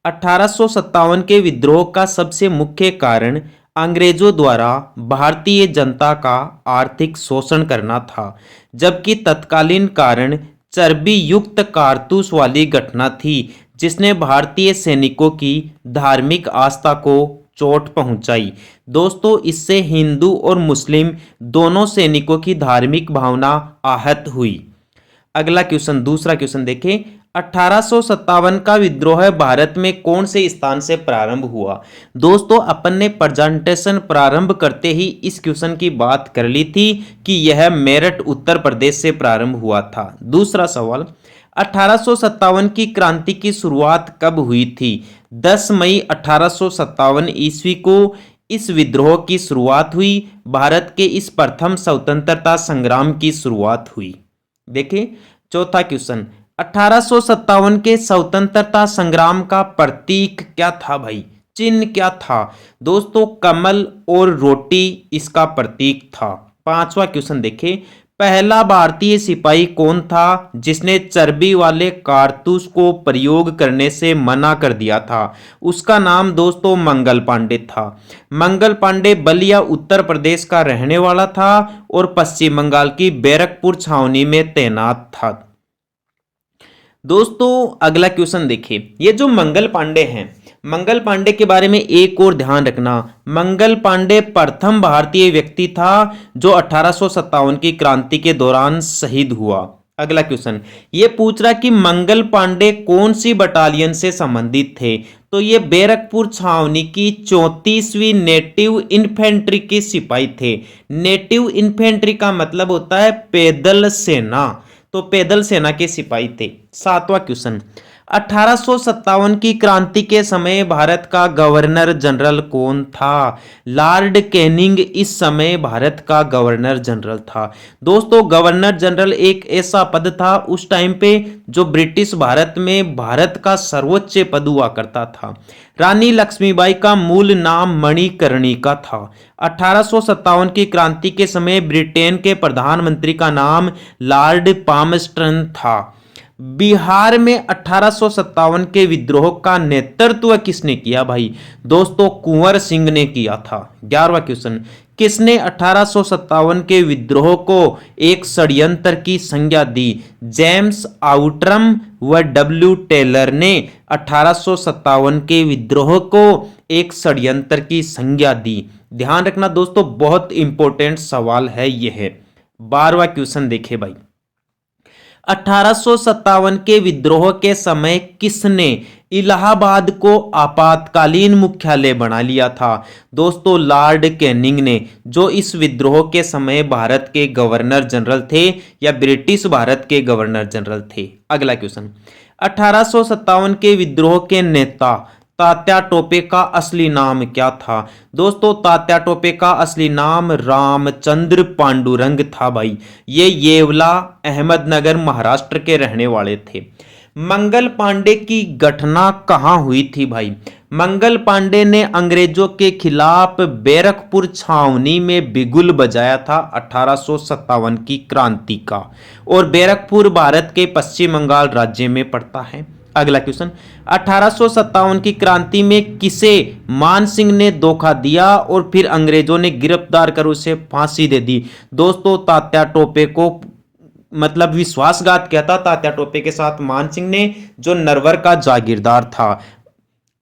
1857 के विद्रोह का सबसे मुख्य कारण अंग्रेजों द्वारा भारतीय जनता का आर्थिक शोषण करना था, जबकि तत्कालीन कारण चर्बी युक्त कारतूस वाली घटना थी जिसने भारतीय सैनिकों की धार्मिक आस्था को चोट पहुंचाई। दोस्तों, इससे हिंदू और मुस्लिम दोनों सैनिकों की धार्मिक भावना आहत हुई। अगला क्वेश्चन, दूसरा क्वेश्चन देखें। 1857 का विद्रोह भारत में कौन से स्थान से प्रारंभ हुआ? दोस्तों, अपन ने प्रेजेंटेशन प्रारंभ करते ही इस क्वेश्चन की बात कर ली थी कि यह मेरठ उत्तर प्रदेश से प्रारंभ हुआ था। दूसरा सवाल, 1857 की क्रांति की शुरुआत कब हुई थी? 10 मई 1857 ईस्वी को इस विद्रोह की शुरुआत हुई। भारत के इस प्रथम स्वतंत्रता संग्राम की शुरुआत हुई। देखिए चौथा क्वेश्चन, 1857 के स्वतंत्रता संग्राम का प्रतीक क्या था भाई? चिन्ह क्या था? दोस्तों, कमल और रोटी इसका प्रतीक था। पांचवा क्वेश्चन देखिए, पहला भारतीय सिपाही कौन था जिसने चर्बी वाले कारतूस को प्रयोग करने से मना कर दिया था? उसका नाम दोस्तों मंगल पांडे था। मंगल पांडे बलिया उत्तर प्रदेश का रहने वाला था और पश्चिम बंगाल की बैरकपुर छावनी में तैनात था। दोस्तों, अगला क्वेश्चन देखिए, ये जो मंगल पांडे हैं, मंगल पांडे के बारे में एक और ध्यान रखना, मंगल पांडे प्रथम भारतीय व्यक्ति था जो 1857 की क्रांति के दौरान शहीद हुआ। अगला क्वेश्चन ये पूछ रहा कि मंगल पांडे कौन सी बटालियन से संबंधित थे? तो ये बैरकपुर छावनी की 34वीं नेटिव इन्फेंट्री के सिपाही थे। नेटिव इन्फेंट्री का मतलब होता है पैदल सेना, तो पैदल सेना के सिपाही थे। सातवां क्वेश्चन, 1857 की क्रांति के समय भारत का गवर्नर जनरल कौन था? लॉर्ड कैनिंग इस समय भारत का गवर्नर जनरल था। दोस्तों, गवर्नर जनरल एक ऐसा पद था उस टाइम पे जो ब्रिटिश भारत में भारत का सर्वोच्च पद हुआ करता था। रानी लक्ष्मीबाई का मूल नाम मणिकर्णिका था। 1857 की क्रांति के समय ब्रिटेन के प्रधानमंत्री का नाम लॉर्ड पामस्टन था। बिहार में 1857 के विद्रोह का नेतृत्व किसने किया भाई? दोस्तों, कुंवर सिंह ने किया था। 11वां क्वेश्चन, किसने 1857 के विद्रोह को एक षड्यंत्र की संज्ञा दी? जेम्स आउट्रम व डब्ल्यू टेलर ने 1857 के विद्रोह को एक षड्यंत्र की संज्ञा दी। ध्यान रखना दोस्तों, बहुत इंपॉर्टेंट सवाल है यह। 12वां क्वेश्चन देखे भाई, 1857 के विद्रोह के समय किसने इलाहाबाद को आपातकालीन मुख्यालय बना लिया था? दोस्तों, लॉर्ड कैनिंग ने, जो इस विद्रोह के समय भारत के गवर्नर जनरल थे या ब्रिटिश भारत के गवर्नर जनरल थे। अगला क्वेश्चन, 1857 के विद्रोह के नेता तात्या टोपे का असली नाम क्या था? दोस्तों, तात्या टोपे का असली नाम रामचंद्र पांडुरंग था भाई। ये येवला अहमदनगर महाराष्ट्र के रहने वाले थे। मंगल पांडे की घटना कहाँ हुई थी भाई? मंगल पांडे ने अंग्रेजों के खिलाफ बैरकपुर छावनी में बिगुल बजाया था 1857 की क्रांति का, और बैरकपुर भारत के पश्चिम बंगाल राज्य में पड़ता है। अगला क्वेश्चन, 1857 की क्रांति में किसे मान सिंह ने धोखा दिया और फिर अंग्रेजों ने गिरफ्तार कर उसे फांसी दे दी? दोस्तों, तात्या टोपे को मतलब विश्वासघात किया था तात्या टोपे के साथ मान सिंह ने, जो नरवर का जागीरदार था।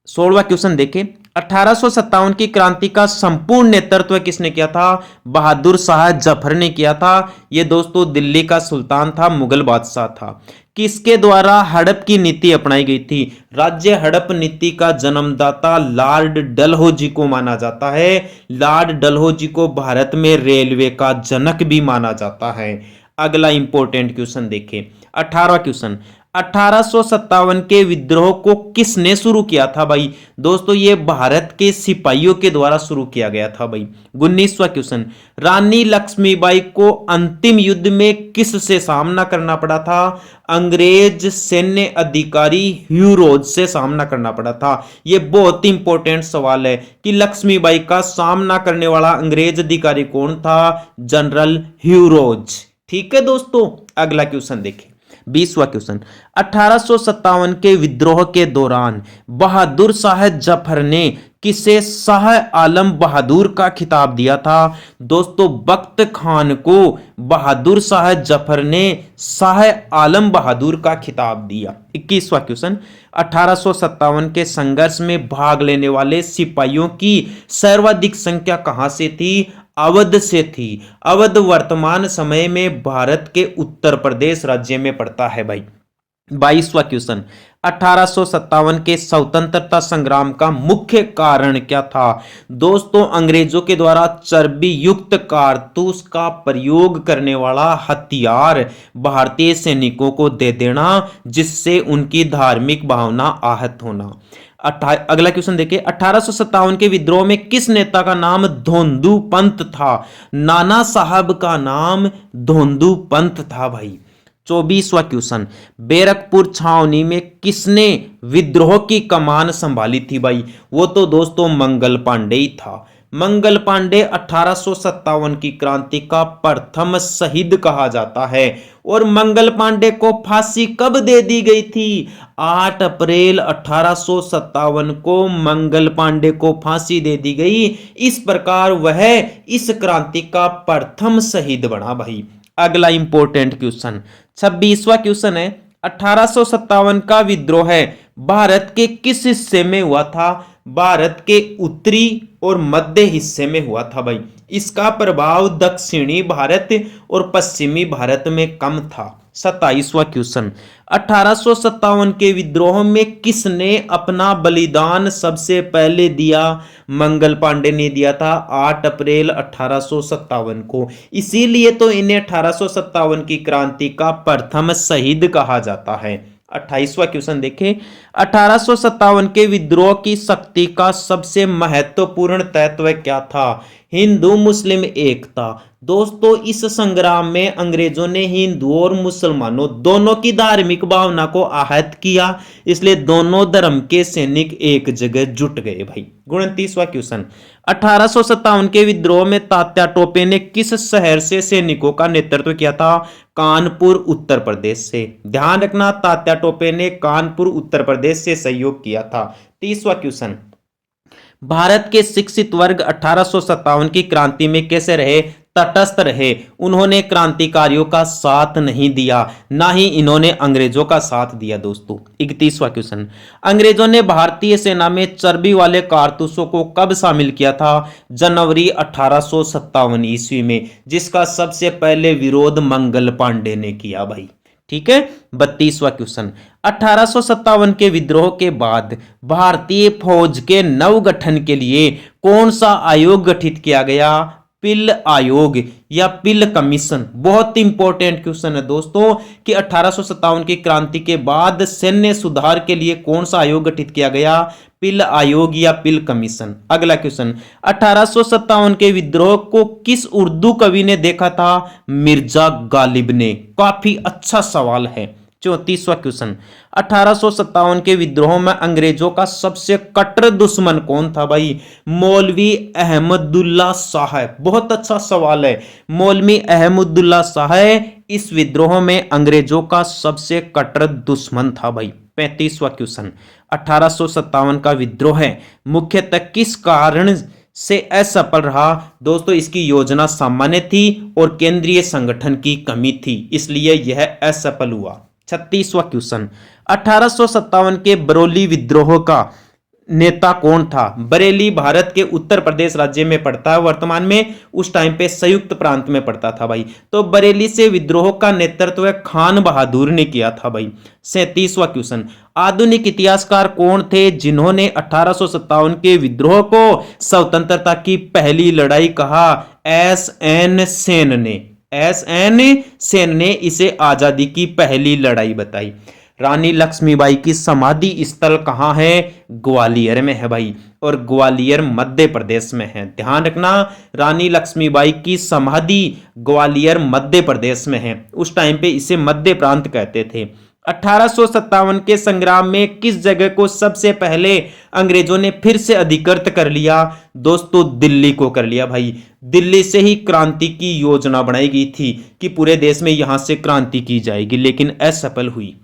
16वां क्वेश्चन देखें, 1857 की क्रांति का संपूर्ण नेतृत्व किसने किया था? बहादुर शाह जफर ने किया था। यह दोस्तों दिल्ली का सुल्तान था, मुगल बादशाह था। किसके द्वारा हड़प की नीति अपनाई गई थी? राज्य हड़प नीति का जन्मदाता लॉर्ड डलहौजी को माना जाता है। लॉर्ड डलहौजी को भारत में रेलवे का जनक भी माना जाता है। अगला इंपॉर्टेंट क्वेश्चन देखें, 18वां क्वेश्चन, 1857 के विद्रोह को किसने शुरू किया था भाई? दोस्तों, ये भारत के सिपाहियों के द्वारा शुरू किया गया था भाई। 19वां क्वेश्चन, रानी लक्ष्मीबाई को अंतिम युद्ध में किससे सामना करना पड़ा था? अंग्रेज सैन्य अधिकारी ह्यू रोज से सामना करना पड़ा था। यह बहुत इंपॉर्टेंट सवाल है कि लक्ष्मीबाई का सामना करने वाला अंग्रेज अधिकारी कौन था? जनरल ह्यू रोज। ठीक है दोस्तों, अगला क्वेश्चन देखें, 20वां क्वेश्चन, 1857 के विद्रोह के दौरान बहादुर शाह जफर ने किसे शाह आलम बहादुर का खिताब दिया था? दोस्तों बख्त खान को बहादुर शाह जफर ने शाह आलम बहादुर का खिताब दिया। 21वां क्वेश्चन, 1857 के संघर्ष में भाग लेने वाले सिपाहियों की सर्वाधिक संख्या कहां से थी? अवध से थी। अवध वर्तमान समय में भारत के उत्तर प्रदेश राज्य में पड़ता है भाई। 22वां क्वेश्चन, 1857 के स्वतंत्रता संग्राम का मुख्य कारण क्या था? दोस्तों अंग्रेजों के द्वारा चर्बी युक्त कारतूस का प्रयोग करने वाला हथियार भारतीय सैनिकों को दे देना, जिससे उनकी धार्मिक भावना आहत होना। अगला क्वेश्चन देखिए, 1857 के विद्रोह में किस नेता का नाम धोंदू पंत था? नाना साहब का नाम धोंदू पंत था भाई। 24वां क्वेश्चन, बैरकपुर छावनी में किसने विद्रोह की कमान संभाली थी भाई? वो तो दोस्तों मंगल पांडे ही था। मंगल पांडे 1857 की क्रांति का प्रथम शहीद कहा जाता है। और मंगल पांडे को फांसी कब दे दी गई थी? 8 अप्रैल 1857 को मंगल पांडे को फांसी दे दी गई। इस प्रकार वह इस क्रांति का प्रथम शहीद बना भाई। अगला इंपॉर्टेंट क्वेश्चन, 26वां क्वेश्चन है, 1857 का विद्रोह है भारत के किस हिस्से में हुआ था? भारत के उत्तरी और मध्य हिस्से में हुआ था भाई। इसका प्रभाव दक्षिणी भारत और पश्चिमी भारत में कम था। 27वां क्वेश्चन, 1857 के विद्रोह में किसने अपना बलिदान सबसे पहले दिया? मंगल पांडे ने दिया था 8 अप्रैल 1857 को। इसीलिए तो इन्हें 1857 की क्रांति का प्रथम शहीद कहा जाता है। 28वां क्वेश्चन देखें, 1857 के विद्रोह की शक्ति का सबसे महत्वपूर्ण तत्व क्या था? हिंदू मुस्लिम एकता। दोस्तों इस संग्राम में अंग्रेजों ने हिंदुओं और मुसलमानों दोनों की धार्मिक भावना को आहत किया, इसलिए दोनों धर्म के सैनिक एक जगह जुट गए भाई। 29वां क्वेश्चन, 1857 के विद्रोह में तात्या टोपे ने किस शहर से सैनिकों का नेतृत्व किया था? कानपुर उत्तर प्रदेश से। ध्यान रखना तात्या टोपे ने कानपुर उत्तर प्रदेश से सहयोग किया था। 30वां क्वेश्चन, भारत के शिक्षित वर्ग 1857 की क्रांति में कैसे रहे? तटस्थ रहे। उन्होंने क्रांतिकारियों का साथ नहीं दिया, ना ही इन्होंने अंग्रेजों का साथ दिया। दोस्तों 31वां क्वेश्चन, अंग्रेजों ने भारतीय सेना में चर्बी वाले कारतूसों को कब शामिल किया था? जनवरी 1857 ईस्वी में, जिसका सबसे पहले विरोध मंगल पांडे ने किया भाई। ठीक है। 32वां क्वेश्चन, 1857 के विद्रोह के बाद भारतीय फौज के नवगठन के लिए कौन सा आयोग गठित किया गया? पिल आयोग या पिल कमीशन। बहुत इंपॉर्टेंट क्वेश्चन है दोस्तों कि 1857 की क्रांति के बाद सैन्य सुधार के लिए कौन सा आयोग गठित किया गया? पिल आयोग या पिल कमीशन। अगला क्वेश्चन, 1857 के विद्रोह को किस उर्दू कवि ने देखा था? मिर्जा गालिब ने। काफी अच्छा सवाल है। 34वां क्वेश्चन, 1857 के विद्रोह में अंग्रेजों का सबसे कट्टर दुश्मन कौन था भाई? मौलवी अहमदुल्ला शाह। बहुत अच्छा सवाल है। मौलवी अहमदुल्ला शाह इस विद्रोह में अंग्रेजों का सबसे कट्टर दुश्मन था भाई। 35वां क्वेश्चन, 1857 का विद्रोह मुख्यतः किस कारण से असफल रहा? दोस्तों इसकी योजना सामान्य थी और केंद्रीय संगठन की कमी थी, इसलिए यह असफल हुआ। 36वां क्वेश्चन, 1857 के बरेली विद्रोह का नेता कौन था? बरेली भारत के उत्तर प्रदेश राज्य में पड़ता है वर्तमान में, उस टाइम पे संयुक्त प्रांत में पड़ता था भाई। तो बरेली से विद्रोह का नेतृत्व खान बहादुर ने किया था भाई। 37वां क्वेश्चन, आधुनिक इतिहासकार कौन थे जिन्होंने 1857 के विद्रोह को स्वतंत्रता की पहली लड़ाई कहा? एस.एन. सेन ने। एस.एन. सेन ने इसे आजादी की पहली लड़ाई बताई। रानी लक्ष्मीबाई की समाधि स्थल कहाँ है? ग्वालियर में है भाई, और ग्वालियर मध्य प्रदेश में है। ध्यान रखना, रानी लक्ष्मीबाई की समाधि ग्वालियर मध्य प्रदेश में है। उस टाइम पे इसे मध्य प्रांत कहते थे। 1857 के संग्राम में किस जगह को सबसे पहले अंग्रेजों ने फिर से अधिकृत कर लिया? दोस्तों दिल्ली को कर लिया भाई। दिल्ली से ही क्रांति की योजना बनाई गई थी कि पूरे देश में यहां से क्रांति की जाएगी, लेकिन असफल हुई।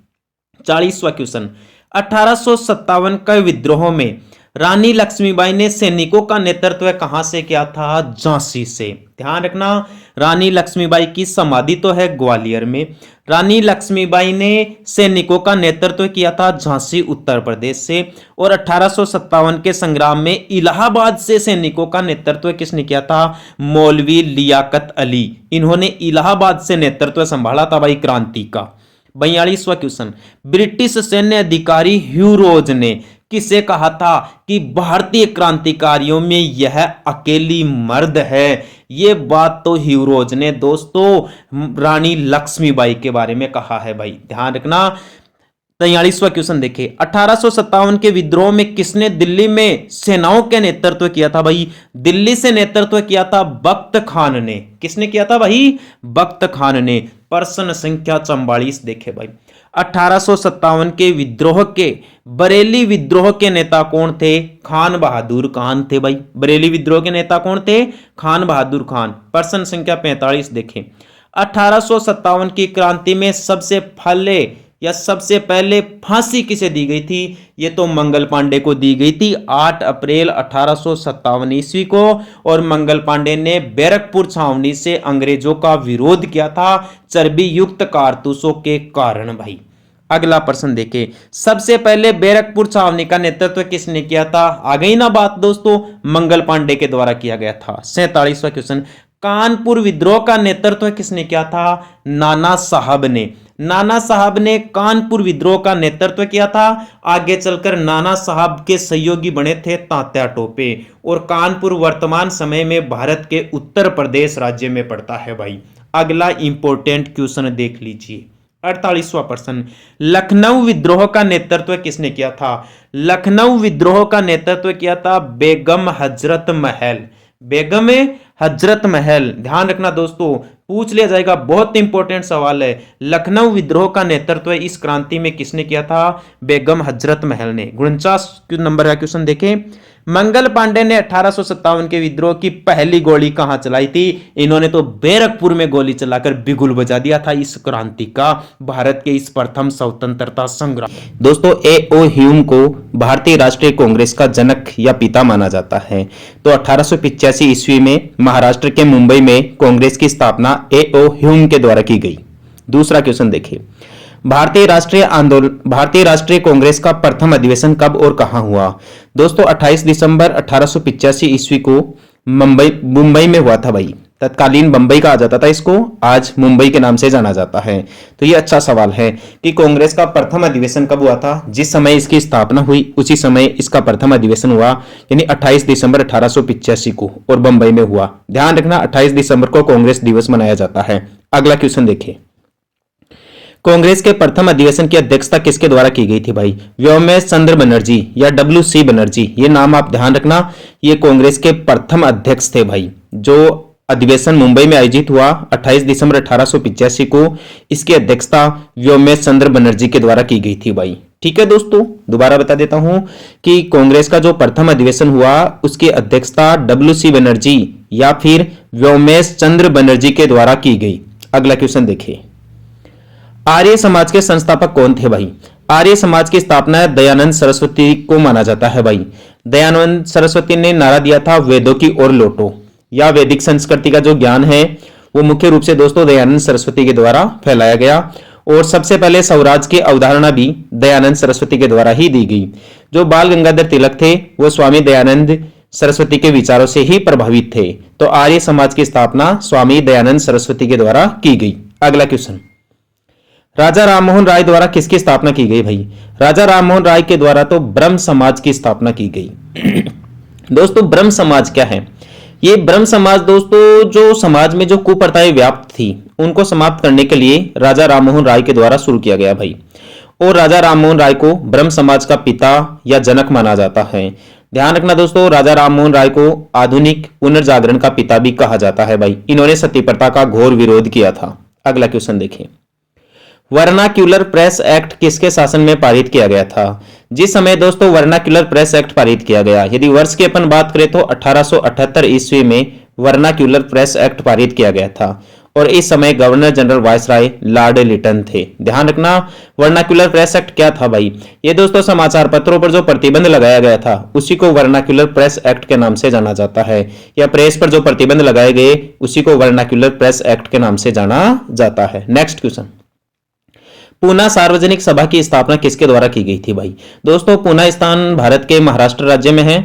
40वां क्वेश्चन, 1857 के विद्रोह में रानी लक्ष्मीबाई ने सैनिकों का नेतृत्व कहां से किया था? झांसी से। ध्यान रखना, रानी लक्ष्मीबाई की समाधि तो है ग्वालियर में। रानी लक्ष्मीबाई ने सैनिकों का नेतृत्व किया था झांसी उत्तर प्रदेश से। और 1857 के संग्राम में इलाहाबाद से सैनिकों का नेतृत्व किसने किया था? मौलवी लियाकत अली। इन्होंने इलाहाबाद से नेतृत्व संभाला था भाई क्रांति का। 42वां क्वेश्चन, ब्रिटिश सैन्य अधिकारी ह्यू रोज ने किसे कहा था कि भारतीय क्रांतिकारियों में यह अकेली मर्द है? ये बात तो ह्यू रोज ने दोस्तों रानी लक्ष्मीबाई के बारे में कहा है भाई, ध्यान रखना। 43वां क्वेश्चन देखिए, 1857 के विद्रोह में किसने दिल्ली में सेनाओं के नेतृत्व किया था भाई? दिल्ली से नेतृत्व किया था बख्त खान ने। किसने किया था भाई? बख्त खान ने। प्रश्न संख्या 44 देखे भाई। 1857 के विद्रोह के बरेली विद्रोह के नेता कौन थे? खान बहादुर खान थे भाई। बरेली विद्रोह के नेता कौन थे? खान बहादुर खान। प्रश्न संख्या 45 देखें। 1857 की क्रांति में सबसे पहले फांसी किसे दी गई थी? ये तो मंगल पांडे को दी गई थी 8 अप्रैल 1857 ईस्वी को। और मंगल पांडे ने बैरकपुर छावनी से अंग्रेजों का विरोध किया था चर्बी युक्त कारतूसों के कारण भाई। अगला प्रश्न देखें, सबसे पहले बैरकपुर छावनी का नेतृत्व किसने किया था? आ गई ना बात दोस्तों, मंगल पांडे के द्वारा किया गया था। 47वां क्वेश्चन, कानपुर विद्रोह का नेतृत्व किसने किया था? नाना साहब ने। नाना साहब ने कानपुर विद्रोह का नेतृत्व किया था। आगे चलकर नाना साहब के सहयोगी बने थे तात्या टोपे। और कानपुर वर्तमान समय में भारत के उत्तर प्रदेश राज्य में पड़ता है भाई। अगला इंपॉर्टेंट क्वेश्चन देख लीजिए, 48वां प्रश्न, लखनऊ विद्रोह का नेतृत्व किसने किया था? लखनऊ विद्रोह का नेतृत्व किया था बेगम हजरत महल। बेगम हजरत महल, ध्यान रखना दोस्तों, पूछ लिया जाएगा, बहुत इंपॉर्टेंट सवाल है। लखनऊ विद्रोह का नेतृत्व इस क्रांति में किसने किया था? बेगम हजरत महल ने। 49 नंबर का क्वेश्चन देखें, मंगल पांडे ने 1857 के विद्रोह की पहली गोली कहां चलाई थी? इन्होंने तो बैरकपुर में गोली चलाकर बिगुल बजा दिया था इस क्रांति का, भारत के इस प्रथम स्वतंत्रता संग्राम। दोस्तों A.O. ह्यूम को भारतीय राष्ट्रीय कांग्रेस का जनक या पिता माना जाता है। तो 1885 ईस्वी में महाराष्ट्र के मुंबई में कांग्रेस की स्थापना A.O. ह्यूम के द्वारा की गई। दूसरा क्वेश्चन देखिए, भारतीय राष्ट्रीय कांग्रेस का प्रथम अधिवेशन कब और कहां हुआ? दोस्तों 28 दिसंबर 1885 ईस्वी को मुंबई में हुआ था भाई। तत्कालीन बंबई कहा जाता था इसको, आज मुंबई के नाम से जाना जाता है। तो ये अच्छा सवाल है कि कांग्रेस का प्रथम अधिवेशन कब हुआ था? जिस समय इसकी स्थापना हुई उसी समय इसका प्रथम अधिवेशन हुआ, यानी 28 दिसंबर 1885 को, और बंबई में हुआ। ध्यान रखना 28 दिसंबर को कांग्रेस दिवस मनाया जाता है। अगला क्वेश्चन देखिए, कांग्रेस के प्रथम अधिवेशन की अध्यक्षता किसके द्वारा की गई थी भाई? व्योमेश चंद्र बनर्जी या WC बनर्जी, ये नाम आप ध्यान रखना। ये कांग्रेस के प्रथम अध्यक्ष थे भाई। जो अधिवेशन मुंबई में आयोजित हुआ 28 दिसंबर 1885 को, इसकी अध्यक्षता व्योमेश चंद्र बनर्जी के द्वारा की गई थी भाई। ठीक है दोस्तों, दोबारा बता देता हूं कि कांग्रेस का जो प्रथम अधिवेशन हुआ उसकी अध्यक्षता WC बनर्जी या फिर व्योमेश चंद्र बनर्जी के द्वारा की गई। अगला क्वेश्चन देखिए, आर्य समाज के संस्थापक कौन थे भाई? आर्य समाज की स्थापना दयानंद सरस्वती को माना जाता है भाई। दयानंद सरस्वती ने नारा दिया था वेदों की ओर लौटो, या वैदिक संस्कृति का जो ज्ञान है वो मुख्य रूप से दोस्तों दयानंद सरस्वती के द्वारा फैलाया गया। और सबसे पहले स्वराज की अवधारणा भी दयानंद सरस्वती के द्वारा ही दी गई। जो बाल गंगाधर तिलक थे वो स्वामी दयानंद सरस्वती के विचारों से ही प्रभावित थे। तो आर्य समाज की स्थापना स्वामी दयानंद सरस्वती के द्वारा की गई। अगला क्वेश्चन, राजा राममोहन राय द्वारा किसकी स्थापना की गई भाई? राजा राममोहन राय के द्वारा तो ब्रह्म समाज की स्थापना की गई। दोस्तों ब्रह्म समाज क्या है? ये ब्रह्म समाज दोस्तों जो समाज में जो कुप्रथाएं व्याप्त थी उनको समाप्त करने के लिए राजा राममोहन राय के द्वारा शुरू किया गया भाई। और राजा राममोहन राय को ब्रह्म समाज का पिता या जनक माना जाता है। ध्यान रखना दोस्तों, राजा राममोहन राय को आधुनिक पुनर्जागरण का पिता भी कहा जाता है भाई। इन्होंने सती प्रथा का घोर विरोध किया था। अगला क्वेश्चन देखिए, वर्नाक्यूलर प्रेस एक्ट किसके शासन में पारित किया गया था? जिस समय दोस्तों वर्नाक्यूलर प्रेस एक्ट पारित किया गया, यदि वर्ष की अपन बात करें तो 1878 ईस्वी में वर्नाक्यूलर प्रेस एक्ट पारित किया गया था और इस समय governor general viceroy lord Lytton थे। ध्यान रखना, वर्नाक्यूलर प्रेस एक्ट क्या था भाई? ये दोस्तों समाचार पत्रों पर जो प्रतिबंध लगाया गया था उसी को वर्नाक्यूलर प्रेस एक्ट के नाम से जाना जाता है, या प्रेस पर जो प्रतिबंध लगाए गए उसी को वर्नाक्यूलर प्रेस एक्ट के नाम से जाना जाता है। नेक्स्ट क्वेश्चन, पूना सार्वजनिक सभा की स्थापना किसके द्वारा की गई थी भाई? दोस्तों पूना स्थान भारत के महाराष्ट्र राज्य में है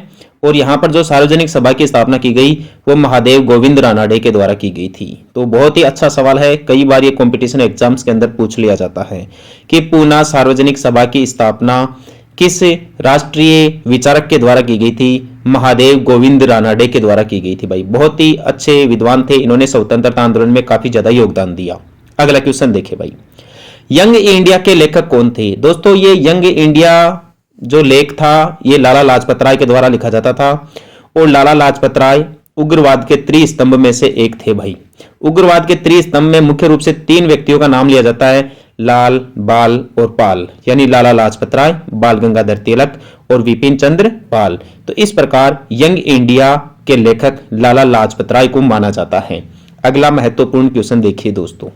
और यहाँ पर जो सार्वजनिक सभा की स्थापना की गई वो महादेव गोविंद रानाडे के द्वारा की गई थी। तो बहुत ही अच्छा सवाल है, कई बार ये कंपटीशन एग्जाम्स के अंदर पूछ लिया जाता है कि पूना सार्वजनिक सभा की स्थापना किस राष्ट्रीय विचारक के द्वारा की गई थी? महादेव गोविंद रानाडे के द्वारा की गई थी भाई। बहुत ही अच्छे विद्वान थे, इन्होंने स्वतंत्रता आंदोलन में काफी ज्यादा योगदान दिया। अगला क्वेश्चन देखिए भाई, यंग इंडिया के लेखक कौन थे? दोस्तों ये यंग इंडिया जो लेख था ये लाला लाजपत राय के द्वारा लिखा जाता था और लाला लाजपत राय उग्रवाद के त्रिस्तंभ में से एक थे भाई। उग्रवाद के त्रिस्तंभ में मुख्य रूप से 3 व्यक्तियों का नाम लिया जाता है, लाल, बाल और पाल, यानी लाला लाजपत राय, बाल गंगाधर तिलक और विपिन चंद्र पाल। तो इस प्रकार यंग इंडिया के लेखक लाला लाजपत राय को माना जाता है। अगला महत्वपूर्ण क्वेश्चन देखिए दोस्तों,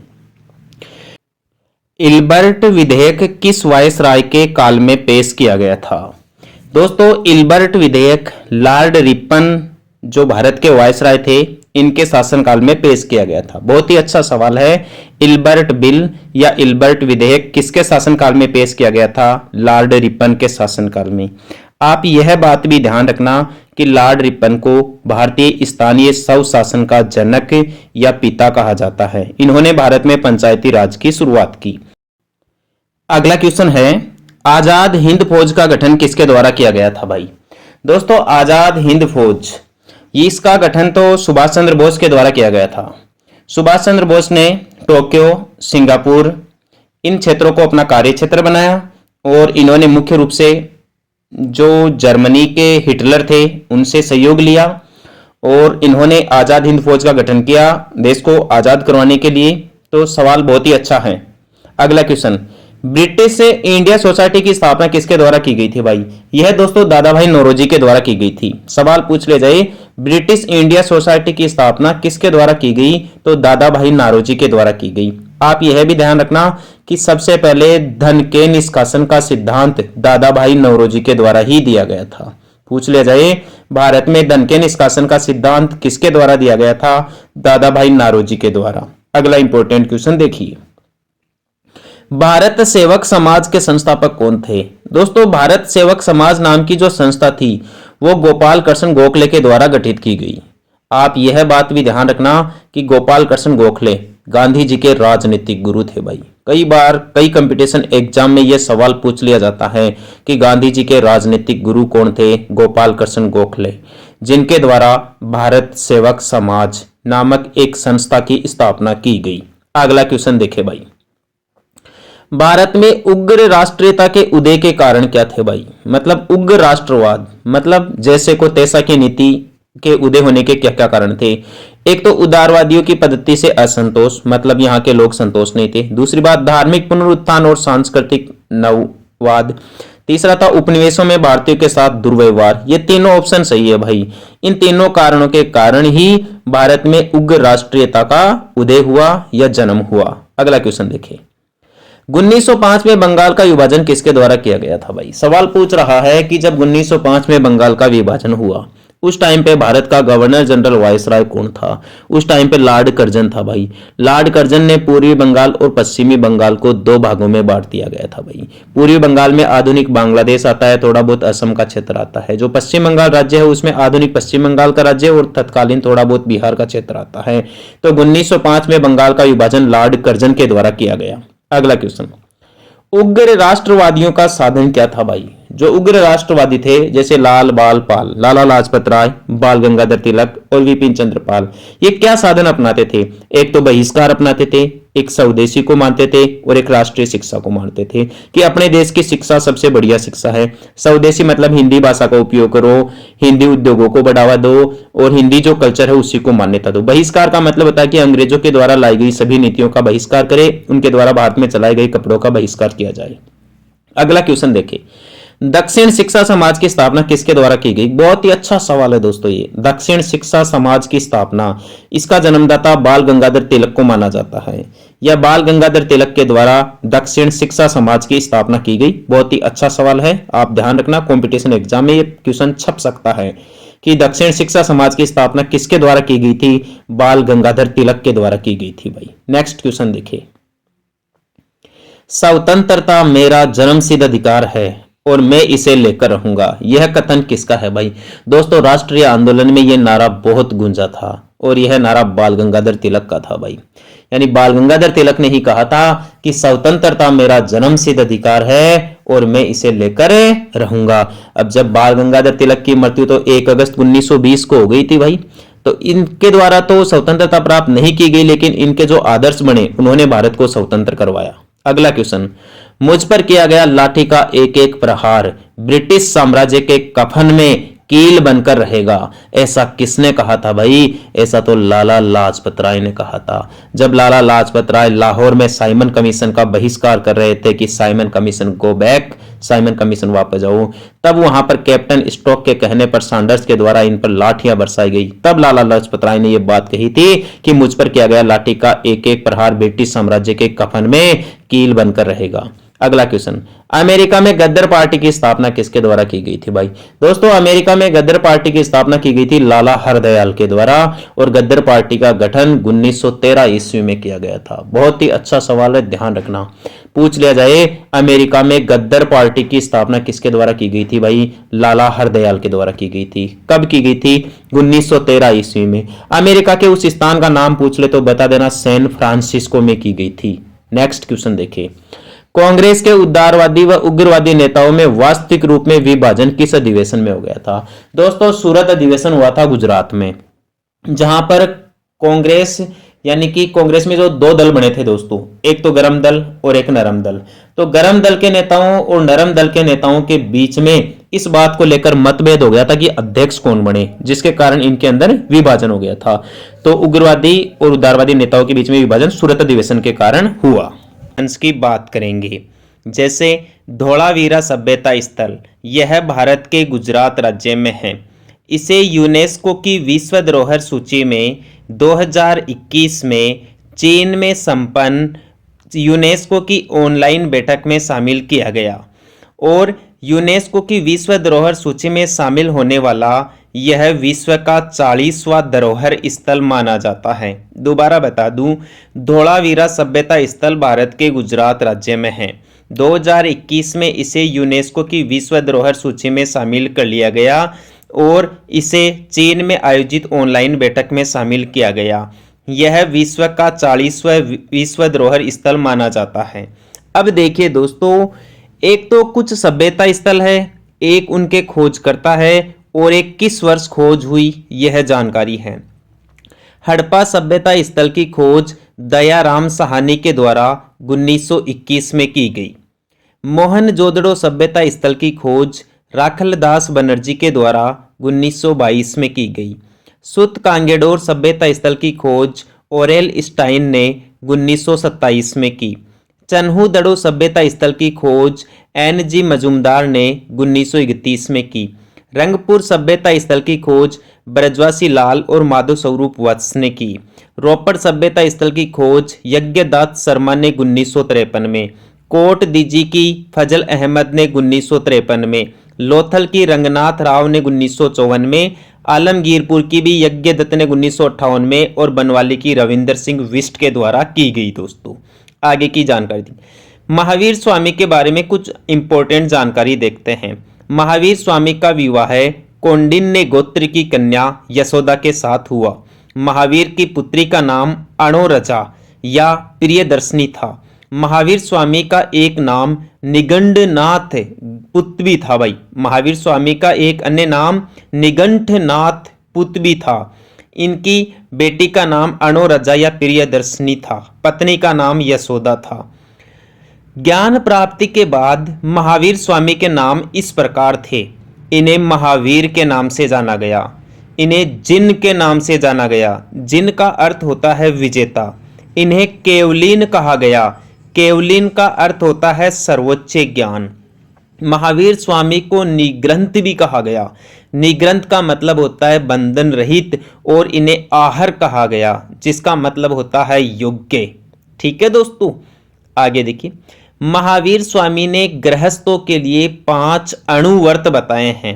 इल्बर्ट विधेयक किस वायसराय के काल में पेश किया गया था? दोस्तों इल्बर्ट विधेयक लॉर्ड रिपन जो भारत के वायसराय थे इनके शासनकाल में पेश किया गया था। बहुत ही अच्छा सवाल है, इल्बर्ट बिल या इल्बर्ट विधेयक किसके शासनकाल में पेश किया गया था? लॉर्ड रिपन के शासनकाल में। आप यह बात भी ध्यान रखना कि लॉर्ड रिपन को भारतीय स्थानीय स्वशासन का जनक या पिता कहा जाता है। इन्होंने भारत में पंचायती राज की शुरुआत की। अगला क्वेश्चन है, आजाद हिंद फौज का गठन किसके द्वारा किया गया था भाई? दोस्तों आजाद हिंद फौज इसका गठन तो सुभाष चंद्र बोस के द्वारा किया गया था। सुभाष चंद्र बोस ने टोक्यो, सिंगापुर इन क्षेत्रों को अपना कार्य क्षेत्र बनाया और इन्होंने मुख्य रूप से जो जर्मनी के हिटलर थे उनसे सहयोग लिया और इन्होंने आजाद हिंद फौज का गठन किया देश को आजाद करवाने के लिए। तो सवाल बहुत ही अच्छा है। अगला क्वेश्चन, ब्रिटिश इंडिया सोसाइटी की स्थापना किसके द्वारा की गई थी भाई? यह दोस्तों दादा भाई नौरोजी के द्वारा की गई थी। सवाल पूछ ले जाए, ब्रिटिश इंडिया सोसाइटी की स्थापना किसके द्वारा की गई? तो दादा भाई नौरोजी के द्वारा की गई। आप यह भी ध्यान रखना कि सबसे पहले धन के निष्कासन का सिद्धांत दादा भाई नौरोजी के द्वारा ही दिया गया था। पूछ लिया जाए भारत में धन के निष्कासन का सिद्धांत किसके द्वारा दिया गया था? दादा भाई नौरोजी के द्वारा। अगला इंपॉर्टेंट क्वेश्चन देखिए, भारत सेवक समाज के संस्थापक कौन थे? दोस्तों भारत सेवक समाज नाम की जो संस्था थी वो गोपाल कृष्ण गोखले के द्वारा गठित की गई। आप यह बात भी ध्यान रखना कि गोपाल कृष्ण गोखले गांधी जी के राजनीतिक गुरु थे भाई। कई बार कई कंपटीशन एग्जाम में यह सवाल पूछ लिया जाता है कि गांधी जी के राजनीतिक गुरु कौन थे? गोपाल कृष्ण गोखले, जिनके द्वारा भारत सेवक समाज नामक एक संस्था की स्थापना की गई। अगला क्वेश्चन देखे भाई, भारत में उग्र राष्ट्रीयता के उदय के कारण क्या थे भाई? मतलब उग्र राष्ट्रवाद मतलब जैसे को तैसा की नीति के उदय होने के क्या क्या कारण थे? एक तो उदारवादियों की पद्धति से असंतोष, मतलब यहाँ के लोग संतोष नहीं थे। दूसरी बात धार्मिक पुनरुत्थान और सांस्कृतिक नववाद। तीसरा था उपनिवेशों में भारतीयों के साथ दुर्व्यवहार। ये तीनों ऑप्शन सही है भाई। इन तीनों कारणों के कारण ही भारत में उग्र राष्ट्रीयता का उदय हुआ या जन्म हुआ। अगला क्वेश्चन देखिए, 1905 में बंगाल का विभाजन किसके द्वारा किया गया था भाई? सवाल पूछ रहा है कि जब 1905 में बंगाल का विभाजन हुआ उस टाइम पे भारत का गवर्नर जनरल वायसराय कौन था? उस टाइम पे लॉर्ड कर्जन था भाई। लॉर्ड कर्जन ने पूर्वी बंगाल और पश्चिमी बंगाल को 2 भागों में बांट दिया गया था भाई। पूर्वी बंगाल में आधुनिक बांग्लादेश आता है, थोड़ा बहुत असम का क्षेत्र आता है। जो पश्चिम बंगाल राज्य है उसमें आधुनिक पश्चिम बंगाल का राज्य और तत्कालीन थोड़ा बहुत बिहार का क्षेत्र आता है। तो 1905 में बंगाल का विभाजन लॉर्ड कर्जन के द्वारा किया गया। अगला क्वेश्चन, उग्र राष्ट्रवादियों का साधन क्या था भाई? जो उग्र राष्ट्रवादी थे जैसे लाला लाजपत राय, बाल गंगाधर तिलक और विपिन चंद्र पाल, ये क्या साधन अपनाते थे? एक तो बहिष्कार अपनाते थे, एक स्वदेशी को मानते थे और एक राष्ट्रीय शिक्षा को मानते थे कि अपने देश की शिक्षा सबसे बढ़िया शिक्षा है। स्वदेशी मतलब हिंदी भाषा का उपयोग करो, हिंदी उद्योगों को बढ़ावा दो और हिंदी जो कल्चर है उसी को मान्यता दो। बहिष्कार का मतलब होता है कि अंग्रेजों के द्वारा लाई गई सभी नीतियों का बहिष्कार करें, उनके द्वारा भारत में चलाए गए कपड़ों का बहिष्कार किया जाए। अगला क्वेश्चन देखिए, दक्षिण शिक्षा समाज की स्थापना किसके द्वारा की गई? बहुत ही अच्छा सवाल है दोस्तों ये। दक्षिण शिक्षा समाज की स्थापना, इसका जन्मदाता बाल गंगाधर तिलक को माना जाता है। यह बाल गंगाधर तिलक के द्वारा दक्षिण शिक्षा समाज की स्थापना की गई। बहुत ही अच्छा सवाल है, आप ध्यान रखना, कंपटीशन एग्जाम में ये क्वेश्चन छप सकता है कि दक्षिण शिक्षा समाज की स्थापना किसके द्वारा की गई थी? बाल गंगाधर तिलक के द्वारा की गई थी भाई। नेक्स्ट क्वेश्चन देखिए, स्वतंत्रता मेरा जन्मसिद्ध अधिकार है और मैं इसे लेकर रहूंगा, यह कथन किसका है भाई? दोस्तों राष्ट्रीय आंदोलन में यह नारा बहुत गूंजा था और यह नारा बाल गंगाधर तिलक का था भाई। यानी बाल गंगाधर तिलक ने ही कहा था कि स्वतंत्रता मेरा जन्मसिद्ध अधिकार है और मैं इसे लेकर रहूंगा। अब जब बाल गंगाधर तिलक की मृत्यु तो 1 अगस्त 1920 को हो गई थी भाई, तो इनके द्वारा तो स्वतंत्रता प्राप्त नहीं की गई, लेकिन इनके जो आदर्श बने उन्होंने भारत को स्वतंत्र करवाया। अगला क्वेश्चन, मुझ पर किया गया लाठी का एक एक प्रहार ब्रिटिश साम्राज्य के कफन में कील बनकर रहेगा, ऐसा किसने कहा था भाई? ऐसा तो लाला लाजपत राय ने कहा था। जब लाला लाजपत राय लाहौर में साइमन कमीशन का बहिष्कार कर रहे थे कि Simon commission go back, Simon commission वापस जाओ, तब वहां पर कैप्टन स्टॉक के कहने पर सैंडर्स के द्वारा इन पर लाठियां बरसाई गई। तब लाला लाजपत राय ने यह बात कही थी कि मुझ पर किया गया लाठी का एक एक प्रहार ब्रिटिश साम्राज्य के कफन में कील बनकर रहेगा। अगला क्वेश्चन, अमेरिका में गद्दार पार्टी की स्थापना किसके द्वारा की गई थी भाई? दोस्तों अमेरिका में गद्दार पार्टी की स्थापना की गई थी लाला हरदयाल के द्वारा और गद्दार पार्टी का गठन 1913 ईस्वी में किया गया था। बहुत ही अच्छा सवाल है, ध्यान रखना, पूछ लिया जाए अमेरिका में गद्दार पार्टी की स्थापना किसके द्वारा की गई थी भाई? लाला हरदयाल के द्वारा की गई थी। कब की गई थी? 1913 ईस्वी में। अमेरिका के उस स्थान का नाम पूछ ले तो बता देना, सैन फ्रांसिस्को में की गई थी। नेक्स्ट क्वेश्चन देखिए, कांग्रेस के उदारवादी व उग्रवादी नेताओं में वास्तविक रूप में विभाजन किस अधिवेशन में हो गया था? दोस्तों सूरत अधिवेशन हुआ था गुजरात में, जहां पर कांग्रेस यानी कि कांग्रेस में जो 2 दल बने थे दोस्तों, एक तो गरम दल और एक नरम दल। तो गरम दल के नेताओं और नरम दल के नेताओं के बीच में इस बात को लेकर मतभेद हो गया था कि अध्यक्ष कौन बने, जिसके कारण इनके अंदर विभाजन हो गया था। तो उग्रवादी और उदारवादी नेताओं के बीच में विभाजन सूरत अधिवेशन के कारण हुआ। की बात करेंगे, जैसे धोलावीरा सभ्यता स्थल, यह भारत के गुजरात राज्य में है। इसे यूनेस्को की विश्व धरोहर सूची में 2021 में चीन में संपन्न यूनेस्को की ऑनलाइन बैठक में शामिल किया गया और यूनेस्को की विश्व धरोहर सूची में शामिल होने वाला यह विश्व का 40वां धरोहर स्थल माना जाता है। दोबारा बता दूं, धोलावीरा सभ्यता स्थल भारत के गुजरात राज्य में है। 2021 में इसे यूनेस्को की विश्व धरोहर सूची में शामिल कर लिया गया और इसे चीन में आयोजित ऑनलाइन बैठक में शामिल किया गया। यह विश्व का 40वां विश्व धरोहर स्थल माना जाता है। अब देखिए दोस्तों, एक तो कुछ सभ्यता स्थल है, एक उनके खोजकर्ता है और एक किस वर्ष खोज हुई, यह जानकारी है। हड़प्पा सभ्यता स्थल की खोज दयाराम साहनी के द्वारा 1921 में की गई। मोहनजोदड़ो सभ्यता स्थल की खोज राखलदास बनर्जी के द्वारा 1922 में की गई। सुतकांगेडोर सभ्यता स्थल की खोज ओरेल स्टाइन ने 1927 में की। चन्हूदड़ो सभ्यता स्थल की खोज NG मजूमदार ने 1931 में की। रंगपुर सभ्यता स्थल की खोज ब्रजवासी लाल और माधव स्वरूप वत्स ने की। रोपड़ सभ्यता स्थल की खोज यज्ञदात शर्मा ने 1953 में। कोट दीजी की फजल अहमद ने 1953 में। लोथल की रंगनाथ राव ने 1954 में। आलमगीरपुर की भी यज्ञदत्त ने 1958 में और बनवाली की रविंदर सिंह विष्ट के द्वारा की गई। दोस्तों आगे की जानकारी दी। महावीर स्वामी के बारे में कुछ इंपॉर्टेंट जानकारी देखते हैं। महावीर स्वामी का विवाह कौंडिन्य गोत्र की कन्या यशोदा के साथ हुआ। महावीर की पुत्री का नाम अणोरजा या प्रियदर्शनी था। महावीर स्वामी का एक नाम निगंडनाथ पुतवी था भाई। महावीर स्वामी का एक अन्य नाम निगंठनाथ पुतवी था। इनकी बेटी का नाम अणोरजा या प्रियदर्शनी था। पत्नी का नाम यशोदा था। ज्ञान प्राप्ति के बाद महावीर स्वामी के नाम इस प्रकार थे। इन्हें महावीर के नाम से जाना गया। इन्हें जिन के नाम से जाना गया। जिन का अर्थ होता है विजेता। इन्हें केवलिन कहा गया। केवलिन का अर्थ होता है सर्वोच्च ज्ञान। महावीर स्वामी को निग्रंथ भी कहा गया। निग्रंथ का मतलब होता है बंधन रहित, और इन्हें आहर कहा गया जिसका मतलब होता है योग्य। ठीक है दोस्तों, आगे देखिए। महावीर स्वामी ने गृहस्थों के लिए 5 अणुव्रत बताए हैं।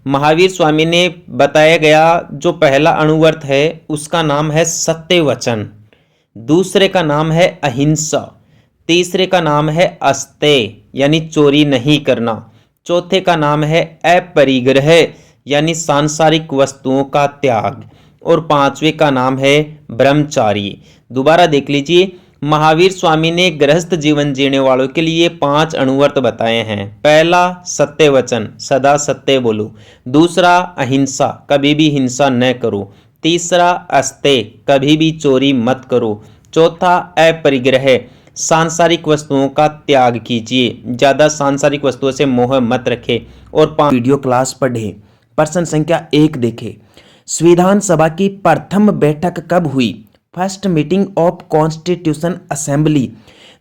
महावीर स्वामी ने बताया गया जो पहला अणुव्रत है उसका नाम है सत्य वचन, दूसरे का नाम है अहिंसा, तीसरे का नाम है अस्तेय यानी चोरी नहीं करना, चौथे का नाम है अपरिग्रह यानी सांसारिक वस्तुओं का त्याग, और पांचवें का नाम है ब्रह्मचारी। दोबारा देख लीजिए, महावीर स्वामी ने गृहस्थ जीवन जीने वालों के लिए 5 अणुव्रत बताए हैं। पहला सत्य वचन, सदा सत्य बोलो। दूसरा अहिंसा, कभी भी हिंसा न करो। तीसरा अस्तेय, कभी भी चोरी मत करो। चौथा अपरिग्रह, सांसारिक वस्तुओं का त्याग कीजिए, ज्यादा सांसारिक वस्तुओं से मोह मत रखे। और 5 वीडियो क्लास पढ़े। प्रश्न संख्या 1 देखे। संविधान सभा की प्रथम बैठक कब हुई? First meeting of constitution assembly.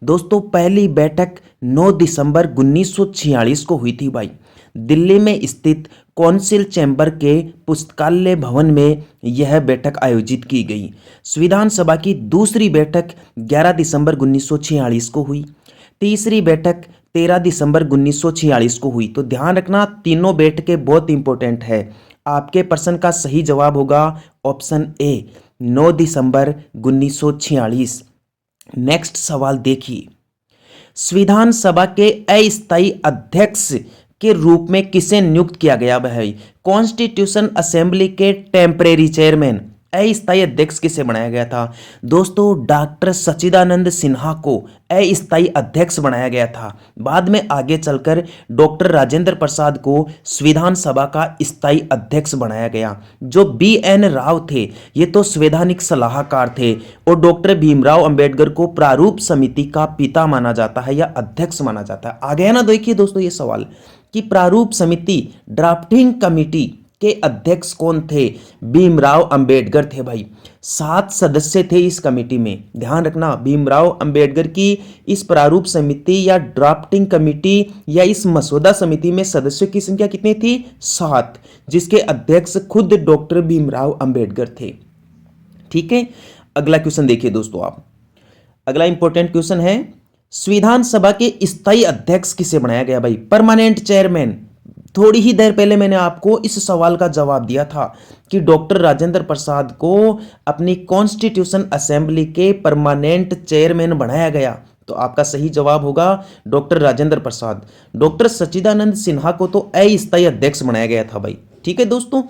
दोस्तों पहली बैठक 9 दिसंबर 1946 को हुई थी भाई। दिल्ली में स्थित कौंसिल चैम्बर के पुस्तकालय भवन में यह बैठक आयोजित की गई। संविधान सभा की दूसरी बैठक 11 दिसंबर 1946 को हुई। तीसरी बैठक 13 दिसंबर 1946 को हुई। तो ध्यान रखना, तीनों बैठकें बहुत इंपॉर्टेंट है। आपके प्रश्न का सही जवाब होगा ऑप्शन ए, 9 दिसंबर 1946। नेक्स्ट सवाल देखिए। संविधान सभा के अस्थायी अध्यक्ष के रूप में किसे नियुक्त किया गया है? कॉन्स्टिट्यूशन असेंबली के टेम्परेरी चेयरमैन अस्थायी अध्यक्ष किसे बनाया गया था? दोस्तों डॉक्टर सच्चिदानंद सिन्हा को अस्थायी अध्यक्ष बनाया गया था। बाद में आगे चलकर डॉक्टर राजेंद्र प्रसाद को संविधान सभा का स्थायी अध्यक्ष बनाया गया। जो BN राव थे ये तो संवैधानिक सलाहकार थे, और डॉक्टर भीमराव अंबेडकर को प्रारूप समिति का पिता माना जाता है या अध्यक्ष माना जाता है। आ गया ना देखिए दोस्तों ये सवाल कि प्रारूप समिति ड्राफ्टिंग कमिटी के अध्यक्ष कौन थे? भीमराव अंबेडकर थे भाई। 7 सदस्य थे इस कमेटी में। ध्यान रखना, भीमराव अंबेडकर की इस प्रारूप समिति या ड्राफ्टिंग कमेटी या इस मसौदा समिति में सदस्यों की संख्या कितनी थी? 7, जिसके अध्यक्ष खुद डॉक्टर भीमराव अंबेडकर थे। ठीक है, अगला क्वेश्चन देखिए दोस्तों आप। अगला इंपॉर्टेंट क्वेश्चन है, संविधान सभा के स्थायी अध्यक्ष किसे बनाया गया भाई? Permanent chairman. थोड़ी ही देर पहले मैंने आपको इस सवाल का जवाब दिया था कि डॉक्टर राजेंद्र प्रसाद को अपनी कॉन्स्टिट्यूशन असेंबली के परमानेंट चेयरमैन बनाया गया। तो आपका सही जवाब होगा डॉक्टर राजेंद्र प्रसाद। डॉक्टर सच्चिदानंद सिन्हा को तो अस्थायी अध्यक्ष बनाया गया था भाई। ठीक है दोस्तों,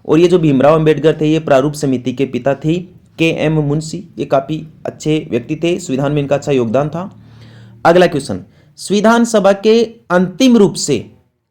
और ये जो भीमराव अंबेडकर थे ये प्रारूप समिति के पिता थे। KM मुंशी ये काफी अच्छे व्यक्ति थे, संविधान में इनका अच्छा योगदान था। अगला क्वेश्चन, संविधान सभा के अंतिम रूप से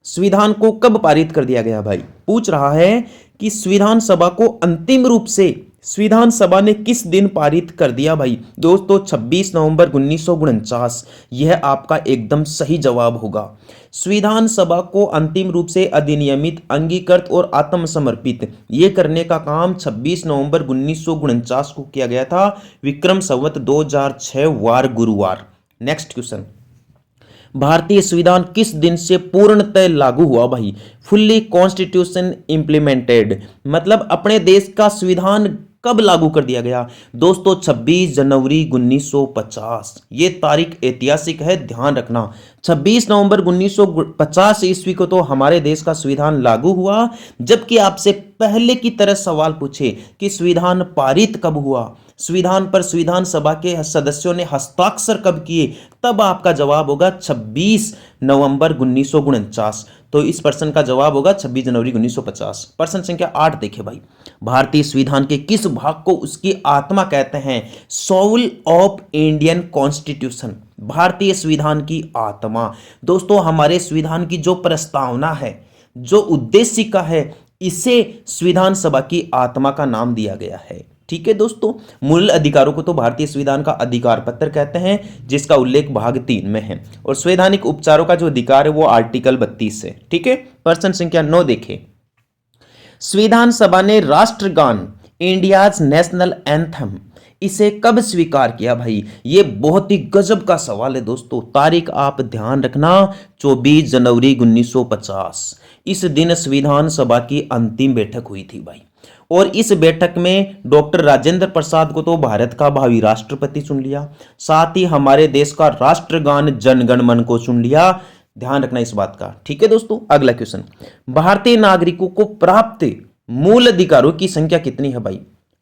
संविधान को कब पारित कर दिया गया भाई? पूछ रहा है कि संविधान सभा को अंतिम रूप से संविधान सभा ने किस दिन पारित कर दिया भाई? दोस्तों 26 नवंबर 1949। यह आपका एकदम सही जवाब होगा। संविधान सभा को अंतिम रूप से अधिनियमित, अंगीकृत और आत्मसमर्पित ये करने का काम 26 नवंबर 1949 को किया गया था, विक्रम संवत 2006 वार गुरुवार। नेक्स्ट क्वेश्चन, भारतीय संविधान किस दिन से पूर्णतः लागू हुआ भाई? फुल्ली कॉन्स्टिट्यूशन इंप्लीमेंटेड, मतलब अपने देश का संविधान कब लागू कर दिया गया? दोस्तों 26 जनवरी 1950। ये तारीख ऐतिहासिक है, ध्यान रखना। 26 नवंबर 1950 ईस्वी को तो हमारे देश का संविधान लागू हुआ। जबकि आपसे पहले की तरह सवाल पूछे कि संविधान पारित कब हुआ, संविधान पर संविधान सभा के सदस्यों ने हस्ताक्षर कब किए, तब आपका जवाब होगा 26 नवंबर 1949। तो इस प्रश्न का जवाब होगा 26 जनवरी 1950। प्रश्न संख्या 8 देखें भाई। भारतीय संविधान के किस भाग को उसकी आत्मा कहते हैं? Soul of Indian constitution. भारतीय संविधान की आत्मा। दोस्तों हमारे संविधान की जो प्रस्तावना है, जो उद्देशिका है, इसे संविधान सभा की आत्मा का नाम दिया गया है। ठीक है दोस्तों, मूल अधिकारों को तो भारतीय संविधान का अधिकार पत्र कहते हैं, जिसका उल्लेख भाग 3 में है। और संवैधानिक उपचारों का जो अधिकार है वो आर्टिकल 32 है। ठीक है, प्रश्न संख्या 9 देखें। संविधान सभा ने राष्ट्रगान इंडियाज नेशनल एंथम इसे कब स्वीकार किया भाई? ये बहुत ही गजब का सवाल है दोस्तों। तारीख आप ध्यान रखना, 24 जनवरी 1950। इस दिन संविधान सभा की अंतिम बैठक हुई थी भाई। और इस बैठक में डॉक्टर राजेंद्र प्रसाद को तो भारत का भावी राष्ट्रपति चुन लिया, साथ ही हमारे देश का राष्ट्रगान जनगण मन को चुन लिया। ध्यान रखना इस बात का। ठीक है दोस्तों, अगला क्वेश्चन। भारतीय नागरिकों को प्राप्त मूल अधिकारों की संख्या कितनी है भाई?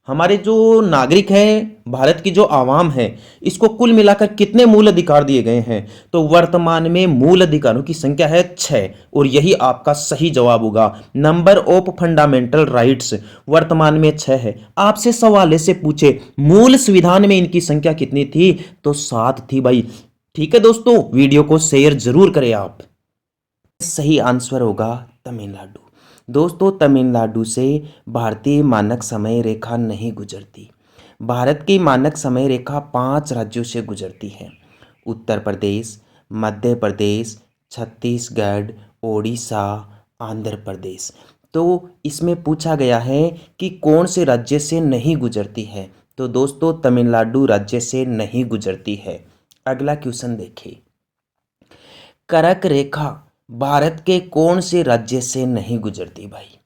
हमारे जो नागरिक हैं, भारत की जो आवाम है, इसको कुल मिलाकर कितने मूल अधिकार दिए गए हैं? तो वर्तमान में मूल अधिकारों की संख्या है 6, और यही आपका सही जवाब होगा। नंबर ऑफ फंडामेंटल राइट्स वर्तमान में 6 है। आपसे सवाल ऐसे पूछे मूल संविधान में इनकी संख्या कितनी थी? तो 7 थी भाई। ठीक है दोस्तों, वीडियो को शेयर जरूर करें आप। सही आंसर होगा तमिलनाडु। दोस्तों तमिलनाडु से भारतीय मानक समय रेखा नहीं गुजरती। भारत की मानक समय रेखा 5 राज्यों से गुजरती है: उत्तर प्रदेश, मध्य प्रदेश, छत्तीसगढ़, ओडिशा, आंध्र प्रदेश। तो इसमें पूछा गया है कि कौन से राज्य से नहीं गुजरती है? तो दोस्तों तमिलनाडु राज्य से नहीं गुजरती है। अगला क्वेश्चन देखिए। कर्क रेखा भारत के कौन से राज्य से नहीं गुजरती भाई?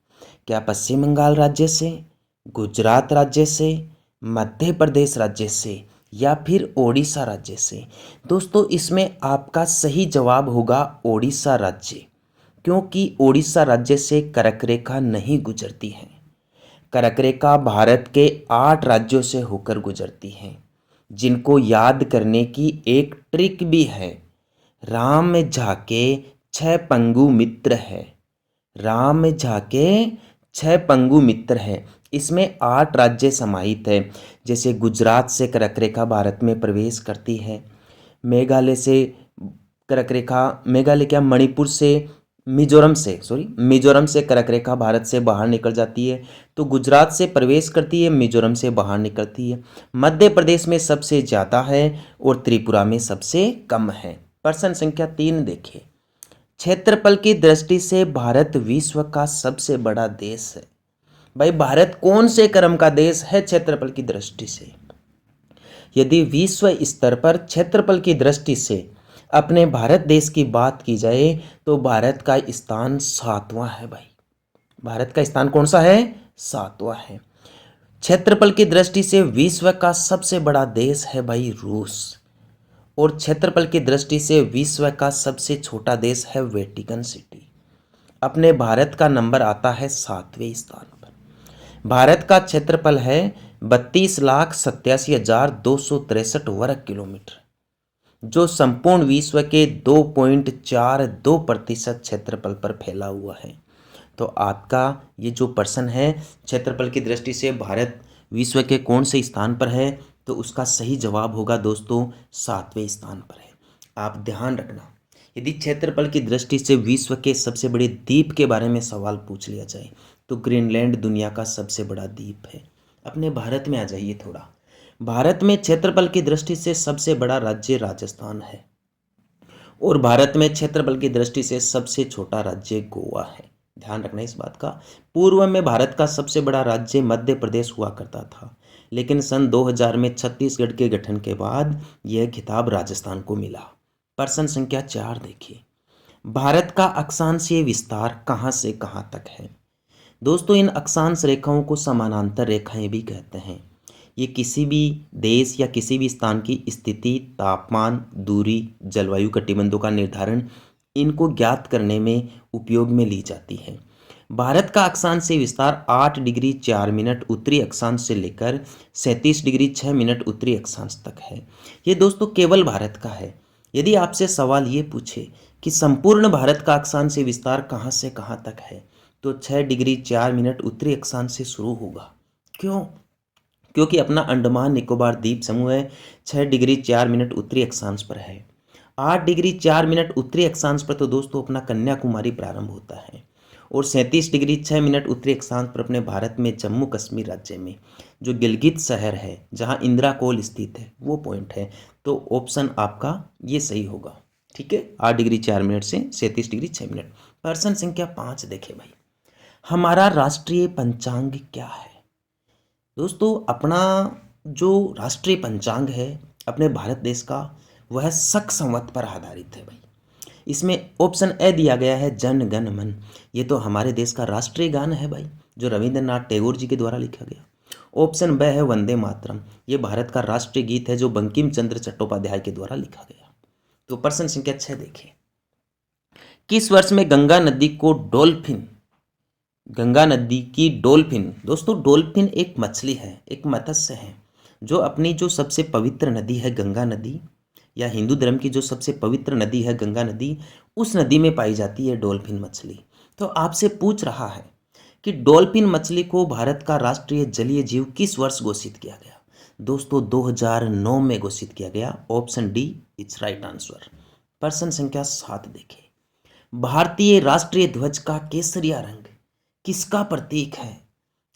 क्या पश्चिम बंगाल राज्य से, गुजरात राज्य से, मध्य प्रदेश राज्य से, या फिर ओडिशा राज्य से? दोस्तों इसमें आपका सही जवाब होगा ओडिशा राज्य, क्योंकि ओडिशा राज्य से कर्क रेखा नहीं गुजरती है। कर्क रेखा भारत के 8 राज्यों से होकर गुजरती है, जिनको याद करने की एक ट्रिक भी है। राम झाके 6 पंगु मित्र है। राम झाके 6 पंगु मित्र है। इसमें 8 राज्य समाहित है। जैसे गुजरात से कर्क रेखा भारत में प्रवेश करती है, मेघालय से कर्क रेखा, मेघालय क्या, मणिपुर से, मिजोरम से कर्क रेखा भारत से बाहर निकल जाती है। तो गुजरात से प्रवेश करती है, मिजोरम से बाहर निकलती है। मध्य प्रदेश में सबसे ज़्यादा है और त्रिपुरा में सबसे कम है। प्रश्न संख्या 3 देखिए। क्षेत्रफल की दृष्टि से भारत विश्व का सबसे बड़ा देश है। भाई भारत कौन से क्रम का देश है क्षेत्रफल की दृष्टि से? यदि विश्व स्तर पर क्षेत्रफल की दृष्टि से अपने भारत देश की बात की जाए तो भारत का स्थान 7वां है भाई। भारत का स्थान कौन सा है? 7वां है। क्षेत्रफल की दृष्टि से विश्व का सबसे बड़ा देश है भाई रूस, और क्षेत्रफल की दृष्टि से विश्व का सबसे छोटा देश है वेटिकन सिटी। अपने भारत का नंबर आता है 7वें स्थान पर। भारत का क्षेत्रफल है 32,87,263 वर्ग किलोमीटर, जो संपूर्ण विश्व के 2.42% क्षेत्रफल पर फैला हुआ है। तो आपका ये जो प्रश्न है क्षेत्रफल की दृष्टि से भारत विश्व के कौन से स्थान पर है, तो उसका सही जवाब होगा दोस्तों 7वें स्थान पर है। आप ध्यान रखना, यदि क्षेत्रफल की दृष्टि से विश्व के सबसे बड़े द्वीप के बारे में सवाल पूछ लिया जाए तो ग्रीनलैंड दुनिया का सबसे बड़ा द्वीप है। अपने भारत में आ जाइए थोड़ा। भारत में क्षेत्रफल की दृष्टि से सबसे बड़ा राज्य राजस्थान है, और भारत में क्षेत्रफल की दृष्टि से सबसे छोटा राज्य गोवा है। ध्यान रखना इस बात का। पूर्व में भारत का सबसे बड़ा राज्य मध्य प्रदेश हुआ करता था, लेकिन सन 2000 में छत्तीसगढ़ के गठन के बाद यह खिताब राजस्थान को मिला। प्रश्न संख्या 4 देखिए। भारत का अक्षांशीय विस्तार कहाँ से कहाँ तक है? दोस्तों इन अक्षांश रेखाओं को समानांतर रेखाएं भी कहते हैं। ये किसी भी देश या किसी भी स्थान की स्थिति, तापमान, दूरी, जलवायु कटिबंधों का निर्धारण, इनको ज्ञात करने में उपयोग में ली जाती है। भारत का अक्षांशीय विस्तार 8 डिग्री 4 मिनट उत्तरी अक्षांश से लेकर 37 डिग्री 6 मिनट उत्तरी अक्षांश तक है। ये दोस्तों केवल भारत का है। यदि आपसे सवाल ये पूछे कि संपूर्ण भारत का अक्षांशीय विस्तार कहाँ से कहाँ तक है, तो 6 डिग्री 4 मिनट उत्तरी अक्षांश से शुरू होगा। क्यों? क्योंकि अपना अंडमान निकोबार द्वीप समूह है 6 डिग्री 4 मिनट उत्तरी अक्षांश पर है। 8 डिग्री 4 मिनट उत्तरी अक्षांश पर तो दोस्तों अपना कन्याकुमारी प्रारंभ होता है, और 37 डिग्री 6 मिनट उत्तरी अक्षांश पर अपने भारत में जम्मू कश्मीर राज्य में जो गिलगित शहर है जहाँ इंदिरा कोल स्थित है वो पॉइंट है। तो ऑप्शन आपका ये सही होगा। ठीक है, 8 डिग्री 4 मिनट से 37 डिग्री 6 मिनट। प्रश्न संख्या 5 देखें भाई, हमारा राष्ट्रीय पंचांग क्या है? दोस्तों अपना जो राष्ट्रीय पंचांग है अपने भारत देश का वह शक संवत पर आधारित है भाई। इसमें ऑप्शन ए दिया गया है जन गण मन, ये तो हमारे देश का राष्ट्रीय गान है भाई, जो रविंद्रनाथ टैगोर जी के द्वारा लिखा गया। ऑप्शन बी है वंदे मातरम, ये भारत का राष्ट्रीय गीत है जो बंकिम चंद्र चट्टोपाध्याय के द्वारा लिखा गया। तो प्रश्न संख्या 6 देखिए, किस वर्ष में गंगा नदी को गंगा नदी की डॉल्फिन, दोस्तों डॉल्फिन एक मछली है, एक मत्स्य है, जो अपनी जो सबसे पवित्र नदी है गंगा नदी, या हिंदू धर्म की जो सबसे पवित्र नदी है गंगा नदी, उस नदी में पाई जाती है डॉल्फिन मछली। तो आपसे पूछ रहा है कि डॉल्फिन मछली को भारत का राष्ट्रीय जलीय जीव किस वर्ष घोषित किया गया? दोस्तों 2009 में घोषित किया गया। Option D it's right answer. प्रश्न संख्या 7 देखें, भारतीय राष्ट्रीय ध्वज का केसरिया रंग किसका प्रतीक है?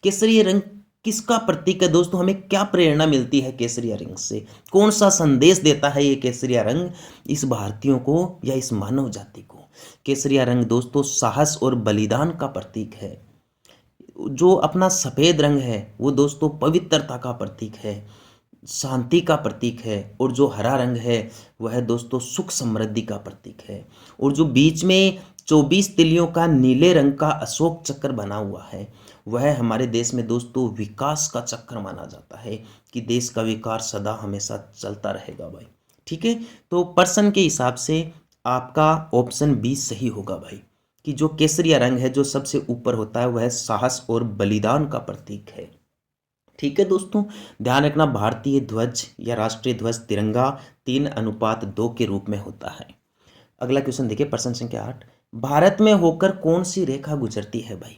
केसरिया रंग किसका प्रतीक है दोस्तों? हमें क्या प्रेरणा मिलती है केसरिया रंग से? कौन सा संदेश देता है ये केसरिया रंग इस भारतीयों को या इस मानव जाति को? केसरिया रंग दोस्तों साहस और बलिदान का प्रतीक है। जो अपना सफ़ेद रंग है वो दोस्तों पवित्रता का प्रतीक है, शांति का प्रतीक है, और जो हरा रंग है वह दोस्तों सुख समृद्धि का प्रतीक है, और जो बीच में 24 तिलियों का नीले रंग का अशोक चक्र बना हुआ है वह हमारे देश में दोस्तों विकास का चक्र माना जाता है, कि देश का विकास सदा हमेशा चलता रहेगा भाई। ठीक है, तो प्रश्न के हिसाब से आपका ऑप्शन बी सही होगा भाई, कि जो केसरिया रंग है जो सबसे ऊपर होता है वह साहस और बलिदान का प्रतीक है। ठीक है दोस्तों, ध्यान रखना भारतीय ध्वज या राष्ट्रीय ध्वज तिरंगा 3:2 के रूप में होता है। अगला क्वेश्चन देखिए, प्रश्न संख्या 8, भारत में होकर कौन सी रेखा गुजरती है भाई?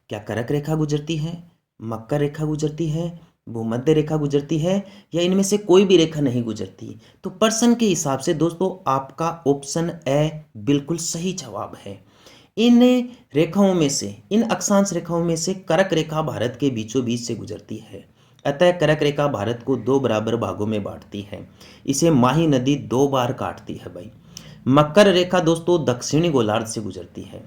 क्या कर्क रेखा गुजरती है, मकर रेखा गुजरती है, भूमध्य रेखा गुजरती है, या इनमें से कोई भी रेखा नहीं गुजरती? तो प्रश्न के हिसाब से दोस्तों आपका ऑप्शन ए बिल्कुल सही जवाब है। इन रेखाओं में से, इन अक्षांश रेखाओं में से कर्क रेखा भारत के बीचों बीच से गुजरती है। अतः कर्क रेखा भारत को 2 बराबर भागों में बांटती है। इसे माही नदी 2 बार काटती है भाई। मकर रेखा दोस्तों दक्षिणी गोलार्ध से गुजरती है।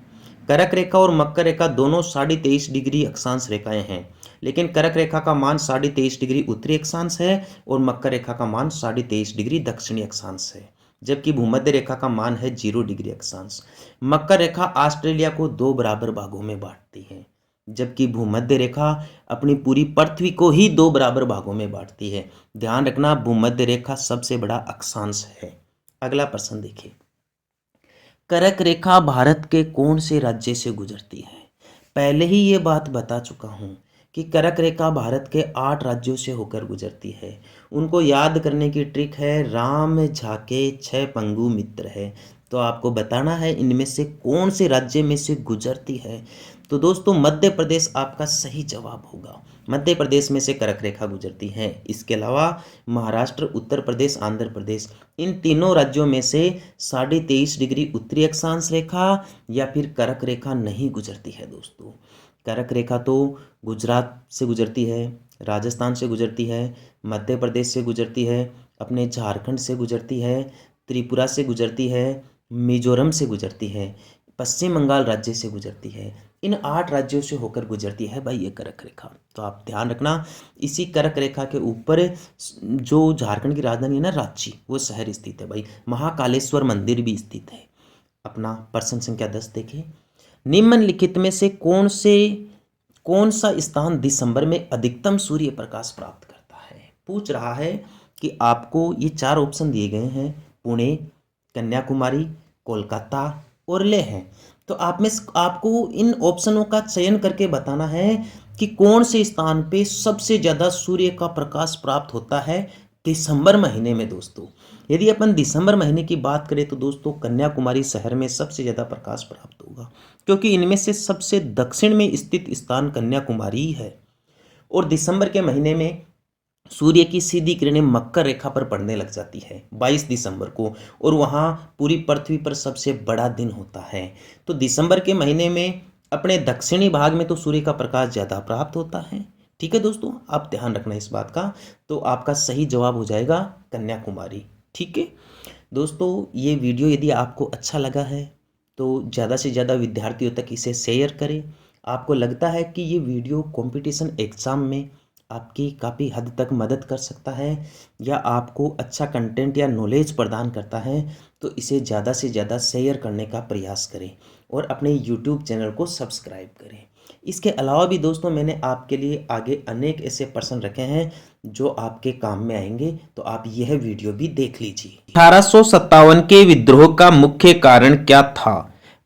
कर्क रेखा और मकर रेखा दोनों 23.5 डिग्री अक्षांश रेखाएं हैं, लेकिन कर्क रेखा का मान 23.5 डिग्री उत्तरी अक्षांश है और मकर रेखा का मान 23.5 डिग्री दक्षिणी अक्षांश है, जबकि भूमध्य रेखा का मान है 0 डिग्री अक्षांश। मकर रेखा ऑस्ट्रेलिया को 2 बराबर भागों में बांटती है, जबकि भूमध्य रेखा अपनी पूरी पृथ्वी को ही 2 बराबर भागों में बांटती है। ध्यान रखना भूमध्य रेखा सबसे बड़ा अक्षांश है। अगला प्रश्न देखिए, कर्क रेखा भारत के कौन से राज्य से गुजरती है? पहले ही ये बात बता चुका हूँ कि कर्क रेखा भारत के 8 राज्यों से होकर गुजरती है। उनको याद करने की ट्रिक है राम झाके 6 पंगु मित्र है। तो आपको बताना है इनमें से कौन से राज्य में से गुजरती है। तो दोस्तों मध्य प्रदेश आपका सही जवाब होगा। मध्य प्रदेश में से कर्क रेखा गुजरती है। इसके अलावा महाराष्ट्र, उत्तर प्रदेश, आंध्र प्रदेश, इन तीनों राज्यों में से 23.5 डिग्री उत्तरी अक्षांश रेखा या फिर कर्क रेखा नहीं गुजरती है दोस्तों। कर्क रेखा तो गुजरात से गुजरती है, राजस्थान से गुजरती है, मध्य प्रदेश से गुजरती है, अपने झारखंड से गुजरती है, त्रिपुरा से गुजरती है, मिजोरम से गुजरती है, पश्चिम बंगाल राज्य से गुजरती है। इन 8 राज्यों से होकर गुजरती है भाई ये कर्क रेखा। तो आप ध्यान रखना, इसी कर्क रेखा के ऊपर जो झारखंड की राजधानी है ना रांची, वो शहर स्थित है भाई। महाकालेश्वर मंदिर भी स्थित है। अपना प्रश्न संख्या 10 देखें, निम्नलिखित में से कौन सा स्थान दिसंबर में अधिकतम सूर्य प्रकाश प्राप्त करता है? पूछ रहा है कि आपको ये 4 ऑप्शन दिए गए हैं, पुणे, कन्याकुमारी, कोलकाता और लेह है। तो आपको इन ऑप्शनों का चयन करके बताना है कि कौन से स्थान पे सबसे ज़्यादा सूर्य का प्रकाश प्राप्त होता है दिसंबर महीने में। दोस्तों यदि अपन दिसंबर महीने की बात करें तो दोस्तों कन्याकुमारी शहर में सबसे ज़्यादा प्रकाश प्राप्त होगा, क्योंकि इनमें से सबसे दक्षिण में स्थित स्थान कन्याकुमारी है। और दिसंबर के महीने में सूर्य की सीधी किरणें मकर रेखा पर पड़ने लग जाती है 22 दिसंबर को, और वहाँ पूरी पृथ्वी पर सबसे बड़ा दिन होता है। तो दिसंबर के महीने में अपने दक्षिणी भाग में तो सूर्य का प्रकाश ज़्यादा प्राप्त होता है। ठीक है दोस्तों, आप ध्यान रखना इस बात का। तो आपका सही जवाब हो जाएगा कन्याकुमारी। ठीक है दोस्तों, ये वीडियो यदि आपको अच्छा लगा है तो ज़्यादा से ज़्यादा विद्यार्थियों तक इसे शेयर करें। आपको लगता है कि ये वीडियो कंपटीशन एग्ज़ाम में आपकी काफ़ी हद तक मदद कर सकता है या आपको अच्छा कंटेंट या नॉलेज प्रदान करता है, तो इसे ज़्यादा से ज़्यादा शेयर करने का प्रयास करें और अपने यूट्यूब चैनल को सब्सक्राइब करें। इसके अलावा भी दोस्तों मैंने आपके लिए आगे अनेक ऐसे प्रश्न रखे हैं जो आपके काम में आएंगे, तो आप यह वीडियो भी देख लीजिए। 1857 के विद्रोह का मुख्य कारण क्या था?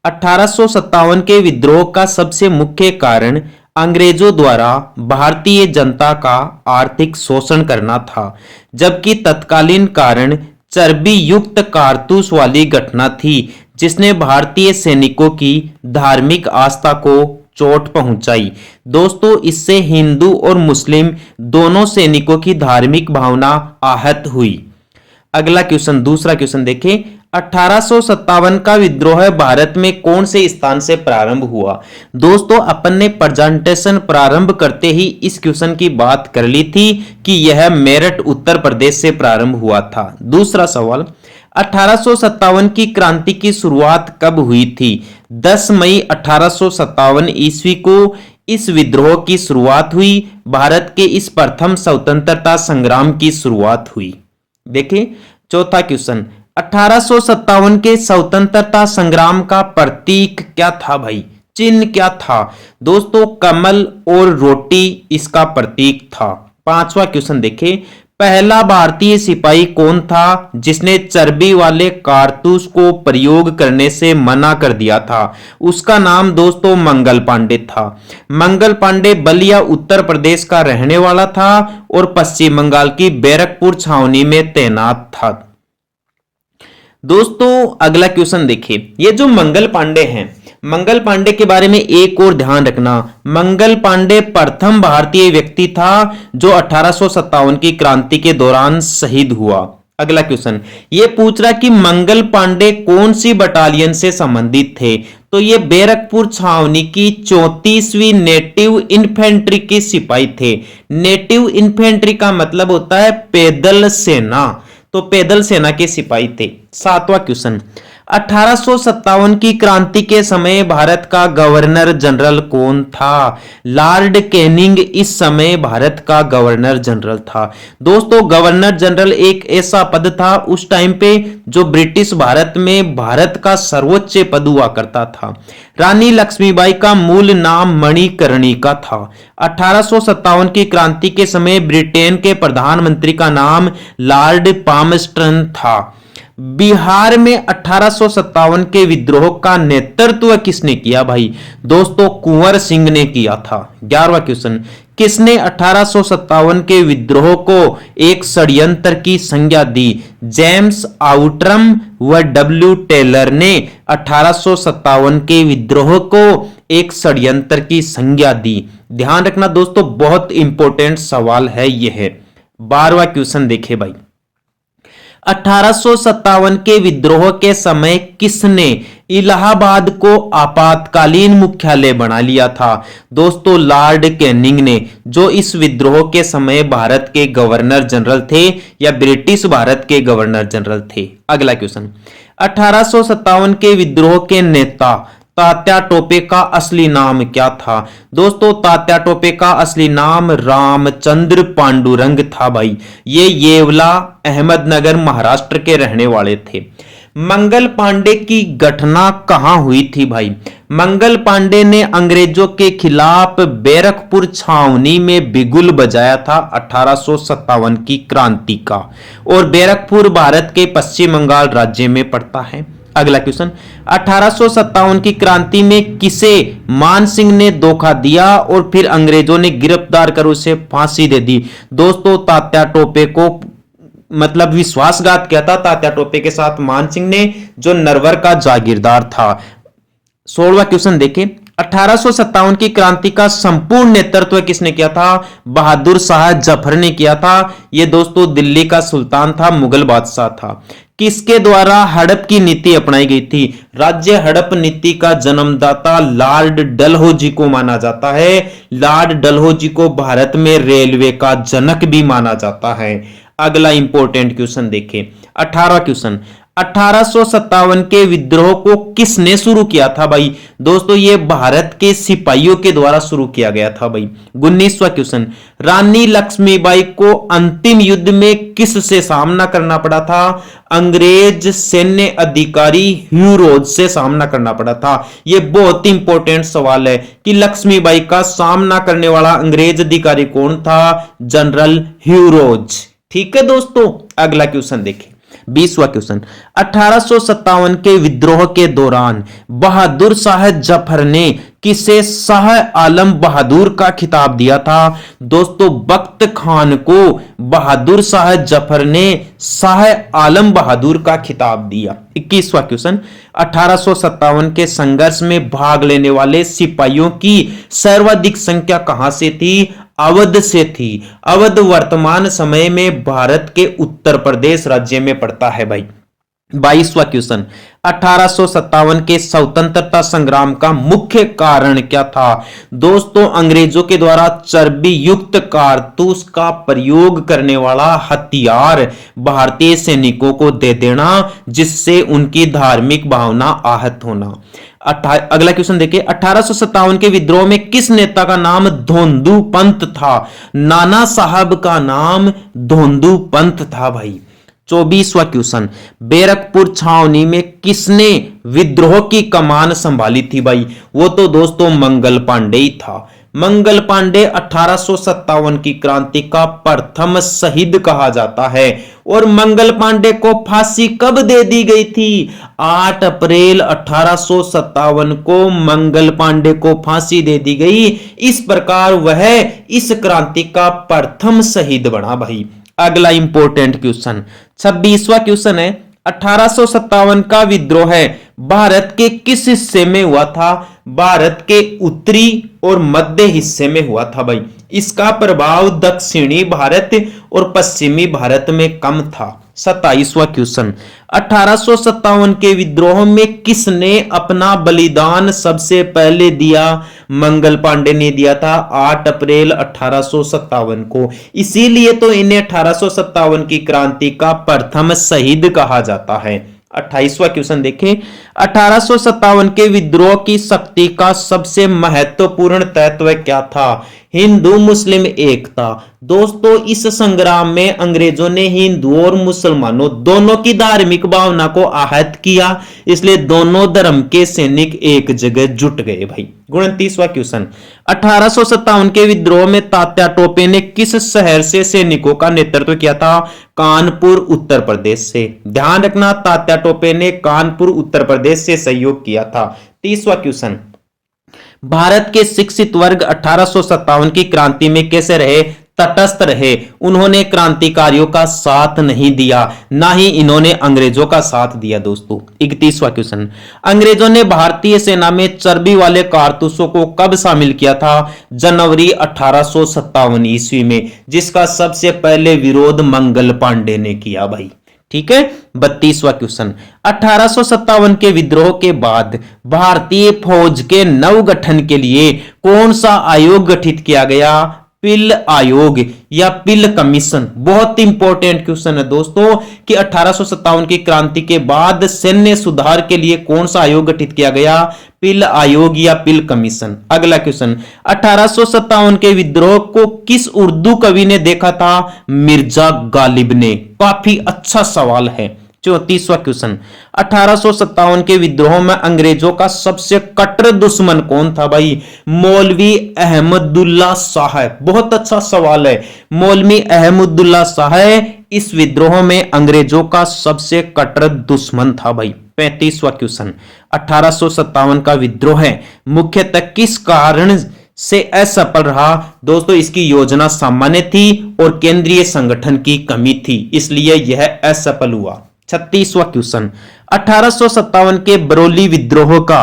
1857 के विद्रोह का सबसे मुख्य कारण अंग्रेजों द्वारा भारतीय जनता का आर्थिक शोषण करना था, जबकि तत्कालीन कारण चर्बी युक्त कारतूस वाली घटना थी जिसने भारतीय सैनिकों की धार्मिक आस्था को चोट पहुंचाई। दोस्तों, इससे हिंदू और मुस्लिम दोनों सैनिकों की धार्मिक भावना आहत हुई। अगला क्वेश्चन, दूसरा क्वेश्चन देखें। 1857 का विद्रोह भारत में कौन से स्थान से प्रारंभ हुआ? दोस्तों, अपन ने प्रेजेंटेशन प्रारंभ करते ही इस क्वेश्चन की बात कर ली थी कि यह मेरठ उत्तर प्रदेश से प्रारंभ हुआ था। दूसरा सवाल, 1857 की क्रांति की शुरुआत कब हुई थी? 10 मई 1857 ईस्वी को इस विद्रोह की शुरुआत हुई। भारत के इस प्रथम स्वतंत्रता संग्राम की शुरुआत हुई। देखें चौथा क्वेश्चन, 1857 के स्वतंत्रता संग्राम का प्रतीक क्या था भाई? चिन्ह क्या था? दोस्तों, कमल और रोटी इसका प्रतीक था। पांचवा क्वेश्चन देखें, पहला भारतीय सिपाही कौन था जिसने चर्बी वाले कारतूस को प्रयोग करने से मना कर दिया था? उसका नाम दोस्तों मंगल पांडे था। मंगल पांडे बलिया उत्तर प्रदेश का रहने वाला था और पश्चिम बंगाल की बैरकपुर छावनी में तैनात था। दोस्तों, अगला क्वेश्चन देखिए, ये जो मंगल पांडे हैं, मंगल पांडे के बारे में एक और ध्यान रखना। मंगल पांडे प्रथम भारतीय व्यक्ति था जो 1857 की क्रांति के दौरान शहीद हुआ। अगला क्वेश्चन ये पूछ रहा कि मंगल पांडे कौन सी बटालियन से संबंधित थे? तो ये बैरकपुर छावनी की 34वीं नेटिव इन्फेंट्री के सिपाही थे। नेटिव इन्फेंट्री का मतलब होता है पैदल सेना, तो पैदल सेना के सिपाही थे। सातवां क्वेश्चन, 1857 की क्रांति के समय भारत का गवर्नर जनरल कौन था? लॉर्ड कैनिंग इस समय भारत का गवर्नर जनरल था। दोस्तों, गवर्नर जनरल एक ऐसा पद था उस टाइम पे जो ब्रिटिश भारत में भारत का सर्वोच्च पद हुआ करता था। रानी लक्ष्मीबाई का मूल नाम मणिकर्णिका था। 1857 की क्रांति के समय ब्रिटेन के प्रधानमंत्री का नाम लॉर्ड पामस्टन था। बिहार में 1857 के विद्रोह का नेतृत्व किसने किया भाई? दोस्तों, कुंवर सिंह ने किया था। 11वां क्वेश्चन, किसने 1857 के विद्रोह को एक षड्यंत्र की संज्ञा दी? जेम्स आउटरम व डब्ल्यू टेलर ने 1857 के विद्रोह को एक षड्यंत्र की संज्ञा दी। ध्यान रखना दोस्तों, बहुत इंपॉर्टेंट सवाल है यह। 12वां क्वेश्चन देखे भाई, 1857 के विद्रोह के समय किसने इलाहाबाद को आपातकालीन मुख्यालय बना लिया था? दोस्तों, लॉर्ड कैनिंग ने, जो इस विद्रोह के समय भारत के गवर्नर जनरल थे या ब्रिटिश भारत के गवर्नर जनरल थे। अगला क्वेश्चन, 1857 के विद्रोह के नेता तात्या टोपे का असली नाम क्या था? दोस्तों, तात्या टोपे का असली नाम रामचंद्र पांडुरंग था भाई। ये येवला अहमदनगर महाराष्ट्र के रहने वाले थे। मंगल पांडे की घटना कहां हुई थी भाई? मंगल पांडे ने अंग्रेजों के खिलाफ बैरकपुर छावनी में बिगुल बजाया था 1857 की क्रांति का, और बैरकपुर भारत के पश्चिम बंगाल राज्य में पड़ता है। अगला क्वेश्चन, 1857 की क्रांति में किसे मान सिंह ने धोखा दिया और फिर अंग्रेजों ने गिरफ्तार कर उसे फांसी दे दी? दोस्तों, तात्या टोपे को मतलब विश्वासघात किया था तात्या टोपे के साथ मान सिंह ने, जो नरवर का जागीरदार था। 16वां क्वेश्चन देखें, 1857 की क्रांति का संपूर्ण नेतृत्व किसने किया था? बहादुर शाह जफर ने किया था। यह दोस्तों दिल्ली का सुल्तान था, मुगल बादशाह था। किसके द्वारा हड़प की नीति अपनाई गई थी? राज्य हड़प नीति का जन्मदाता लॉर्ड डलहौजी को माना जाता है। लॉर्ड डलहौजी को भारत में रेलवे का जनक भी माना जाता है। अगला इंपॉर्टेंट क्वेश्चन देखें, 18 क्वेश्चन। 1857 के विद्रोह को किसने शुरू किया था भाई? दोस्तों ये भारत के सिपाहियों के द्वारा शुरू किया गया था भाई। 19वां क्वेश्चन, रानी लक्ष्मीबाई को अंतिम युद्ध में किससे सामना करना पड़ा था? अंग्रेज सैन्य अधिकारी ह्यू रोज से सामना करना पड़ा था। यह बहुत इंपॉर्टेंट सवाल है कि लक्ष्मीबाई का सामना करने वाला अंग्रेज अधिकारी कौन था? जनरल ह्यू रोज। ठीक है दोस्तों, अगला क्वेश्चन देखें, 20वां क्वेश्चन। 1857 के विद्रोह के दौरान बहादुर शाह जफर ने किसे शाह आलम बहादुर का खिताब दिया था? दोस्तों बख्त खान को बहादुर शाह जफर ने शाह आलम बहादुर का खिताब दिया। 21वां क्वेश्चन, 1857 के संघर्ष में भाग लेने वाले सिपाहियों की सर्वाधिक संख्या कहां से थी? अवध से थी। अवध वर्तमान समय में भारत के उत्तर प्रदेश राज्य में पड़ता है भाई। 22वां क्वेश्चन, 1857 के स्वतंत्रता संग्राम का मुख्य कारण क्या था? दोस्तों अंग्रेजों के द्वारा चर्बी युक्त कारतूस का प्रयोग करने वाला हथियार भारतीय सैनिकों को दे देना, जिससे उनकी धार्मिक भावना आहत होना। अगला क्वेश्चन देखिए, 1857 के विद्रोह में किस नेता का नाम धोंदू पंत था? नाना साहब का नाम धोंदू पंत था भाई। 24वां क्वेश्चन, बैरकपुर छावनी में किसने विद्रोह की कमान संभाली थी भाई? वो तो दोस्तों मंगल पांडे ही था। मंगल पांडे 1857 की क्रांति का प्रथम शहीद कहा जाता है। और मंगल पांडे को फांसी कब दे दी गई थी? 8 अप्रैल 1857 को मंगल पांडे को फांसी दे दी गई। इस प्रकार वह इस क्रांति का प्रथम शहीद बना भाई। अगला इंपॉर्टेंट क्वेश्चन, 26वां क्वेश्चन है, 1857 का विद्रोह है भारत के किस हिस्से में हुआ था? भारत के उत्तरी और मध्य हिस्से में हुआ था भाई। इसका प्रभाव दक्षिणी भारत और पश्चिमी भारत में कम था। 27वां क्वेश्चन, 1857 के विद्रोह में किसने अपना बलिदान सबसे पहले दिया? मंगल पांडे ने दिया था 8 अप्रैल 1857 को। इसीलिए तो इन्हें 1857 की क्रांति का प्रथम शहीद कहा जाता है। 28वां क्वेश्चन देखें, 1857 के विद्रोह की शक्ति का सबसे महत्वपूर्ण तत्व क्या था? हिंदू मुस्लिम एकता। दोस्तों इस संग्राम में अंग्रेजों ने हिंदुओं और मुसलमानों दोनों की धार्मिक भावना को आहत किया, इसलिए दोनों धर्म के सैनिक एक जगह जुट गए भाई। 29वां क्वेश्चन, 1857 के विद्रोह में तात्या टोपे ने किस शहर से सैनिकों का नेतृत्व किया था? कानपुर उत्तर प्रदेश से। ध्यान रखना, तात्या टोपे ने कानपुर उत्तर प्रदेश से सहयोग किया था। 30वां क्वेश्चन, भारत के शिक्षित वर्ग 1857 की क्रांति में कैसे रहे? तटस्थ रहे। उन्होंने क्रांतिकारियों का साथ नहीं दिया, ना ही इन्होंने अंग्रेजों का साथ दिया। दोस्तों 31वां क्वेश्चन, अंग्रेजों ने भारतीय सेना में चर्बी वाले कारतूसों को कब शामिल किया था? जनवरी 1857 ईस्वी में, जिसका सबसे पहले विरोध मंगल पांडे ने किया भाई। ठीक है। 32वां क्वेश्चन, 1857 के विद्रोह के बाद भारतीय फौज के नवगठन के लिए कौन सा आयोग गठित किया गया? पिल आयोग या पिल कमीशन। बहुत इंपॉर्टेंट क्वेश्चन है दोस्तों कि 1857 की क्रांति के बाद सैन्य सुधार के लिए कौन सा आयोग गठित किया गया? पिल आयोग या पिल कमीशन। अगला क्वेश्चन, 1857 के विद्रोह को किस उर्दू कवि ने देखा था? मिर्जा गालिब ने। काफी अच्छा सवाल है। 34वां क्वेश्चन, 1857 के विद्रोह में अंग्रेजों का सबसे कट्टर दुश्मन कौन था भाई? मौलवी अहमदुल्ला शाह। बहुत अच्छा सवाल है। मौलवी अहमदुल्ला शाह इस विद्रोह में अंग्रेजों का सबसे कट्टर दुश्मन था भाई। 35वां क्वेश्चन, 1857 का विद्रोह मुख्यतः किस कारण से असफल रहा? दोस्तों इसकी योजना सामान्य थी और केंद्रीय संगठन की कमी थी, इसलिए यह असफल हुआ। 36वां क्वेश्चन, 1857 के बरौली विद्रोह का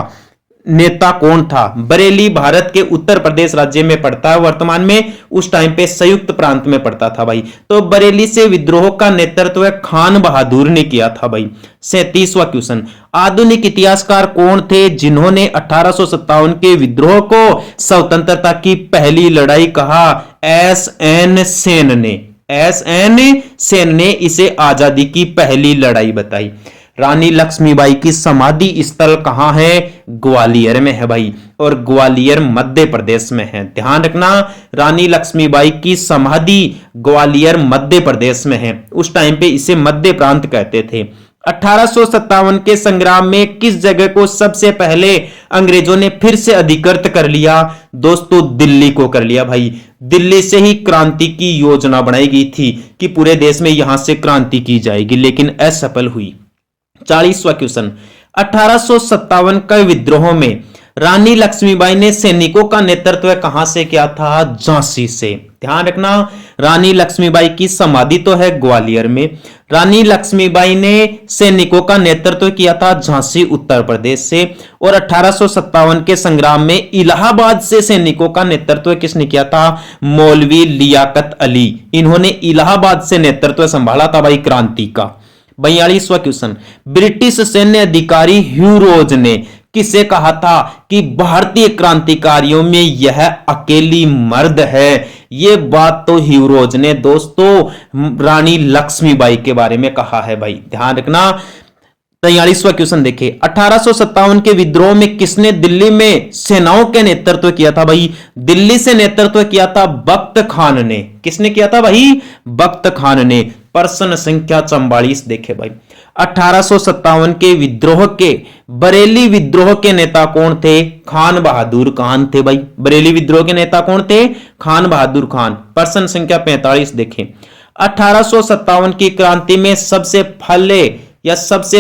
नेता कौन था? बरेली भारत के उत्तर प्रदेश राज्य में पड़ता है, वर्तमान में उस टाइम पे संयुक्त प्रांत में पड़ता था भाई। तो बरेली से विद्रोह का नेतृत्व खान बहादुर ने किया था भाई। 37वां क्वेश्चन, आधुनिक इतिहासकार कौन थे जिन्होंने 1857 के विद्रोह को स्वतंत्रता की पहली लड़ाई कहा? एस एन सेन ने। एस एन सेन ने इसे आजादी की पहली लड़ाई बताई। रानी लक्ष्मीबाई की समाधि स्थल कहां है? ग्वालियर में है भाई, और ग्वालियर मध्य प्रदेश में है। ध्यान रखना, रानी लक्ष्मीबाई की समाधि ग्वालियर मध्य प्रदेश में है। उस टाइम पे इसे मध्य प्रांत कहते थे। 1857 के संग्राम में किस जगह को सबसे पहले अंग्रेजों ने फिर से अधिकृत कर लिया? दोस्तों, दिल्ली को कर लिया भाई। दिल्ली से ही क्रांति की योजना बनाई गई थी कि पूरे देश में यहां से क्रांति की जाएगी, लेकिन असफल हुई। 40वां क्वेश्चन, 1857 के विद्रोह में रानी लक्ष्मीबाई ने सैनिकों का नेतृत्व कहां से किया था? झांसी से। ध्यान रखना, रानी लक्ष्मीबाई की समाधि तो है ग्वालियर में। रानी लक्ष्मीबाई ने सैनिकों का नेतृत्व किया था झांसी उत्तर प्रदेश से। और 1857 के संग्राम में इलाहाबाद से सैनिकों का नेतृत्व किसने किया था? मौलवी लियाकत अली। इन्होंने इलाहाबाद से नेतृत्व संभाला था भाई क्रांति का। 42वां क्वेश्चन, ब्रिटिश सैन्य अधिकारी ह्यू रोज ने किसे कहा था कि भारतीय क्रांतिकारियों में यह अकेली मर्द है? यह बात तो ह्यू रोज ने दोस्तों रानी लक्ष्मीबाई के बारे में कहा है भाई। ध्यान रखना। 43वां क्वेश्चन देखिए, 1857 के विद्रोह में किसने दिल्ली में सेनाओं के नेतृत्व किया था भाई? दिल्ली से नेतृत्व किया था बख्त खान ने। किसने किया था भाई? बख्त खान ने। प्रश्न संख्या 44 देखे भाई। 1857 के विद्रोह के बरेली विद्रोह के नेता कौन थे? खान बहादुर खान थे भाई। बरेली विद्रोह के नेता कौन थे? खान बहादुर खान। प्रश्न संख्या 45 देखें। 1857 की क्रांति में सबसे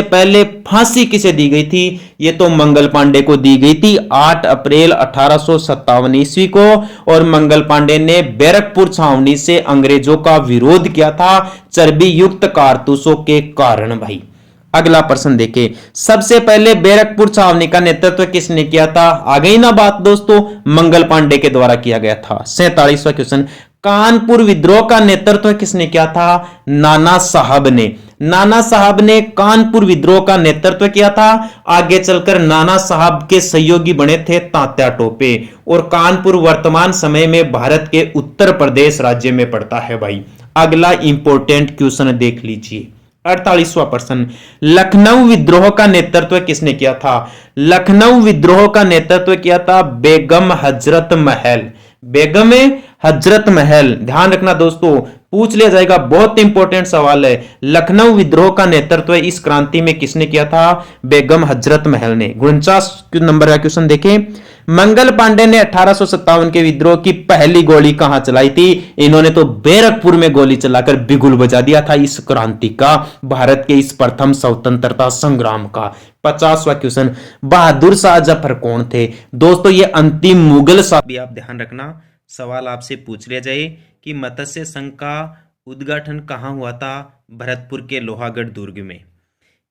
पहले फांसी किसे दी गई थी? ये तो मंगल पांडे को दी गई थी 8 अप्रैल 1857 ईस्वी को। और मंगल पांडे ने बैरकपुर छावनी से अंग्रेजों का विरोध किया था चर्बी युक्त कारतूसों के कारण भाई। अगला प्रश्न देखें, सबसे पहले बैरकपुर छावनी का नेतृत्व किसने किया था? आ गई ना बात दोस्तों, मंगल पांडे के द्वारा किया गया था। 47वां क्वेश्चन, कानपुर विद्रोह का नेतृत्व किसने किया था? नाना साहब ने। नाना साहब ने कानपुर विद्रोह का नेतृत्व किया था। आगे चलकर नाना साहब के सहयोगी बने थे तात्या टोपे। और कानपुर वर्तमान समय में भारत के उत्तर प्रदेश राज्य में पड़ता है भाई। अगला इंपॉर्टेंट क्वेश्चन देख लीजिए, 48वां प्रश्न, लखनऊ विद्रोह का नेतृत्व किसने किया था? लखनऊ विद्रोह का नेतृत्व किया था बेगम हजरत महल। बेगम हजरत महल। ध्यान रखना दोस्तों, पूछ लिया जाएगा, बहुत इंपॉर्टेंट सवाल है। लखनऊ विद्रोह का नेतृत्व इस क्रांति में किसने किया था? बेगम हजरत महल ने। 49 नंबर का क्वेश्चन देखें, मंगल पांडे ने 1857 के विद्रोह की पहली गोली कहां चलाई थी? इन्होंने तो बैरकपुर में गोली चलाकर बिगुल बजा दिया था इस क्रांति का, भारत के इस प्रथम स्वतंत्रता संग्राम का। 50वां क्वेश्चन, बहादुर शाह जफर कौन थे? दोस्तों ये अंतिम मुगल शासक। भी आप ध्यान रखना, सवाल आपसे पूछ लिया जाए कि मत्स्य संघ का उद्घाटन कहां हुआ था? भरतपुर के लोहागढ़ दुर्ग में।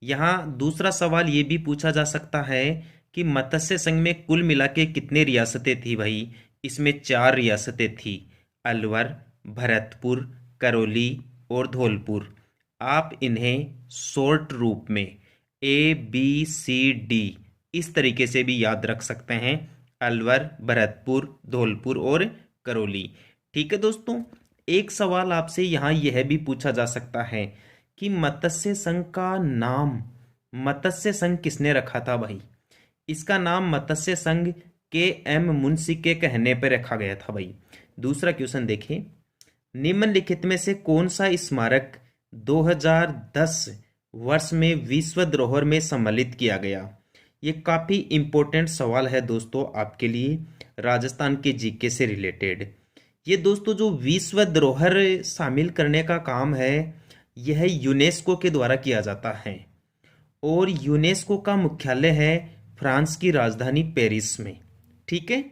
यहां दूसरा सवाल यह भी पूछा जा सकता है कि मत्स्य संघ में कुल मिला के कितने रियासतें थी भाई? इसमें 4 रियासतें थी, अलवर, भरतपुर, करौली और धौलपुर। आप इन्हें शॉर्ट रूप में ABCD इस तरीके से भी याद रख सकते हैं, अलवर, भरतपुर, धौलपुर और करौली। ठीक है दोस्तों, एक सवाल आपसे यहां यह भी पूछा जा सकता है कि मत्स्य संघ का नाम मत्स्य संघ किसने रखा था भाई? इसका नाम मत्स्य संघ KM मुंशी के कहने पर रखा गया था भाई। दूसरा क्वेश्चन देखें, निम्नलिखित में से कौन सा स्मारक 2010 वर्ष में विश्व धरोहर में सम्मिलित किया गया? ये काफी इंपॉर्टेंट सवाल है दोस्तों आपके लिए, राजस्थान के जीके से रिलेटेड। ये दोस्तों जो विश्व धरोहर शामिल करने का काम है यह यूनेस्को के द्वारा किया जाता है और यूनेस्को का मुख्यालय है फ्रांस की राजधानी पेरिस में। ठीक है,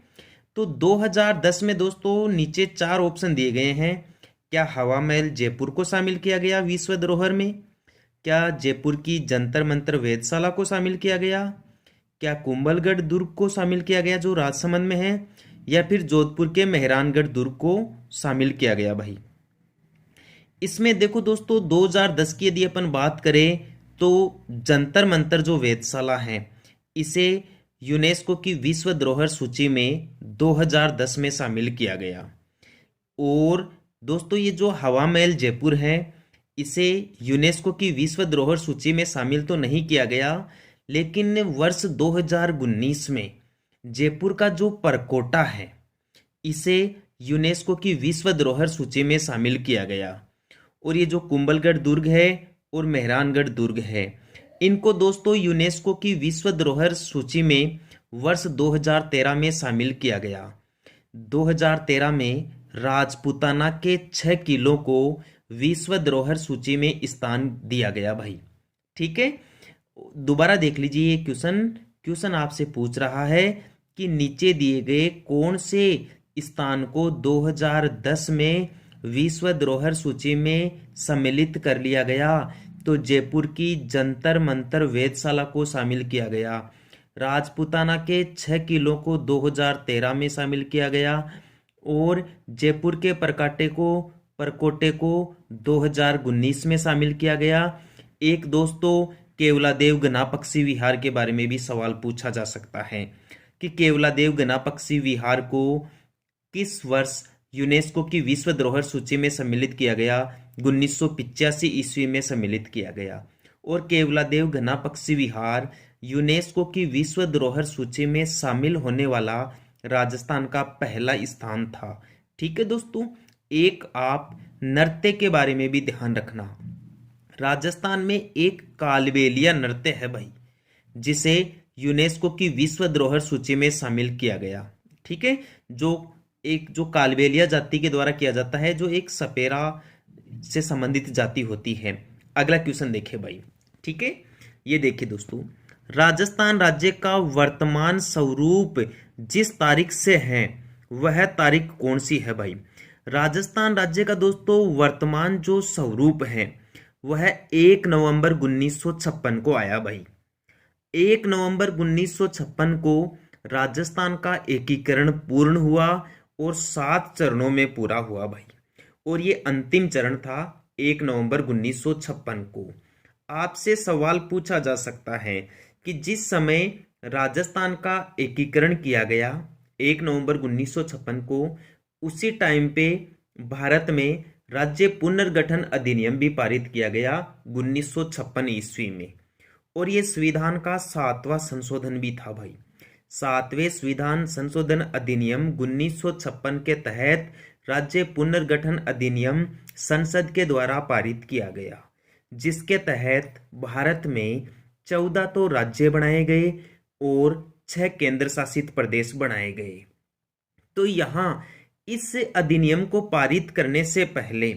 तो 2010 में दोस्तों नीचे 4 ऑप्शन दिए गए हैं। क्या हवा महल जयपुर को शामिल किया गया विश्व धरोहर में? क्या जयपुर की जंतर मंतर वेधशाला को शामिल किया गया? क्या कुंभलगढ़ दुर्ग को शामिल किया गया जो राजसमंद में है, या फिर जोधपुर के मेहरानगढ़ दुर्ग को शामिल किया गया भाई? इसमें देखो दोस्तों 2010 की यदि अपन बात करें तो जंतर मंतर जो वेधशाला है इसे यूनेस्को की विश्व धरोहर सूची में 2010 में शामिल किया गया। और दोस्तों ये जो हवा महल जयपुर है इसे यूनेस्को की विश्व धरोहर सूची में शामिल तो नहीं किया गया, लेकिन वर्ष 2019 में जयपुर का जो परकोटा है इसे यूनेस्को की विश्व धरोहर सूची में शामिल किया गया। और ये जो कुंभलगढ़ दुर्ग है और मेहरानगढ़ दुर्ग है इनको दोस्तों यूनेस्को की विश्व धरोहर सूची में वर्ष 2013 में शामिल किया गया। 2013 में राजपूताना के 6 किलों को विश्व धरोहर सूची में स्थान दिया गया भाई। ठीक है, दोबारा देख लीजिए ये क्वेश्चन आपसे पूछ रहा है कि नीचे दिए गए कौन से स्थान को 2010 में विश्व धरोहर सूची में सम्मिलित कर लिया गया। तो जयपुर की जंतर मंतर वेधशाला को शामिल किया गया, राजपूताना के 6 किलों को 2013 में शामिल किया गया, और जयपुर के परकोटे को 2019 में शामिल किया गया। एक दोस्तों केवलादेव गणापक्षी विहार के बारे में भी सवाल पूछा जा सकता है कि केवलादेव गणापक्षी विहार को किस वर्ष यूनेस्को की विश्व धरोहर सूची में सम्मिलित किया गया? 1985 ईस्वी में सम्मिलित किया गया। और केवलादेव गणापक्षी विहार यूनेस्को की विश्व धरोहर सूची में शामिल होने वाला राजस्थान का पहला स्थान था। ठीक है दोस्तों, एक आप नृत्य के बारे में भी ध्यान रखना। राजस्थान में एक कालबेलिया नृत्य है भाई जिसे यूनेस्को की विश्व धरोहर सूची में शामिल किया गया। ठीक है, जो कालबेलिया जाति के द्वारा किया जाता है, जो एक सपेरा से संबंधित जाति होती है। अगला क्वेश्चन देखे भाई। ठीक है, ये देखिए दोस्तों, राजस्थान राज्य का वर्तमान स्वरूप जिस तारीख से है वह तारीख कौन सी है भाई? राजस्थान राज्य का दोस्तों वर्तमान जो स्वरूप है वह 1 नवंबर 1956 को आया भाई। 1 नवंबर 1956 को राजस्थान का एकीकरण पूर्ण हुआ और 7 चरणों में पूरा हुआ भाई। और ये अंतिम चरण था 1 नवंबर 1956 को। आपसे सवाल पूछा जा सकता है कि जिस समय राजस्थान का एकीकरण किया गया 1 नवंबर 1956 को, उसी टाइम पे भारत में राज्य पुनर्गठन अधिनियम भी पारित किया गया 1956 ईस्वी में। और ये संविधान का 7वां संशोधन भी था भाई। 7वें संविधान संशोधन अधिनियम 1956 के तहत राज्य पुनर्गठन अधिनियम संसद के द्वारा पारित किया गया, जिसके तहत भारत में 14 तो राज्य बनाए गए और 6 केंद्र शासित प्रदेश बनाए गए। तो यहाँ इस अधिनियम को पारित करने से पहले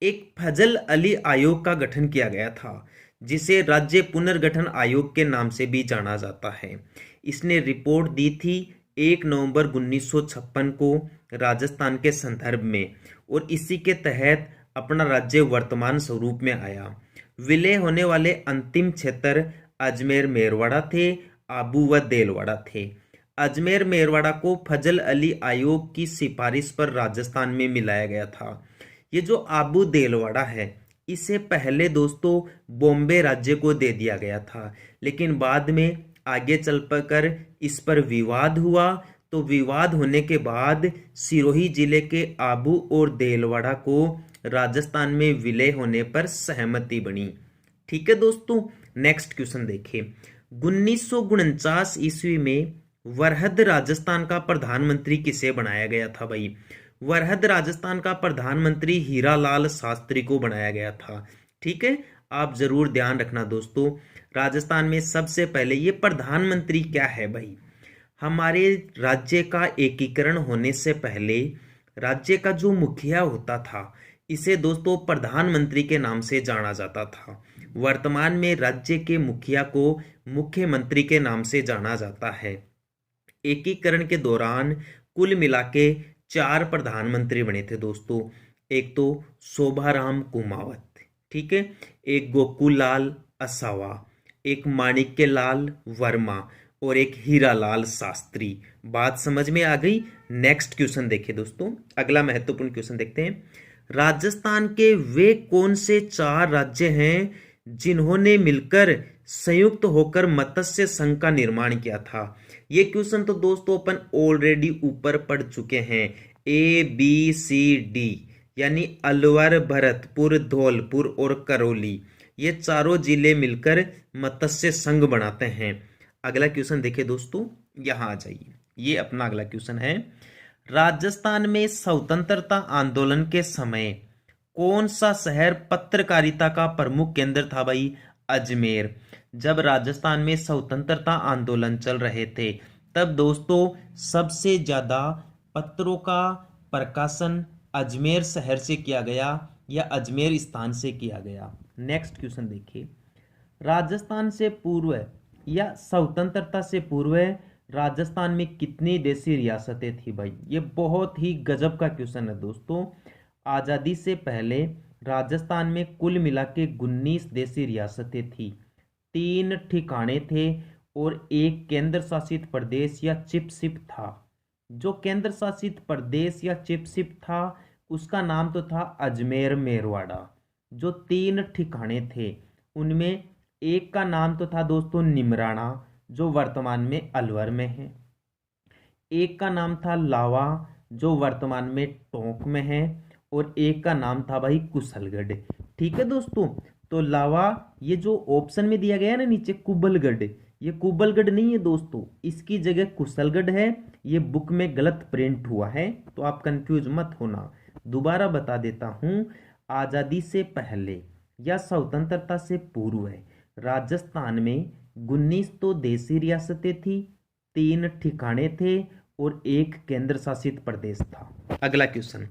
एक फजल अली आयोग का गठन किया गया था, जिसे राज्य पुनर्गठन आयोग के नाम से भी जाना जाता है। इसने रिपोर्ट दी थी 1 नवंबर 1956 को राजस्थान के संदर्भ में, और इसी के तहत अपना राज्य वर्तमान स्वरूप में आया। विलय होने वाले अंतिम क्षेत्र अजमेर मेरवाड़ा थे, आबू व देलवाड़ा थे। अजमेर मेरवाड़ा को फजल अली आयोग की सिफारिश पर राजस्थान में मिलाया गया था। ये जो आबू देलवाड़ा है इसे पहले दोस्तों बॉम्बे राज्य को दे दिया गया था, लेकिन बाद में आगे चल कर इस पर विवाद हुआ। तो विवाद होने के बाद सिरोही जिले के आबू और देलवाड़ा को राजस्थान में विलय होने पर सहमति बनी। ठीक है दोस्तों, नेक्स्ट क्वेश्चन देखिए। 1949 ईस्वी में वरहद राजस्थान का प्रधानमंत्री किसे बनाया गया था भाई? वरहद राजस्थान का प्रधानमंत्री हीरालाल शास्त्री को बनाया गया था। ठीक है, आप जरूर ध्यान रखना दोस्तों। राजस्थान में सबसे पहले ये प्रधानमंत्री क्या है भाई? हमारे राज्य का एकीकरण होने से पहले राज्य का जो मुखिया होता था इसे दोस्तों प्रधानमंत्री के नाम से जाना जाता था। वर्तमान में राज्य के मुखिया को मुख्यमंत्री के नाम से जाना जाता है। एकीकरण के दौरान कुल मिला के 4 प्रधानमंत्री बने थे दोस्तों। एक तो शोभाराम कुमावत, ठीक है, एक गोकुल लाल असावा, एक माणिक्य लाल वर्मा और एक हीरालाल शास्त्री। बात समझ में आ गई। नेक्स्ट क्वेश्चन देखिए दोस्तों, अगला महत्वपूर्ण क्वेश्चन देखते हैं। राजस्थान के वे कौन से 4 राज्य हैं जिन्होंने मिलकर संयुक्त होकर मत्स्य संघ का निर्माण किया था? ये क्वेश्चन तो दोस्तों अपन ऑलरेडी ऊपर पढ़ चुके हैं। ABCD यानी अलवर, भरतपुर, धौलपुर और करौली, ये चारों जिले मिलकर मत्स्य संघ बनाते हैं। अगला क्वेश्चन देखिए दोस्तों, यहां आ जाइए। ये अपना अगला क्वेश्चन है। राजस्थान में स्वतंत्रता आंदोलन के समय कौन सा शहर पत्रकारिता का प्रमुख केंद्र था भाई? अजमेर। जब राजस्थान में स्वतंत्रता आंदोलन चल रहे थे तब दोस्तों सबसे ज्यादा पत्रों का प्रकाशन अजमेर शहर से किया गया या अजमेर स्थान से किया गया। नेक्स्ट क्वेश्चन देखिए। राजस्थान से पूर्व या स्वतंत्रता से पूर्व राजस्थान में कितनी देशी रियासतें थी भाई? ये बहुत ही गजब का क्वेश्चन है दोस्तों। आज़ादी से पहले राजस्थान में कुल मिला के 19 देशी रियासतें थी, 3 ठिकाने थे और एक केंद्र शासित प्रदेश या चिपशिप था। जो केंद्र शासित प्रदेश या चिपशिप था उसका नाम तो था अजमेर मेरवाड़ा। जो 3 ठिकाने थे उनमें एक का नाम तो था दोस्तों निमराना, जो वर्तमान में अलवर में है। एक का नाम था लावा, जो वर्तमान में टोंक में है। और एक का नाम था भाई कुशलगढ़। ठीक है दोस्तों, तो लावा ये जो ऑप्शन में दिया गया है ना नीचे कुबलगढ़, ये कुबलगढ़ नहीं है दोस्तों, इसकी जगह कुशलगढ़ है। ये बुक में गलत प्रिंट हुआ है तो आप कंफ्यूज मत होना। दोबारा बता देता हूं, आज़ादी से पहले या स्वतंत्रता से पूर्व राजस्थान में 19 तो देशी रियासतें थी, 3 ठिकाने थे और एक केंद्र शासित प्रदेश था। अगला क्वेश्चन,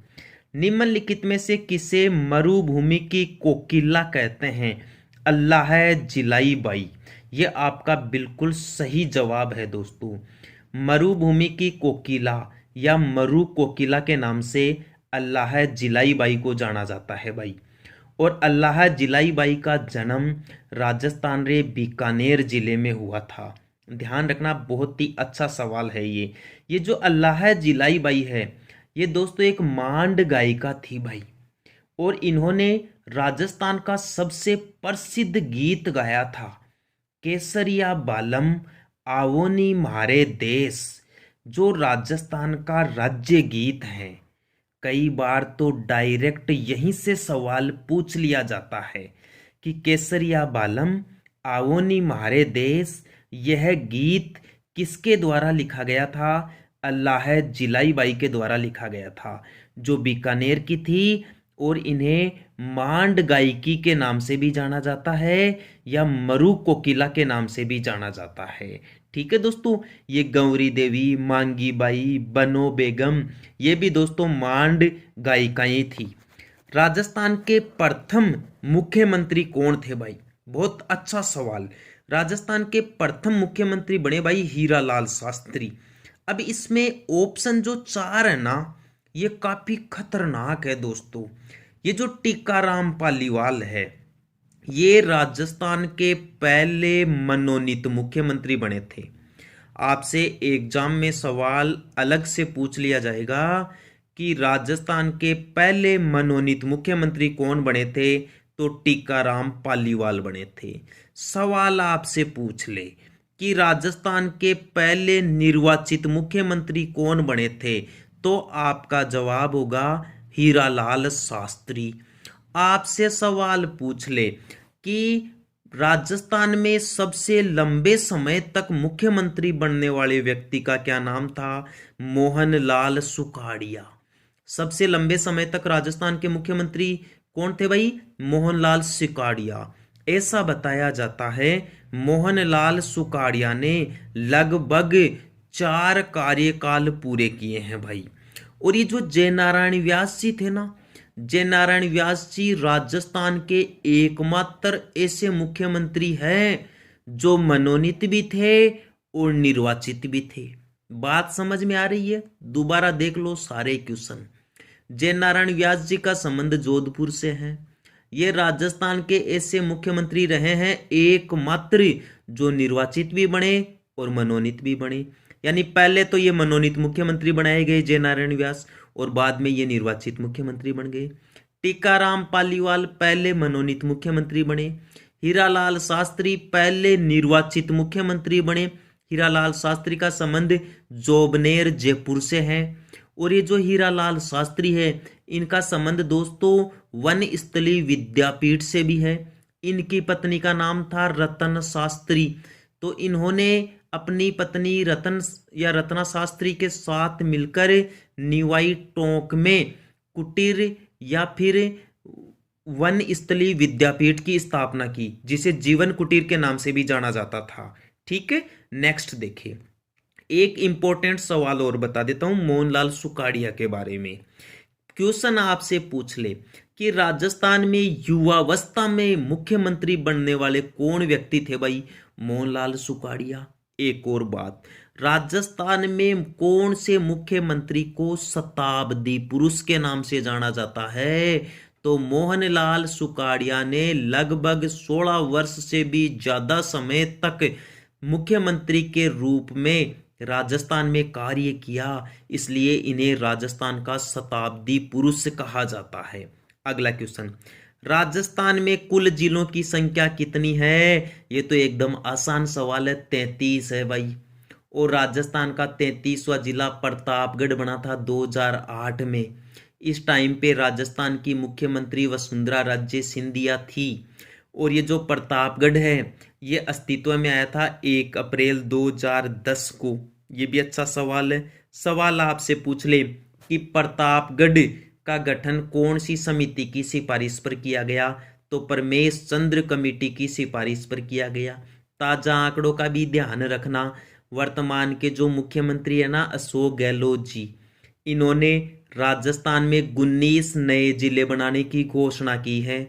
निम्नलिखित में से किसे मरुभूमि की कोकिला कहते हैं? अल्लाह जिलाई बाई। ये आपका बिल्कुल सही जवाब है दोस्तों। मरुभूमि की कोकिला या मरु कोकिला के नाम से अल्लाह जिलाई बाई को जाना जाता है भाई। और अल्लाह जिलाई बाई का जन्म राजस्थान रे बीकानेर जिले में हुआ था। ध्यान रखना, बहुत ही अच्छा सवाल है ये जो अल्लाह जिलाई बाई है ये दोस्तों एक मांड गायिका थी भाई। और इन्होंने राजस्थान का सबसे प्रसिद्ध गीत गाया था, केसरिया बालम आवोनी म्हारे देश, जो राजस्थान का राज्य गीत है। कई बार तो डायरेक्ट यहीं से सवाल पूछ लिया जाता है कि केसरिया बालम आवोनी म्हारे देश यह गीत किसके द्वारा लिखा गया था? अल्लाह जिलाई बाई के द्वारा लिखा गया था, जो बीकानेर की थी। और इन्हें मांड गायिकी के नाम से भी जाना जाता है या मरु कोकिला के नाम से भी जाना जाता है। ठीक है दोस्तों, ये गौरी देवी, मांगी बाई, बनो बेगम, ये भी दोस्तों मांड गायिकाएं थी। राजस्थान के प्रथम मुख्यमंत्री कौन थे भाई? बहुत अच्छा सवाल। राजस्थान के प्रथम मुख्यमंत्री बने भाई हीरालाल शास्त्री। अब इसमें ऑप्शन जो 4 है ना ये काफी खतरनाक है दोस्तों। ये जो टीकाराम पालीवाल है ये राजस्थान के पहले मनोनीत मुख्यमंत्री बने थे। आपसे एग्जाम में सवाल अलग से पूछ लिया जाएगा कि राजस्थान के पहले मनोनीत मुख्यमंत्री कौन बने थे, तो टीकाराम पालीवाल बने थे। सवाल आपसे पूछ ले कि राजस्थान के पहले निर्वाचित मुख्यमंत्री कौन बने थे, तो आपका जवाब होगा हीरालाल शास्त्री। आपसे सवाल पूछ ले कि राजस्थान में सबसे लंबे समय तक मुख्यमंत्री बनने वाले व्यक्ति का क्या नाम था? मोहनलाल सुखाड़िया। सबसे लंबे समय तक राजस्थान के मुख्यमंत्री कौन थे भाई? मोहनलाल सुखाड़िया। ऐसा बताया जाता है मोहनलाल सुखाड़िया ने लगभग 4 कार्यकाल पूरे किए हैं भाई। और ये जो जयनारायण व्यास जी थे ना, जयनारायण व्यास जी राजस्थान के एकमात्र ऐसे मुख्यमंत्री हैं जो मनोनीत भी थे और निर्वाचित भी थे। बात समझ में आ रही है? दोबारा देख लो सारे क्वेश्चन। जयनारायण व्यास जी का संबंध जोधपुर से है। ये राजस्थान के ऐसे मुख्यमंत्री रहे हैं एकमात्र जो निर्वाचित भी बने और मनोनीत भी बने। यानी पहले तो ये मनोनीत मुख्यमंत्री बनाए गए जय नारायण व्यास, और बाद में ये निर्वाचित मुख्यमंत्री बन गए। टीकाराम पालीवाल पहले मनोनीत मुख्यमंत्री बने। हीरालाल शास्त्री पहले निर्वाचित मुख्यमंत्री बने। हीरालाल शास्त्री का संबंध जोबनेर जयपुर से है। और ये जो हीरालाल शास्त्री है, इनका संबंध दोस्तों वन स्थली विद्यापीठ से भी है। इनकी पत्नी का नाम था रतन शास्त्री। तो इन्होंने अपनी पत्नी रत्ना शास्त्री के साथ मिलकर निवाई टोंक में कुटीर या फिर वन स्थली विद्यापीठ की स्थापना की, जिसे जीवन कुटीर के नाम से भी जाना जाता था। ठीक है, नेक्स्ट देखिए, एक इंपॉर्टेंट सवाल और बता देता हूं मोहनलाल सुखाड़िया के बारे में। क्वेश्चन आपसे पूछ ले कि राजस्थान में युवावस्था में मुख्यमंत्री बनने वाले कौन व्यक्ति थे भाई? मोहनलाल सुखाड़िया। एक और बात, राजस्थान में कौन से मुख्यमंत्री को शताब्दी पुरुष के नाम से जाना जाता है? तो मोहनलाल सुखाड़िया ने लगभग 16 वर्ष से भी ज्यादा समय तक मुख्यमंत्री के रूप में राजस्थान में कार्य किया, इसलिए इन्हें राजस्थान का शताब्दी पुरुष कहा जाता है। अगला क्वेश्चन, राजस्थान में कुल जिलों की संख्या कितनी है? ये तो एकदम आसान सवाल है, 33 है भाई। और राजस्थान का 33वां जिला प्रतापगढ़ बना था 2008 में। इस टाइम पे राजस्थान की मुख्यमंत्री वसुंधरा राजे सिंधिया थी। और ये जो प्रतापगढ़ है, ये अस्तित्व में आया था 1 अप्रैल 2010 को। ये भी अच्छा सवाल है। सवाल आपसे पूछ ले कि प्रतापगढ़ का गठन कौन सी समिति की सिफारिश पर किया गया? तो परमेश चंद्र कमेटी की सिफारिश पर किया गया। ताजा आंकड़ों का भी ध्यान रखना। वर्तमान के जो मुख्यमंत्री है ना, अशोक गहलोत जी, इन्होंने राजस्थान में 19 नए जिले बनाने की घोषणा की है।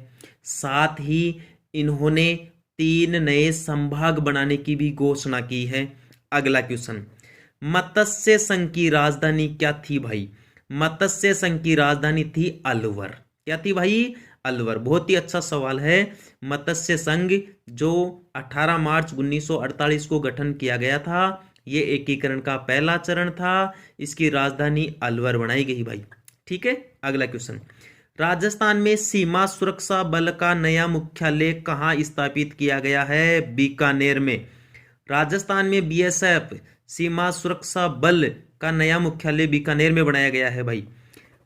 साथ ही इन्होंने 3 नए संभाग बनाने की भी घोषणा की है। अगला क्वेश्चन, मत्स्य संघ की राजधानी क्या थी भाई? मत्स्य संघ की राजधानी थी अलवर। क्या थी भाई? अलवर। बहुत ही अच्छा सवाल है। मत्स्य संघ जो 18 मार्च 1948 को गठन किया गया था, ये एकीकरण का पहला चरण था। इसकी राजधानी अलवर बनाई गई भाई। ठीक है, अगला क्वेश्चन, राजस्थान में सीमा सुरक्षा बल का नया मुख्यालय कहाँ स्थापित किया गया है? बीकानेर में। राजस्थान में बीएसएफ सीमा सुरक्षा बल का नया मुख्यालय बीकानेर में बनाया गया है भाई।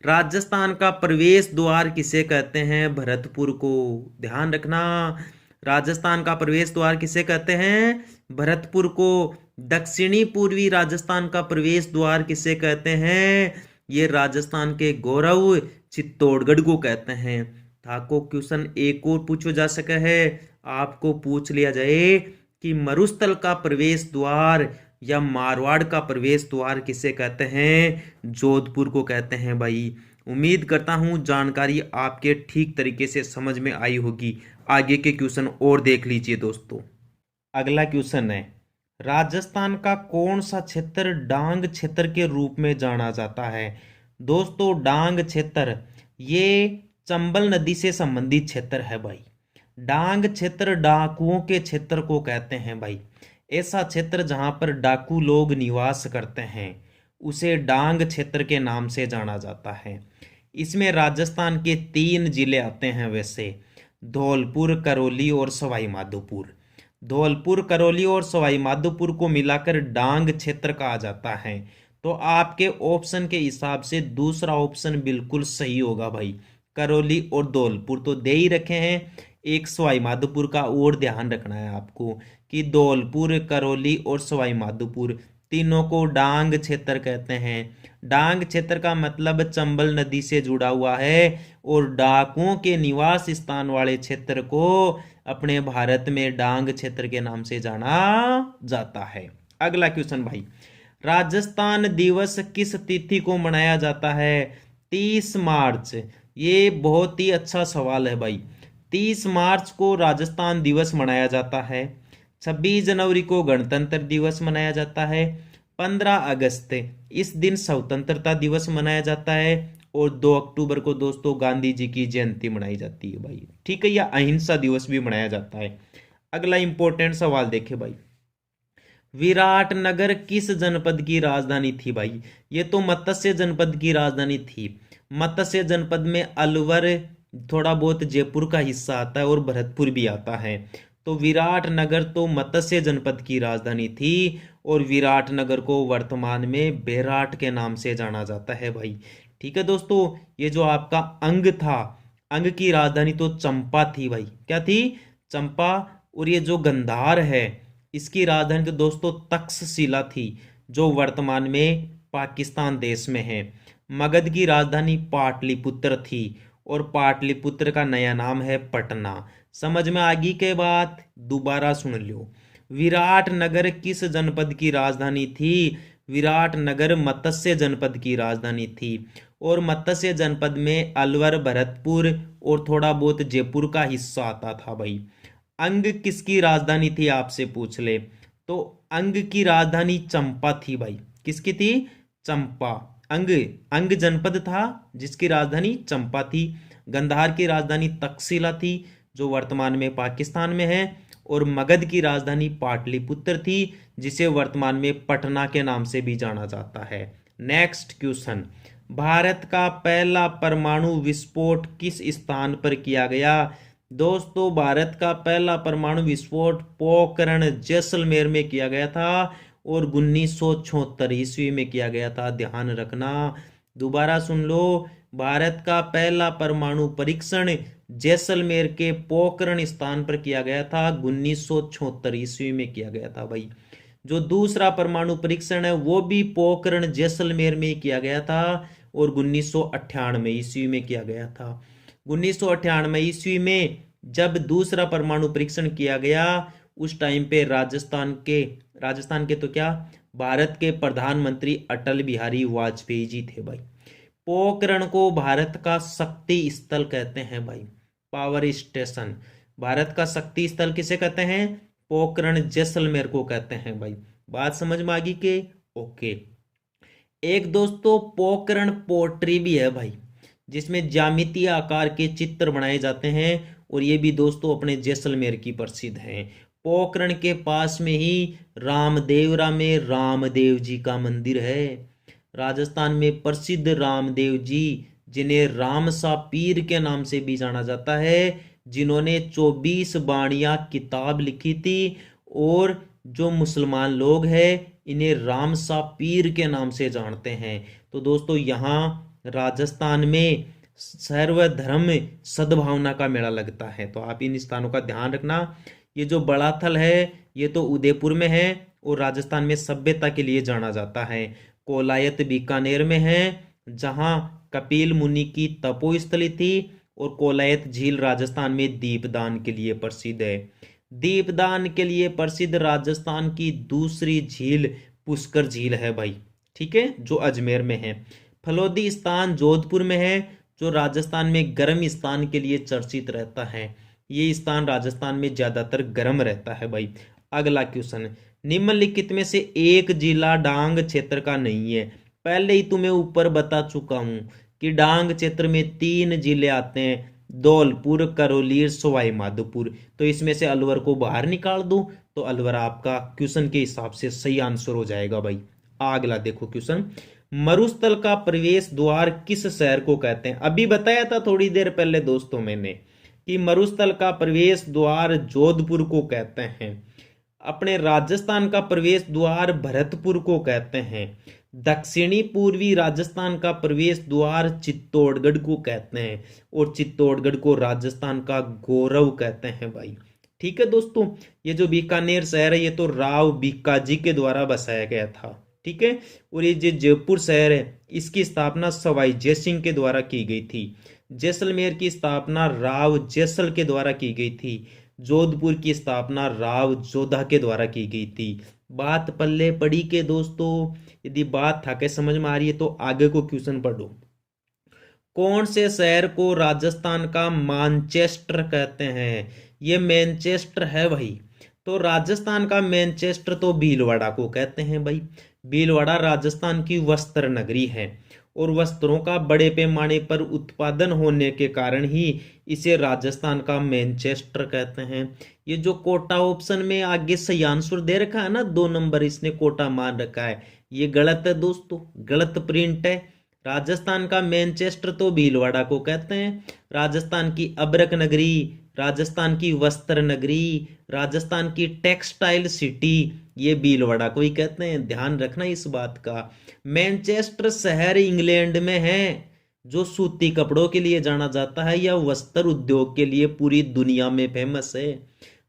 राजस्थान का प्रवेश द्वार किसे कहते हैं? भरतपुर को। ध्यान रखना, राजस्थान का प्रवेश द्वार किसे कहते हैं? भरतपुर को। दक्षिणी पूर्वी राजस्थान का प्रवेश द्वार किसे कहते हैं? ये राजस्थान के गौरव चित्तौड़गढ़ को कहते हैं। थाको क्वेश्चन एक और पूछा जा सका है, आपको पूछ लिया जाए कि मरुस्थल का प्रवेश द्वार या मारवाड़ का प्रवेश द्वार किसे कहते हैं? जोधपुर को कहते हैं भाई। उम्मीद करता हूं जानकारी आपके ठीक तरीके से समझ में आई होगी। आगे के क्वेश्चन और देख लीजिए दोस्तों। अगला क्वेश्चन है, राजस्थान का कौन सा क्षेत्र डांग क्षेत्र के रूप में जाना जाता है? दोस्तों, डांग क्षेत्र ये चंबल नदी से संबंधित क्षेत्र है भाई। डांग क्षेत्र डाकुओं के क्षेत्र को कहते हैं भाई। ऐसा क्षेत्र जहां पर डाकू लोग निवास करते हैं उसे डांग क्षेत्र के नाम से जाना जाता है। इसमें राजस्थान के 3 जिले आते हैं वैसे, धौलपुर, करौली और सवाई माधोपुर। धौलपुर, करौली और सवाई माधोपुर को मिलाकर डांग क्षेत्र कहा जाता है। तो आपके ऑप्शन के हिसाब से दूसरा ऑप्शन बिल्कुल सही होगा भाई। करौली और धौलपुर तो दे ही रखे हैं, एक सवाई माधोपुर का और ध्यान रखना है आपको कि धौलपुर, करौली और सवाई माधोपुर तीनों को डांग क्षेत्र कहते हैं। डांग क्षेत्र का मतलब चंबल नदी से जुड़ा हुआ है और डाकुओं के निवास स्थान वाले क्षेत्र को अपने भारत में डांग क्षेत्र के नाम से जाना जाता है। अगला क्वेश्चन भाई, राजस्थान दिवस किस तिथि को मनाया जाता है? 30 मार्च। ये बहुत ही अच्छा सवाल है भाई। 30 मार्च को राजस्थान दिवस मनाया जाता है। 26 जनवरी को गणतंत्र दिवस मनाया जाता है। 15 अगस्त इस दिन स्वतंत्रता दिवस मनाया जाता है। और 2 अक्टूबर को दोस्तों गांधी जी की जयंती मनाई जाती है भाई। ठीक है, या अहिंसा दिवस भी मनाया जाता है। अगला इंपॉर्टेंट सवाल देखे भाई, विराटनगर किस जनपद की राजधानी थी भाई? ये तो मत्स्य जनपद की राजधानी थी। मत्स्य जनपद में अलवर, थोड़ा बहुत जयपुर का हिस्सा आता है और भरतपुर भी आता है। तो विराटनगर तो मत्स्य जनपद की राजधानी थी और विराटनगर को वर्तमान में बेराट के नाम से जाना जाता है भाई। ठीक है दोस्तों, ये जो आपका अंग था, अंग की राजधानी तो चंपा थी भाई। क्या थी? चंपा। और ये जो गंधार है, इसकी राजधानी तो दोस्तों तक्षशिला थी, जो वर्तमान में पाकिस्तान देश में है। मगध की राजधानी पाटलिपुत्र थी और पाटलिपुत्र का नया नाम है पटना। समझ में आ गई के बात? दोबारा सुन लो। विराटनगर किस जनपद की राजधानी थी? विराटनगर मत्स्य जनपद की राजधानी थी और मत्स्य जनपद में अलवर, भरतपुर और थोड़ा बहुत जयपुर का हिस्सा आता था भाई। अंग किसकी राजधानी थी आपसे पूछ ले, तो अंग की राजधानी चंपा थी भाई। किसकी थी? चंपा। अंग, अंग जनपद था जिसकी राजधानी चंपा थी। गंधार की राजधानी तक्षशिला थी जो वर्तमान में पाकिस्तान में है और मगध की राजधानी पाटलिपुत्र थी जिसे वर्तमान में पटना के नाम से भी जाना जाता है। नेक्स्ट क्वेश्चन, भारत का पहला परमाणु विस्फोट किस स्थान पर किया गया? दोस्तों, भारत का पहला परमाणु विस्फोट पोखरण जैसलमेर में किया गया था और 1976 ईस्वी में किया गया था। ध्यान रखना। दोबारा सुन लो। भारत का पहला परमाणु परीक्षण जैसलमेर के पोखरण स्थान पर किया गया था, 1976 ईस्वी में किया गया था भाई। जो दूसरा परमाणु परीक्षण है वो भी पोखरण जैसलमेर में किया गया था और 1998 ईस्वी में किया गया था। 1998 ईस्वी में जब दूसरा परमाणु परीक्षण किया गया, उस टाइम पे राजस्थान के तो क्या, भारत के प्रधानमंत्री अटल बिहारी वाजपेयी जी थे भाई। पोखरण को भारत का शक्ति स्थल कहते हैं भाई, पावर स्टेशन। भारत का शक्ति स्थल किसे कहते हैं? पोखरण जैसलमेर को कहते हैं भाई। बात समझ में आ गई के? ओके। एक दोस्तों पोखरण पोट्री भी है भाई, जिसमें ज्यामितीय आकार के चित्र बनाए जाते हैं और ये भी दोस्तों अपने जैसलमेर की प्रसिद्ध है। पोखरण के पास में ही रामदेवरा में रामदेव जी का मंदिर है। राजस्थान में प्रसिद्ध रामदेव जी, जिन्हें रामसा पीर के नाम से भी जाना जाता है, जिन्होंने 24 बाणियां किताब लिखी थी और जो मुसलमान लोग हैं इन्हें रामसा पीर के नाम से जानते हैं। तो दोस्तों यहाँ राजस्थान में सर्वधर्म सद्भावना का मेला लगता है, तो आप इन स्थानों का ध्यान रखना। ये जो बड़ा थल है ये तो उदयपुर में है और राजस्थान में सभ्यता के लिए जाना जाता है। कोलायत बीकानेर में है जहां कपिल मुनि की तपोस्थली थी और कोलायत झील राजस्थान में दीपदान के लिए प्रसिद्ध है। दीपदान के लिए प्रसिद्ध राजस्थान की दूसरी झील पुष्कर झील है भाई। ठीक है, जो अजमेर में है। फलोदी स्थान जोधपुर में है जो राजस्थान में गर्म स्थान के लिए चर्चित रहता है। ये स्थान राजस्थान में ज्यादातर गर्म रहता है भाई। अगला क्वेश्चन, निम्नलिखित में से एक जिला डांग क्षेत्र का नहीं है। पहले ही तुम्हें ऊपर बता चुका हूं कि डांग क्षेत्र में 3 जिले आते हैं, धौलपुर, करौली, सवाई माधोपुर। तो इसमें से अलवर को बाहर निकाल दो तो अलवर आपका क्वेश्चन के हिसाब से सही आंसर हो जाएगा भाई। अगला देखो क्वेश्चन, मरुस्थल का प्रवेश द्वार किस शहर को कहते हैं? अभी बताया था थोड़ी देर पहले दोस्तों मैंने कि मरुस्थल का प्रवेश द्वार जोधपुर को कहते हैं। अपने राजस्थान का प्रवेश द्वार भरतपुर को कहते हैं। दक्षिणी पूर्वी राजस्थान का प्रवेश द्वार चित्तौड़गढ़ को कहते हैं और चित्तौड़गढ़ को राजस्थान का गौरव कहते हैं भाई। ठीक है दोस्तों, ये जो बीकानेर शहर है ये तो राव बीकाजी के द्वारा बसाया गया था। ठीक है, और ये जो जयपुर शहर है इसकी स्थापना सवाई जयसिंह के द्वारा की गई थी। जैसलमेर की स्थापना राव जैसल के द्वारा की गई थी। जोधपुर की स्थापना राव जोधा के द्वारा की गई थी। बात पल्ले पड़ी के दोस्तों? यदि बात था के समझ में आ रही है तो आगे को क्वेश्चन पढ़ो। कौन से शहर को राजस्थान का मानचेस्टर कहते हैं? ये मैनचेस्टर है भाई। तो राजस्थान का मैनचेस्टर तो भीलवाड़ा को कहते हैं भाई। भीलवाड़ा राजस्थान की वस्त्र नगरी है और वस्त्रों का बड़े पैमाने पर उत्पादन होने के कारण ही इसे राजस्थान का मैनचेस्टर कहते हैं। ये जो कोटा ऑप्शन में आगे सही आंसर दे रखा है ना, 2 नंबर इसने कोटा मान रखा है, ये गलत है दोस्तों, गलत प्रिंट है। राजस्थान का मैनचेस्टर तो भीलवाड़ा को कहते हैं, राजस्थान की अब्रक नगरी, राजस्थान की वस्त्र नगरी, राजस्थान की टेक्सटाइल सिटी, ये भीलवाड़ा को ही कहते हैं, ध्यान रखना इस बात का। मैनचेस्टर शहर इंग्लैंड में है जो सूती कपड़ों के लिए जाना जाता है या वस्त्र उद्योग के लिए पूरी दुनिया में फेमस है।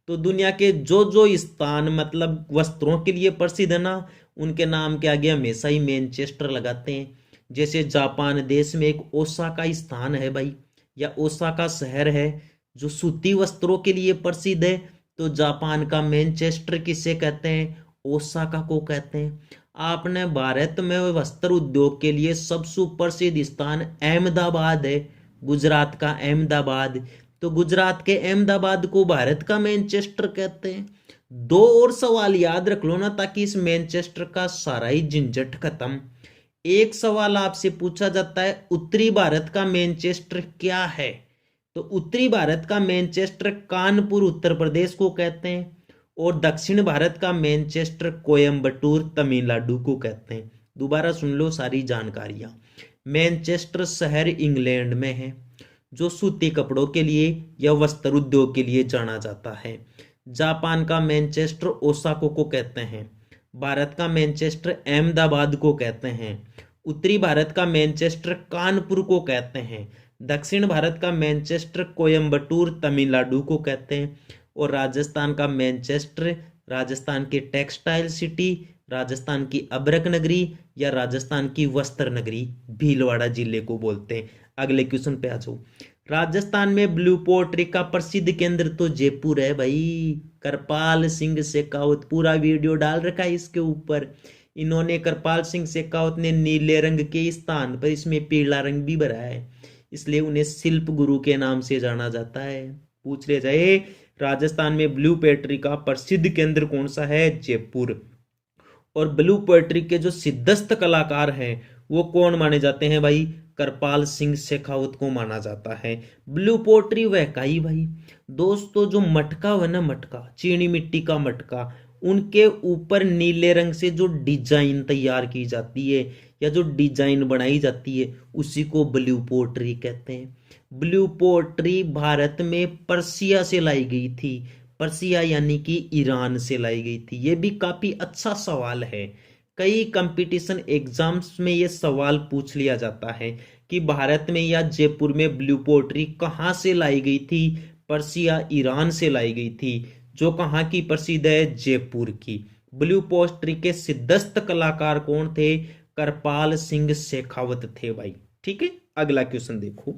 तो दुनिया के जो जो स्थान मतलब वस्त्रों के लिए प्रसिद्ध है ना, उनके नाम के आगे हमेशा ही मैनचेस्टर लगाते हैं। जैसे जापान देश में एक ओसाका स्थान है भाई, या ओसाका शहर है जो सूती वस्त्रों के लिए प्रसिद्ध है, तो जापान का मैनचेस्टर किसे कहते हैं, ओसाका को कहते हैं। आपने भारत में वस्त्र उद्योग के लिए सबसे प्रसिद्ध स्थान अहमदाबाद है, गुजरात का अहमदाबाद, तो गुजरात के अहमदाबाद को भारत का मैनचेस्टर कहते हैं। 2 और सवाल याद रख लो ना, ताकि इस मैनचेस्टर का सारा ही झंझट खत्म। एक सवाल आपसे पूछा जाता है, उत्तरी भारत का मैनचेस्टर क्या है, तो उत्तरी भारत का मैनचेस्टर कानपुर उत्तर प्रदेश को कहते हैं, और दक्षिण भारत का मैनचेस्टर कोयम्बटूर तमिलनाडु को कहते हैं। दोबारा सुन लो सारी जानकारियां। मैनचेस्टर शहर इंग्लैंड में है जो सूती कपड़ों के लिए या वस्त्र उद्योग के लिए जाना जाता है। जापान का मैनचेस्टर ओसाका को कहते हैं। भारत का मैनचेस्टर अहमदाबाद को कहते हैं। उत्तरी भारत का मैनचेस्टर कानपुर को कहते हैं। दक्षिण भारत का मैनचेस्टर कोयम्बटूर तमिलनाडु को कहते हैं। और राजस्थान का मैनचेस्टर राजस्थान की टेक्सटाइल सिटी, राजस्थान की अब्रक नगरी या राजस्थान की वस्त्र नगरी भीलवाड़ा जिले को बोलते हैं। अगले क्वेश्चन पे आ जाओ। राजस्थान में ब्लू पोट्री का प्रसिद्ध केंद्र तो जयपुर है भाई। कृपाल सिंह शेखावत पूरा वीडियो डाल रखा है इसके ऊपर। इन्होंने कृपाल सिंह शेखावत ने नीले रंग के स्थान पर इसमें पीला रंग भी भरा है, इसलिए उन्हें शिल्प गुरु के नाम से जाना जाता है। पूछ ले जाए राजस्थान में ब्लू पोएट्री का प्रसिद्ध केंद्र कौन सा है, जयपुर। और ब्लू पोएट्री के जो सिद्धस्त कलाकार हैं वो कौन माने जाते हैं भाई, कृपाल सिंह शेखावत को माना जाता है। ब्लू पोएट्री वह काई भाई दोस्तों, जो मटका है ना, मटका चीनी मिट्टी का मटका, उनके ऊपर नीले रंग से जो डिजाइन तैयार की जाती है या जो डिजाइन बनाई जाती है उसी को ब्लू पोएट्री कहते हैं। ब्लू पोएट्री भारत में पर्सिया से लाई गई थी। पर्सिया यानी कि ईरान से लाई गई थी। ये भी काफी अच्छा सवाल है, कई कंपटीशन एग्जाम्स में ये सवाल पूछ लिया जाता है कि भारत में या जयपुर में ब्लू पोएट्री कहाँ से लाई गई थी। पर्सिया ईरान से लाई गई थी, जो कहाँ की प्रसिद्ध है, जयपुर की। ब्लू पोएट्री के सिद्धस्त कलाकार कौन थे, कृपाल सिंह शेखावत थे भाई। ठीक है, अगला क्वेश्चन देखो।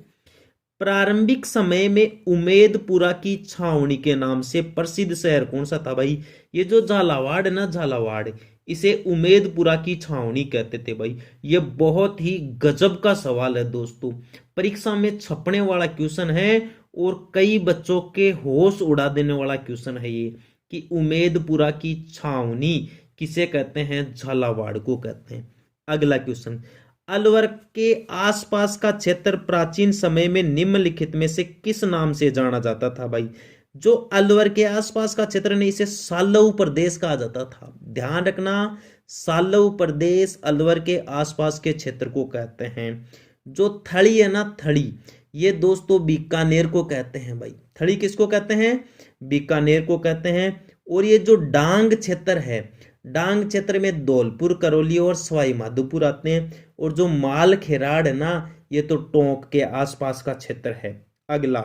प्रारंभिक समय में उमेदपुरा की छावनी के नाम से प्रसिद्ध शहर कौन सा था भाई। ये जो झालावाड़ है ना, झालावाड़, इसे उमेदपुरा की छावनी कहते थे भाई। ये बहुत ही गजब का सवाल है दोस्तों, परीक्षा में छपने वाला क्वेश्चन है और कई बच्चों के होश उड़ा देने वाला क्वेश्चन है ये, कि उमेदपुरा की छावनी किसे कहते हैं, झालावाड़ को कहते हैं। अगला क्वेश्चन, अलवर के आसपास का क्षेत्र प्राचीन समय में निम्नलिखित में से किस नाम से जाना जाता था भाई। जो अलवर के आसपास का क्षेत्र ने, इसे सालव प्रदेश कहा जाता था। ध्यान रखना, सालव प्रदेश अलवर के आसपास के क्षेत्र को कहते हैं। जो थड़ी है ना, थड़ी, ये दोस्तों बीकानेर को कहते हैं भाई। थड़ी किसको कहते हैं, बीकानेर को कहते हैं। और ये जो डांग क्षेत्र है, डांग क्षेत्र में धौलपुर, करौली और सवाई माधोपुर आते हैं। और जो माल खेराड़ है ना, ये तो टोंक के आसपास का क्षेत्र है। अगला,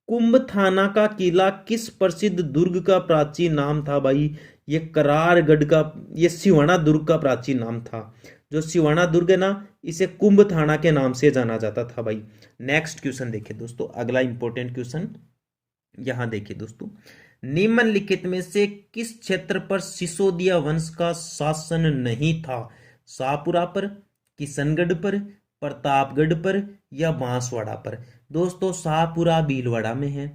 कुंभ थाना का किला किस प्रसिद्ध दुर्ग का प्राचीन नाम था भाई। ये करारगढ़ का, ये सिवाना दुर्ग का प्राचीन नाम था। जो सिवाना दुर्ग है ना, इसे कुंभ थाना के नाम से जाना जाता था भाई। नेक्स्ट क्वेश्चन देखिए दोस्तों, अगला इंपॉर्टेंट क्वेश्चन यहां देखिए दोस्तों। निम्नलिखित में से किस क्षेत्र पर सिसोदिया वंश का शासन नहीं था। शाहपुरा पर, किशनगढ़ पर, प्रतापगढ़ पर या बांसवाड़ा पर। दोस्तों शाहपुरा भीलवाड़ा में है।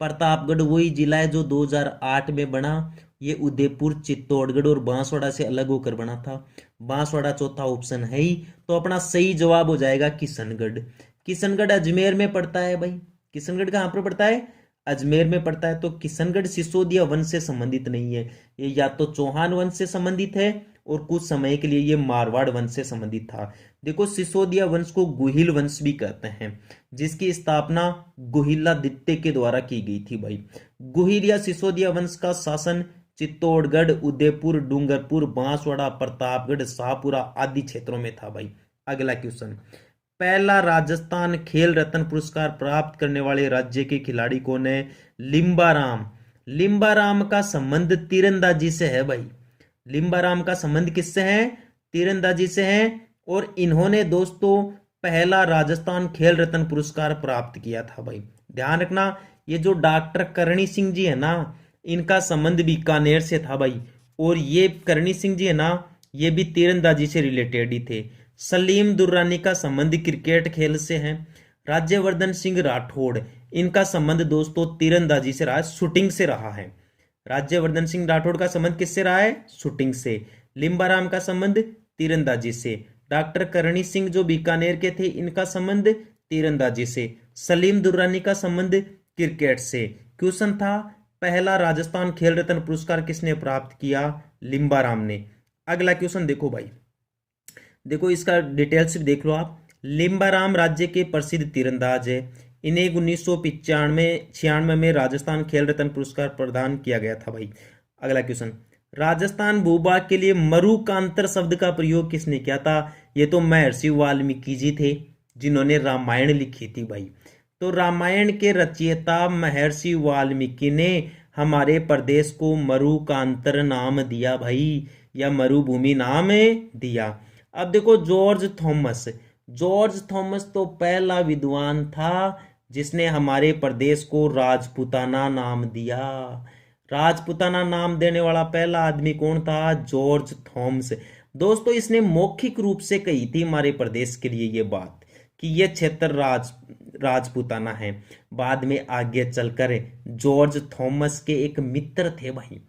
प्रतापगढ़ वही जिला है जो 2008 में बना, ये उदयपुर, चित्तौड़गढ़ और बांसवाड़ा से अलग होकर बना था। बांसवाड़ा चौथा ऑप्शन है ही, तो अपना सही जवाब हो जाएगा किशनगढ़। किशनगढ़ अजमेर में पड़ता है भाई। किशनगढ़ कहाँ पर पड़ता है? अजमेर में पड़ता है। तो किशनगढ़ सिसोदिया वंश से संबंधित नहीं है, ये या तो चौहान वंश से संबंधित है और कुछ समय के लिए ये मारवाड़ वंश से संबंधित था। देखो, सिसोदिया वंश को गुहिल वंश भी कहते हैं, जिसकी स्थापना गुहिलादित्य के द्वारा की गई थी भाई। गुहिल या सिसोदिया वंश का शासन चित्तौड़गढ़, उदयपुर, डूंगरपुर, बांसवाड़ा, प्रतापगढ़, शाहपुरा आदि क्षेत्रों में था भाई। अगला क्वेश्चन, पहला राजस्थान खेल रत्न पुरस्कार प्राप्त करने वाले राज्य के खिलाड़ी कौन है? लिम्बाराम। लिम्बाराम का संबंध तीरंदाजी से है भाई। लिम्बाराम का संबंध किससे है? तीरंदाजी से है। और इन्होंने दोस्तों पहला राजस्थान खेल रत्न पुरस्कार प्राप्त किया था भाई। ध्यान रखना, ये जो डॉक्टर करणी सिंह जी है ना, इनका संबंध बीकानेर से था भाई। और ये करणी सिंह जी है ना, ये भी तीरंदाजी से रिलेटेड ही थे। सलीम दुर्रानी का संबंध क्रिकेट खेल से है। राज्यवर्धन सिंह राठौड़, इनका संबंध दोस्तों तीरंदाजी से रहा है, शूटिंग से रहा है। राज्यवर्धन सिंह राठौड़ का संबंध किससे रहा है? शूटिंग से। लिम्बाराम का संबंध तीरंदाजी से। डॉक्टर करणी सिंह जो बीकानेर के थे, इनका संबंध तीरंदाजी से। सलीम दुर्रानी का संबंध क्रिकेट से। क्वेश्चन था, पहला राजस्थान खेल रत्न पुरस्कार किसने प्राप्त किया? लिम्बाराम ने। अगला क्वेश्चन देखो भाई, देखो इसका डिटेल्स भी देख लो आप। लिम्बाराम राज्य के प्रसिद्ध तीरंदाज है। इन्हें 1995-96 में राजस्थान खेल रत्न पुरस्कार प्रदान किया गया था भाई। अगला क्वेश्चन, राजस्थान भूभाग के लिए मरुकांतर शब्द का प्रयोग किसने किया था? ये तो महर्षि वाल्मीकि जी थे, जिन्होंने रामायण लिखी थी भाई। तो रामायण के रचयिता महर्षि वाल्मीकि ने हमारे प्रदेश को मरुकांतर नाम दिया भाई, या मरुभूमि नाम दिया। अब देखो, जॉर्ज थॉमस। जॉर्ज थॉमस तो पहला विद्वान था जिसने हमारे प्रदेश को राजपुताना नाम दिया। राजपुताना नाम देने वाला पहला आदमी कौन था? George Thomas. दोस्तों, इसने मौखिक रूप से कही थी हमारे प्रदेश के लिए ये बात कि ये क्षेत्र राजपुताना है। बाद में आगे चलकर जॉर्ज थॉमस के एक मित्र थे भाई,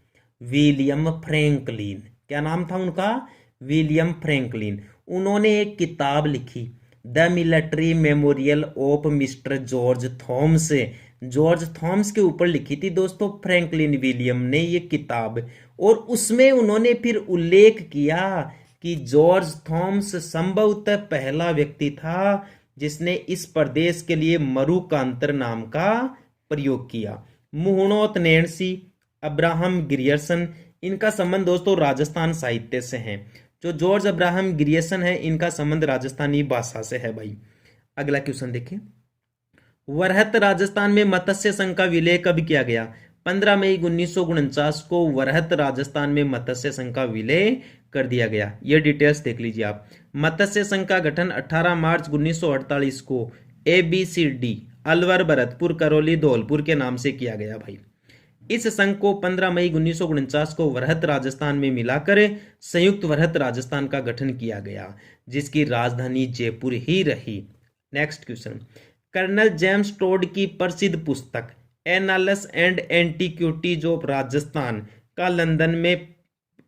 विलियम फ्रैंकलिन। क्या नाम था उनका? William Franklin. उन्होंने एक किताब लिखी, the military memorial of mister George Thomas. George Thomas के ऊपर लिखी थी दोस्तों फ्रैंकलिन विलियम ने ये किताब। और उसमें उन्होंने फिर उल्लेख किया कि जॉर्ज थॉमस संभवतः पहला व्यक्ति था जिसने इस प्रदेश के लिए मरुकांतर नाम का प्रयोग किया। मुहणोत नैन्सी, अब्राहम ग्रियर्सन, इनका संबंध दोस्तों राजस्थान साहित्य से है। जो जॉर्ज अब्राहम ग्रियर्सन है, इनका संबंध राजस्थानी भाषा से है भाई। अगला क्वेश्चन देखें, वरहत राजस्थान में मत्स्य संघ का विलय कब किया गया? 15 मई 1949 को वरहत राजस्थान में मत्स्य संघ का विलय कर दिया गया। ये डिटेल्स देख लीजिए आप। मत्स्य संघ का गठन 18 मार्च 1948 को ABCD अलवर, भरतपुर, करौली, धौलपुर के नाम से किया गया भाई। इस संघ को 15 मई 1949 को वरहत राजस्थान में मिलाकर संयुक्त वरहत राजस्थान का गठन किया गया, जिसकी राजधानी जयपुर ही रही। Next question, colonel James Tod की प्रसिद्ध पुस्तक annals and antiquities of Rajasthan का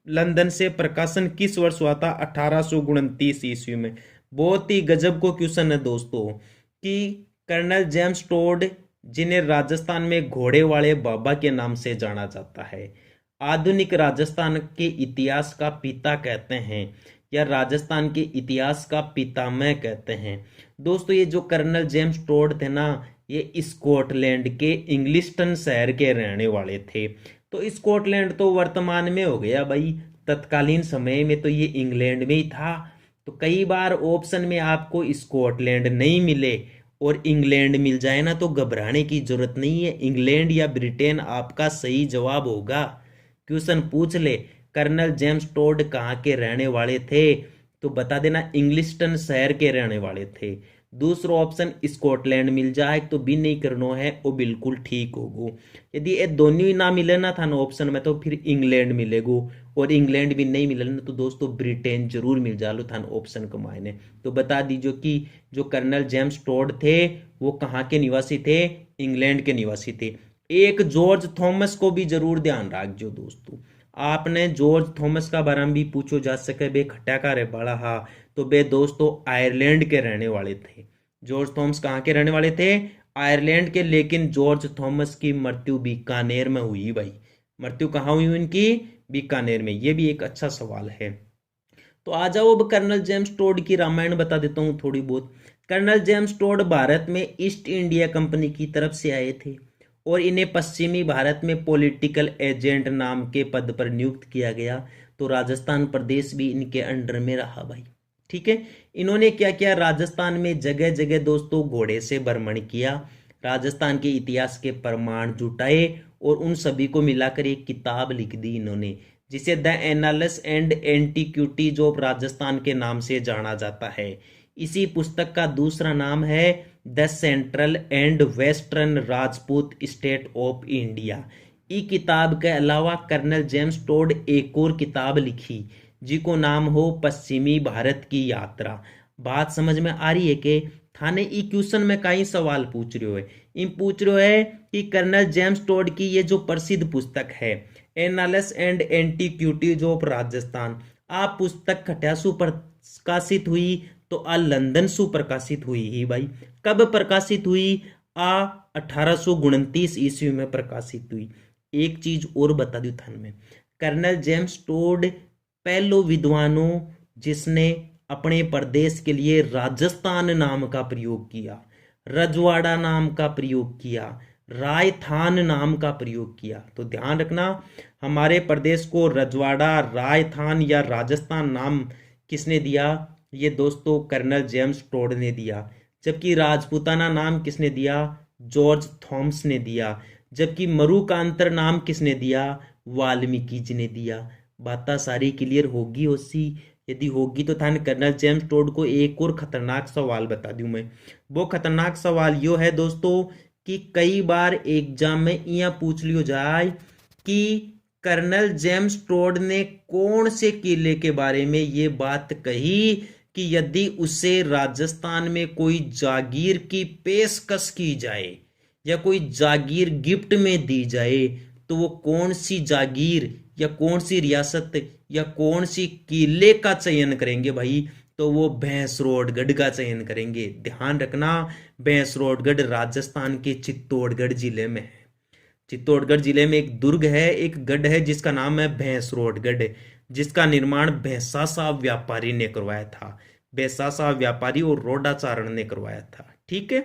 लंदन से प्रकाशन किस वर्ष हुआ था? 1829 ईस्वी में। बहुत ही गजब को क्वेश्चन है दोस्तों कि कर्नल जेम्स टोड, जिन्हें राजस्थान में घोड़े वाले बाबा के नाम से जाना जाता है, आधुनिक राजस्थान के इतिहास का पिता कहते हैं, या राजस्थान के इतिहास का पितामह कहते हैं। दोस्तों, ये जो कर्नल जेम्स टोड थे ना, ये स्कॉटलैंड के इंग्लिस्टन शहर के रहने वाले थे। तो स्कॉटलैंड तो वर्तमान में हो गया भाई, तत्कालीन समय में तो ये इंग्लैंड में ही था। तो कई बार ऑप्शन में आपको स्कॉटलैंड नहीं मिले और इंग्लैंड मिल जाए ना, तो घबराने की जरूरत नहीं है। इंग्लैंड या ब्रिटेन आपका सही जवाब होगा। क्वेश्चन पूछ ले, कर्नल जेम्स टोड कहाँ के रहने वाले थे, तो बता देना इंग्लिस्टन शहर के रहने वाले थे। दूसरा ऑप्शन स्कॉटलैंड मिल जाए तो भी नहीं करना है, वो बिल्कुल ठीक होगो। यदि ये दोनों ही ना मिले ना था ना ऑप्शन में, तो फिर इंग्लैंड मिलेगो, और इंग्लैंड भी नहीं मिले ना तो दोस्तों ब्रिटेन जरूर मिल जालो था ऑप्शन के मायने। तो बता दीजिए कि जो कर्नल जेम्स टोड थे वो कहाँ के निवासी थे? इंग्लैंड के निवासी थे। एक जॉर्ज थॉमस को भी जरूर ध्यान रखियो दोस्तों। आपने जॉर्ज थॉमस का बारे में भी पूछो जा सके, बे खट्या का रे बड़ा हा, तो बे दोस्तों आयरलैंड के रहने वाले थे। जॉर्ज थॉमस कहाँ के रहने वाले थे? आयरलैंड के। लेकिन जॉर्ज थॉमस की मृत्यु बीकानेर में हुई भाई। मृत्यु कहाँ हुई उनकी? बीकानेर में। ये भी एक अच्छा सवाल है। तो आ जाओ अब कर्नल जेम्स टोड की रामायण बता देता हूँ थोड़ी बहुत। कर्नल जेम्स टोड भारत में ईस्ट इंडिया कंपनी की तरफ से आए थे और इन्हें पश्चिमी भारत में पॉलिटिकल एजेंट नाम के पद पर नियुक्त किया गया। तो राजस्थान प्रदेश भी इनके अंडर में रहा भाई। ठीक है। इन्होंने क्या किया? राजस्थान में जगह जगह दोस्तों घोड़े से भ्रमण किया, राजस्थान के इतिहास के प्रमाण जुटाए और उन सभी को मिलाकर एक किताब लिख दी इन्होंने, जिसे the एनालस and antiquities of Rajasthan के नाम से जाना जाता है। इसी पुस्तक का दूसरा नाम है the central and western Rajput state of India. ई किताब के अलावा कर्नल जेम्स टोड एक और किताब लिखी जिको नाम हो पश्चिमी भारत की यात्रा। बात समझ में आ रही है कि थाने ई क्वेश्चन में कई सवाल पूछ रहे हो है। इन पूछ रहे है कि कर्नल जेम्स टोड की ये जो प्रसिद्ध पुस्तक है annals and antiquities of Rajasthan, आ पुस्तक खट्यासू प्रकाशित हुई तो आ लंदन सु प्रकाशित हुई ही भाई। कब प्रकाशित हुई? आ 1829 ईस्वी में प्रकाशित हुई। एक चीज और बता दूं थान में, कर्नल जेम्स टोड पहलो विद्वानों जिसने अपने प्रदेश के लिए राजस्थान नाम का प्रयोग किया, रजवाड़ा नाम का प्रयोग किया, रायथान नाम का प्रयोग किया। तो ध्यान रखना, हमारे प्रदेश को रजवाड़ा, रायथान या राजस्थान नाम किसने दिया? ये दोस्तों कर्नल जेम्स टोड ने दिया। जबकि राजपूताना नाम किसने दिया? जॉर्ज थॉमस ने दिया। जबकि मरुकांतर नाम किसने दिया? वाल्मीकि जी ने दिया। बातें सारी क्लियर होगी होसी? यदि होगी तो थाने कर्नल जेम्स टोड को एक और खतरनाक सवाल बता दूं मैं। वो खतरनाक सवाल यो है दोस्तों कि कई बार एग्जाम में यह पूछ लियो जाए कि कर्नल जेम्स टोड ने कौन से किले के बारे में ये बात कही कि यदि उसे राजस्थान में कोई जागीर की पेशकश की जाए या कोई जागीर गिफ्ट में दी जाए तो वो कौन सी जागीर या कौन सी रियासत या कौन सी किले का चयन करेंगे भाई? तो वो भैंसरोडगढ़ का चयन करेंगे। ध्यान रखना, भैंसरोडगढ़ राजस्थान के चित्तौड़गढ़ जिले में है। चित्तौड़गढ़ जिले में एक दुर्ग है, एक गढ़ है जिसका नाम है भैंसरोडगढ़, जिसका निर्माण भैंसा साहब व्यापारी ने करवाया था। भैंसा साहब व्यापारी और रोडाचारण ने करवाया था। ठीक है।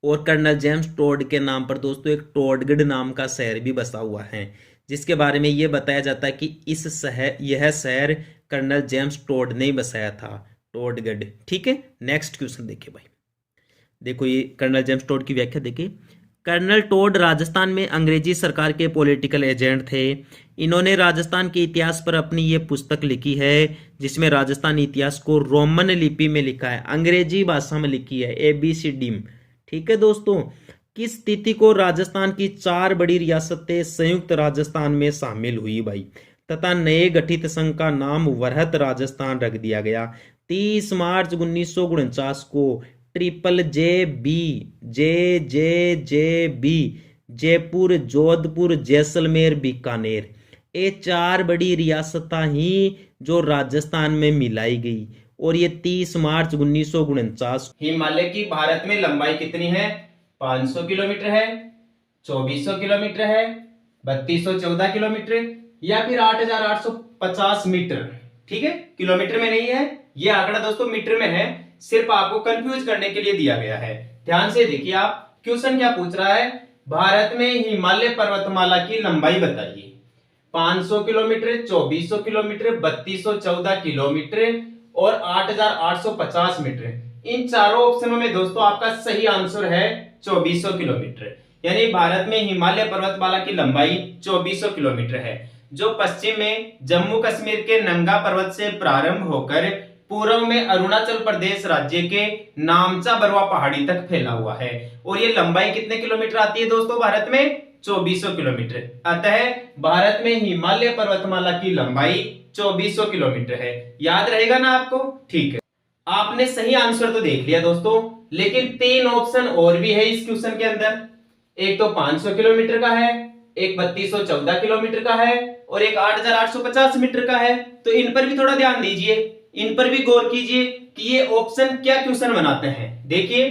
और कर्नल जेम्स टोड के नाम पर दोस्तों एक टोडगढ़ नाम का शहर भी बसा हुआ है, जिसके बारे में यह बताया जाता है कि यह शहर कर्नल जेम्स टोड ने ही बसाया था, टोडगढ़। ठीक है। नेक्स्ट क्वेश्चन देखिए भाई। देखो ये कर्नल जेम्स टोड की व्याख्या देखिए। कर्नल टोड राजस्थान में अंग्रेजी सरकार के पॉलिटिकल एजेंट थे। इन्होंने राजस्थान के इतिहास पर अपनी ये पुस्तक लिखी है जिसमें राजस्थान इतिहास को रोमन लिपि में लिखा है, अंग्रेजी भाषा में लिखी है, ABCD। ठीक है दोस्तों। किस तिथि को राजस्थान की 4 बड़ी रियासतें संयुक्त राजस्थान में शामिल हुई भाई, तथा नए गठित संघ का नाम वरहत राजस्थान रख दिया गया? 30 मार्च 1949 को ट्रिपल JB जयपुर, जोधपुर, जैसलमेर, बीकानेर, ये 4 बड़ी रियासतें ही जो राजस्थान में मिलाई गई। और ये 30 मार्च 1949। हिमालय की भारत में लंबाई कितनी है? 500 किलोमीटर है, 2400 किलोमीटर है, 3214 किलोमीटर या फिर 8850 मीटर। ठीक है, किलोमीटर में नहीं है, ये आंकड़ा दोस्तों मीटर में है, सिर्फ आपको कंफ्यूज करने के लिए दिया गया है। ध्यान से देखिए आप, क्वेश्चन क्या पूछ रहा है? भारत में हिमालय पर्वतमाला की लंबाई बताइए। 500 किलोमीटर, 2400 किलोमीटर, 3214 किलोमीटर और 8850 मीटर। इन चारों ऑप्शनों में दोस्तों आपका सही आंसर है 2400 किलोमीटर। यानी भारत में हिमालय पर्वतमाला की लंबाई 2400 किलोमीटर है, जो पश्चिम में जम्मू कश्मीर के नंगा पर्वत से प्रारंभ होकर पूर्व में अरुणाचल प्रदेश राज्य के नामचा बरवा पहाड़ी तक फैला हुआ है। और ये लंबाई कितने किलोमीटर आती है दोस्तों भारत में? 2400 किलोमीटर। अतः भारत में हिमालय पर्वतमाला की लंबाई 2400 किलोमीटर है। याद रहेगा ना आपको? ठीक है, आपने सही आंसर तो देख लिया दोस्तों, लेकिन 3 ऑप्शन और भी है इस क्वेश्चन के अंदर। एक तो 500 किलोमीटर का है, एक 3214 किलोमीटर का है और एक 8850 मीटर का है। तो इन पर भी थोड़ा ध्यान दीजिए, इन पर भी गौर कीजिए कि ये ऑप्शन क्या क्वेश्चन बनाते हैं। देखिए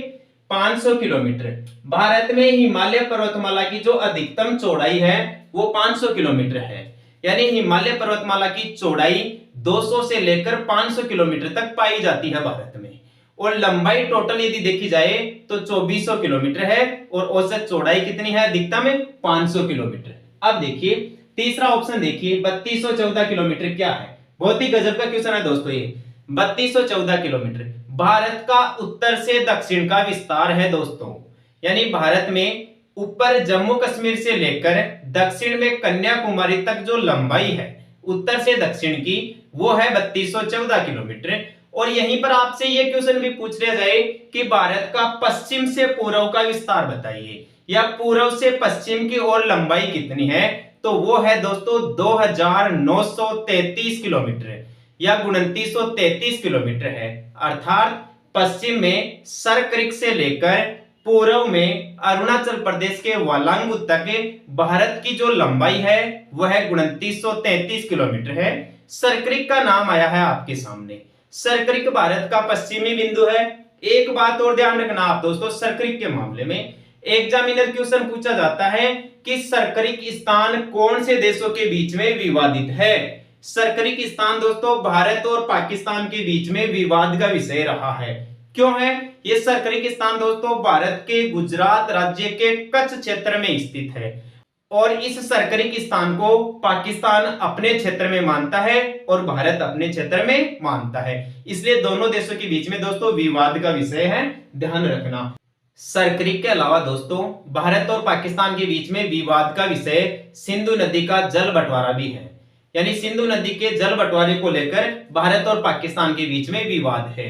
500 किलोमीटर, भारत में हिमालय पर्वतमाला की जो अधिकतम चौड़ाई है वो 500 किलोमीटर है। यानी हिमालय पर्वतमाला की चौड़ाई 200 से लेकर 500 किलोमीटर तक पाई जाती है भारत में, और लंबाई टोटल यदि देखी जाए तो 2400 किलोमीटर है, और औसत चौड़ाई कितनी है अधिकतम में 500 किलोमीटर। अब देखिए तीसरा ऑप्शन देखिए 3214 किलोमीटर क्या है। बहुत ही गजब का क्वेश्चन है दोस्तों ये। 3214 किलोमीटर भारत का उत्तर से दक्षिण का विस्तार है दोस्तों। यानी भारत में ऊपर जम्मू कश्मीर से लेकर दक्षिण में कन्याकुमारी तक जो लंबाई है उत्तर से दक्षिण की वो है 3214 किलोमीटर। और यहीं पर आपसे ये क्वेश्चन भी पूछ लिया जाए कि भारत का पश्चिम से पूर्व का विस्तार बताइए, या पूर्व से पश्चिम की ओर लंबाई कितनी है, तो वो है दोस्तों 2933 किलोमीटर या 2933 किलोमीटर है। अर्थात पश्चिम में सरक्रिक से लेकर पूर्व में अरुणाचल प्रदेश के वालांगू तक भारत की जो लंबाई है वह 2933 किलोमीटर है। सरक्रिक का नाम आया है आपके सामने। सरक्रिक भारत का पश्चिमी बिंदु है। एक बात और ध्यान रखना आप दोस्तों, सरक्रिक के मामले में एग्जामिनर क्वेश्चन पूछा जाता है कि सरक्रिक स्थान कौन से देशों के बीच में विवादित है। सरक्रिक स्थान दोस्तों भारत और पाकिस्तान के बीच में विवाद का विषय रहा है। क्यों है ये सरक्रिक स्थान दोस्तों? भारत के गुजरात राज्य के कच्छ क्षेत्र में स्थित है, और इस सरक्रिक स्थान को पाकिस्तान अपने क्षेत्र में मानता है और भारत अपने क्षेत्र में मानता है। इसलिए दोनों देशों के बीच में दोस्तों विवाद का विषय है, ध्यान रखना। सरक्रिक के अलावा दोस्तों भारत और पाकिस्तान के बीच में विवाद का विषय सिंधु नदी का जल बंटवारा भी है। यानी सिंधु नदी के जल बंटवारे को लेकर भारत और पाकिस्तान के बीच में विवाद है।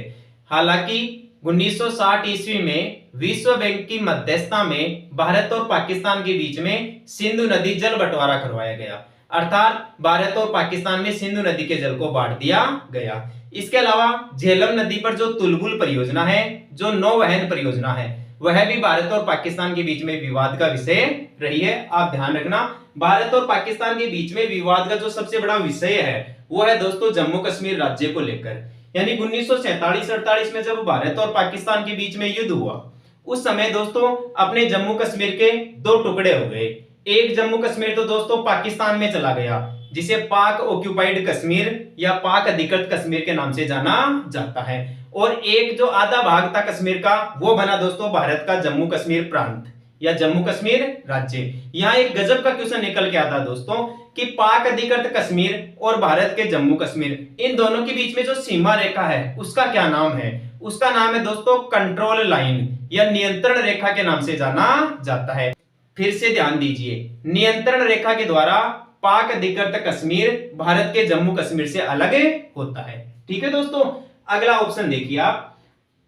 हालांकि 1960 ईस्वी में विश्व बैंक की मध्यस्थता में भारत और पाकिस्तान के बीच में सिंधु नदी जल बंटवारा करवाया गया। अर्थात भारत और पाकिस्तान में सिंधु नदी के जल को बांट दिया गया। इसके अलावा झेलम नदी पर जो तुलबुल परियोजना है, जो नौवहन परियोजना है, वह भी भारत और पाकिस्तान के बीच में विवाद का विषय रही है। आप ध्यान रखना, भारत और पाकिस्तान के बीच में विवाद का जो सबसे बड़ा विषय है वो है दोस्तों जम्मू कश्मीर राज्य को लेकर। यानी 1947-48 में जब भारत और पाकिस्तान के बीच में युद्ध हुआ, उस समय दोस्तों अपने जम्मू कश्मीर के दो टुकड़े हो गए। एक जम्मू कश्मीर तो दोस्तों पाकिस्तान में चला गया, जिसे पाक ऑक्यूपाइड कश्मीर या पाक अधिकृत कश्मीर के नाम से जाना जाता है, और एक जो आधा भाग था कश्मीर का वो बना दोस्तों भारत का जम्मू कश्मीर प्रांत या जम्मू कश्मीर राज्य। यहाँ एक गजब का क्वेश्चन निकल के आता दोस्तों कि पाक अधिकृत कश्मीर और भारत के जम्मू कश्मीर, इन दोनों के बीच में जो सीमा रेखा है उसका क्या नाम है? उसका नाम है दोस्तों कंट्रोल लाइन या नियंत्रण रेखा के नाम से जाना जाता है। फिर से ध्यान दीजिए, नियंत्रण रेखा के द्वारा पाक अधिकृत कश्मीर भारत के जम्मू कश्मीर से अलग होता है। ठीक है दोस्तों, अगला ऑप्शन देखिए आप,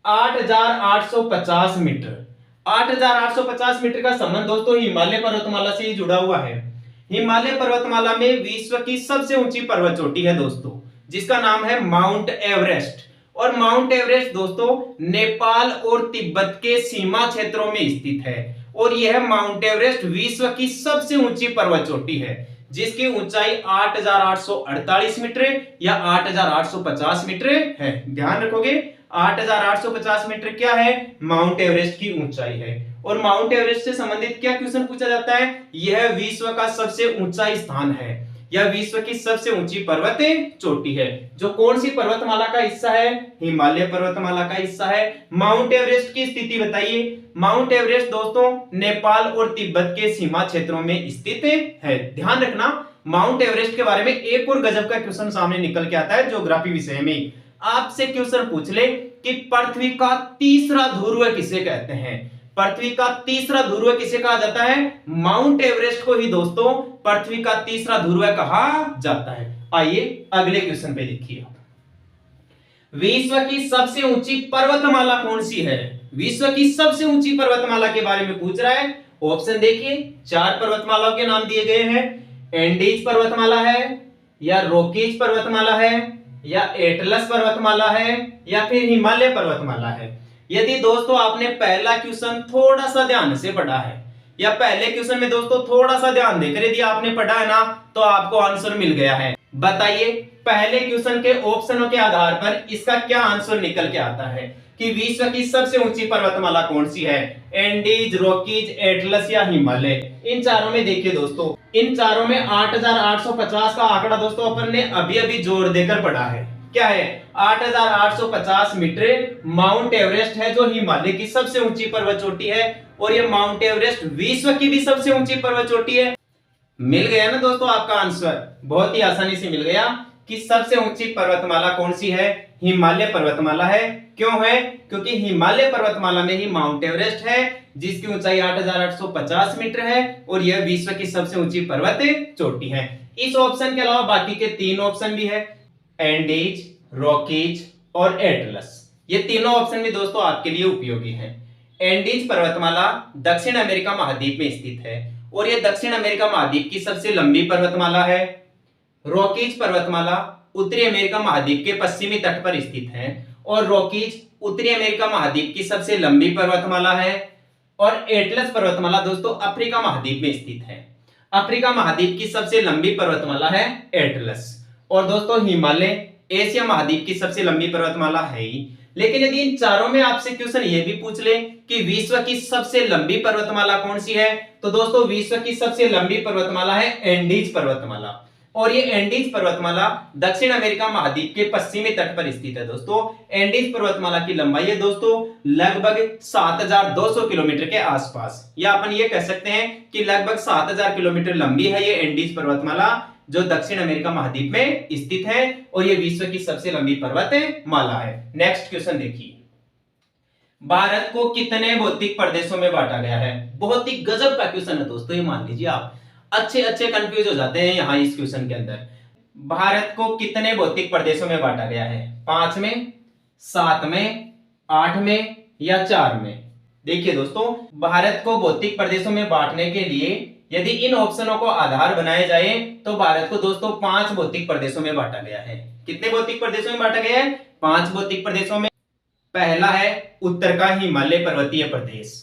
8850 मीटर। 8850 मीटर का संबंध दोस्तों हिमालय पर्वतमाला से ही जुड़ा हुआ है। हिमालय पर्वतमाला में विश्व की सबसे ऊंची पर्वत चोटी है दोस्तों, जिसका नाम है माउंट एवरेस्ट। और माउंट एवरेस्ट दोस्तों नेपाल और तिब्बत के सीमा क्षेत्रों में स्थित है, और यह माउंट एवरेस्ट विश्व की सबसे ऊंची पर्वत चोटी है, जिसकी ऊंचाई 8848 मीटर या 8850 मीटर है। ध्यान रखोगे 8850 मीटर क्या है? माउंट एवरेस्ट की ऊंचाई है। और माउंट एवरेस्ट से संबंधित क्या क्वेश्चन पूछा जाता है? यह विश्व का सबसे ऊंचा स्थान है या विश्व की सबसे ऊंची पर्वत चोटी है। जो कौन सी पर्वतमाला का हिस्सा है? हिमालय पर्वतमाला का हिस्सा है। माउंट एवरेस्ट की स्थिति बताइए। माउंट एवरेस्ट दोस्तों नेपाल और तिब्बत के सीमा क्षेत्रों में स्थित है। ध्यान रखना, माउंट एवरेस्ट के बारे में एक और गजब का क्वेश्चन सामने निकल के आता है ज्योग्राफी विषय में। आपसे क्वेश्चन पूछ ले कि पृथ्वी का तीसरा ध्रुव किसे कहते हैं? पृथ्वी का तीसरा ध्रुव किसे कहा जाता है? माउंट एवरेस्ट को ही दोस्तों पृथ्वी का तीसरा ध्रुव कहा जाता है। आइए अगले क्वेश्चन पे देखिए, विश्व की सबसे ऊंची पर्वतमाला कौन सी है? विश्व की सबसे ऊंची पर्वतमाला के बारे में पूछ रहा है। ऑप्शन देखिए, 4 पर्वतमालाओं के नाम दिए गए हैं। एंडीज पर्वतमाला है, या रॉकीज पर्वतमाला है, या एटलस पर्वतमाला है, या फिर हिमालय पर्वतमाला है। यदि दोस्तों आपने पहला क्वेश्चन थोड़ा सा ध्यान से पढ़ा है, या पहले क्वेश्चन में दोस्तों थोड़ा सा ध्यान देकर यदि आपने पढ़ा है ना तो आपको आंसर मिल गया है। बताइए पहले क्वेश्चन के ऑप्शनों के आधार पर इसका क्या आंसर निकल के आता है कि विश्व की सबसे ऊंची पर्वतमाला कौन सी है, एंडीज, रॉकीज, एटलस या हिमालय। इन चारों में देखिए दोस्तों, इन चारों में 8850 का आंकड़ा दोस्तों अपन ने अभी अभी जोड़ देकर पढ़ा है। क्या है? 8850 मीटर माउंट एवरेस्ट है जो हिमालय की सबसे ऊंची पर्वत चोटी है, और ये माउंट एवरेस्ट विश्व की भी सबसे ऊंची पर्वत चोटी है। मिल गया ना दोस्तों आपका आंसर, बहुत ही आसानी से मिल गया कि सबसे ऊंची पर्वतमाला कौन सी है, हिमालय पर्वतमाला है। क्यों है? क्योंकि हिमालय पर्वतमाला में ही माउंट एवरेस्ट है जिसकी ऊंचाई 8850 मीटर है और यह विश्व की सबसे ऊंची पर्वत चोटी है। इस ऑप्शन के अलावा बाकी के 3 ऑप्शन भी है, एंडीज, रॉकीज और एटलस। ये तीनों ऑप्शन भी दोस्तों आपके लिए उपयोगी हैं। एंडीज पर्वतमाला दक्षिण अमेरिका महाद्वीप में स्थित है और यह दक्षिण अमेरिका महाद्वीप की सबसे लंबी पर्वतमाला है। रॉकीज पर्वतमाला उत्तरी अमेरिका महाद्वीप के पश्चिमी तट पर स्थित है और रॉकीज उत्तरी अमेरिका महाद्वीप की सबसे लंबी पर्वतमाला है। और एटलस पर्वतमाला दोस्तों अफ्रीका महाद्वीप में स्थित है। अफ्रीका महाद्वीप की सबसे लंबी पर्वतमाला है एटलस। और दोस्तों हिमालय एशिया महाद्वीप की सबसे लंबी पर्वतमाला है ही। लेकिन यदि इन चारों में आपसे क्वेश्चन ये भी पूछ ले कि विश्व की सबसे लंबी पर्वतमाला कौन सी है, तो दोस्तों विश्व की सबसे लंबी पर्वतमाला है एंडीज पर्वतमाला। और ये एंडीज पर्वतमाला दक्षिण अमेरिका महाद्वीप के पश्चिमी तट पर स्थित है। दोस्तों एंडीज पर्वतमाला की लंबाई है दोस्तों लगभग 7200 किलोमीटर के आसपास, या अपन ये कह सकते हैं कि लगभग 7000 किलोमीटर लंबी है ये एंडीज पर्वतमाला जो दक्षिण अमेरिका महाद्वीप में स्थित है और ये विश्व की सबसे लंबी पर्वतमाला है। नेक्स्ट क्वेश्चन देखिए, भारत को कितने भौतिक प्रदेशों में बांटा गया है? बहुत ही गजब का क्वेश्चन है दोस्तों, ये मान लीजिए आप अच्छे कंफ्यूज हो जाते हैं यहां इस क्वेश्चन के अंदर। भारत को कितने भौतिक प्रदेशों में बांटा गया है? 5 में, 7 में, 8 में या 4 में? देखिए दोस्तों भारत को भौतिक प्रदेशों में बांटने के लिए यदि इन ऑप्शनों को आधार बनाया जाए तो भारत को दोस्तों 5 भौतिक प्रदेशों में बांटा गया है। कितने भौतिक प्रदेशों में बांटा गया है? 5 भौतिक प्रदेशों में। पहला है उत्तर का हिमालय पर्वतीय प्रदेश,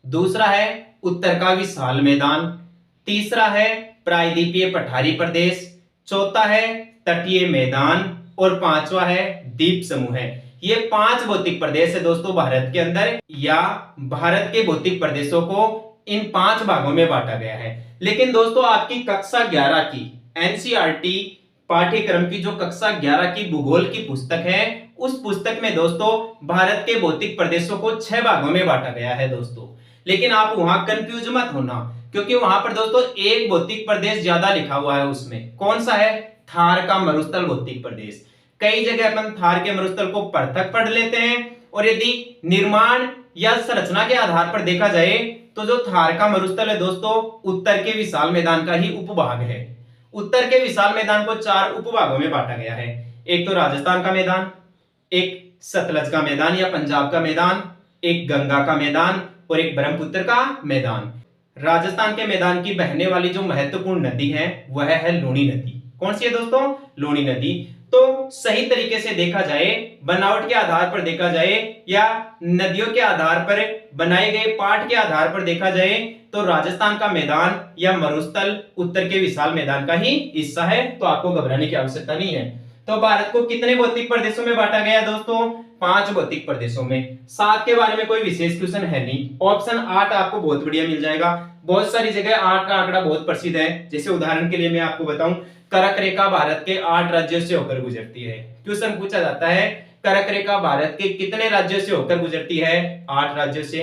दूसरा है उत्तर का विशाल मैदान, तीसरा है प्रायद्वीपीय पठारी प्रदेश, चौथा है तटीय मैदान और पांचवा है द्वीप समूह है। ये 5 भौतिक प्रदेश है दोस्तों भारत के अंदर, या भारत के भौतिक प्रदेशों को इन 5 भागों में बांटा गया है। लेकिन दोस्तों आपकी कक्षा 11 की एनसीईआरटी पाठ्यक्रम की जो कक्षा 11 की भूगोल की पुस्तक है उस पुस्तक में दोस्तों भारत के भौतिक प्रदेशों को 6 भागों में बांटा गया है दोस्तों। लेकिन आप वहां कंफ्यूज मत होना क्योंकि वहां पर दोस्तों एक भौतिक प्रदेश ज्यादा लिखा हुआ है उसमें। कौन सा है? थार का मरुस्थल भौतिक प्रदेश। कई जगह अपन थार के मरुस्थल को पृथक पढ़ लेते हैं और यदि निर्माण या संरचना के आधार पर देखा जाए तो जो थार का मरुस्थल है दोस्तों उत्तर के विशाल मैदान का ही उपभाग है। उत्तर के विशाल मैदान को 4 उपभागों में बांटा गया है। एक तो राजस्थान का मैदान, एक सतलज का मैदान या पंजाब का मैदान, एक गंगा का मैदान और एक ब्रह्मपुत्र का मैदान। राजस्थान के मैदान की बहने वाली जो महत्वपूर्ण नदी है वह है लूणी नदी। कौन सी है दोस्तों? लूणी नदी। तो सही तरीके से देखा जाए, बनावट के आधार पर देखा जाए या नदियों के आधार पर बनाए गए पाठ के आधार पर देखा जाए तो राजस्थान का मैदान या मरुस्थल उत्तर के विशाल मैदान का ही हिस्सा है, तो आपको घबराने की आवश्यकता नहीं है। तो भारत को कितने भौतिक प्रदेशों में बांटा गया दोस्तों? 5 भौतिक प्रदेशों में। 7 के बारे में कोई विशेष क्वेश्चन है नहीं। ऑप्शन 8 आपको बहुत बढ़िया मिल जाएगा। बहुत सारी जगह 8 का आंकड़ा बहुत प्रसिद्ध है। जैसे उदाहरण के लिए मैं आपको बताऊं, कर्क रेखा भारत के 8 राज्यों से होकर गुजरती है। क्वेश्चन पूछा जाता है कर्क रेखा भारत के कितने राज्यों से होकर गुजरती है? 8 राज्यों से।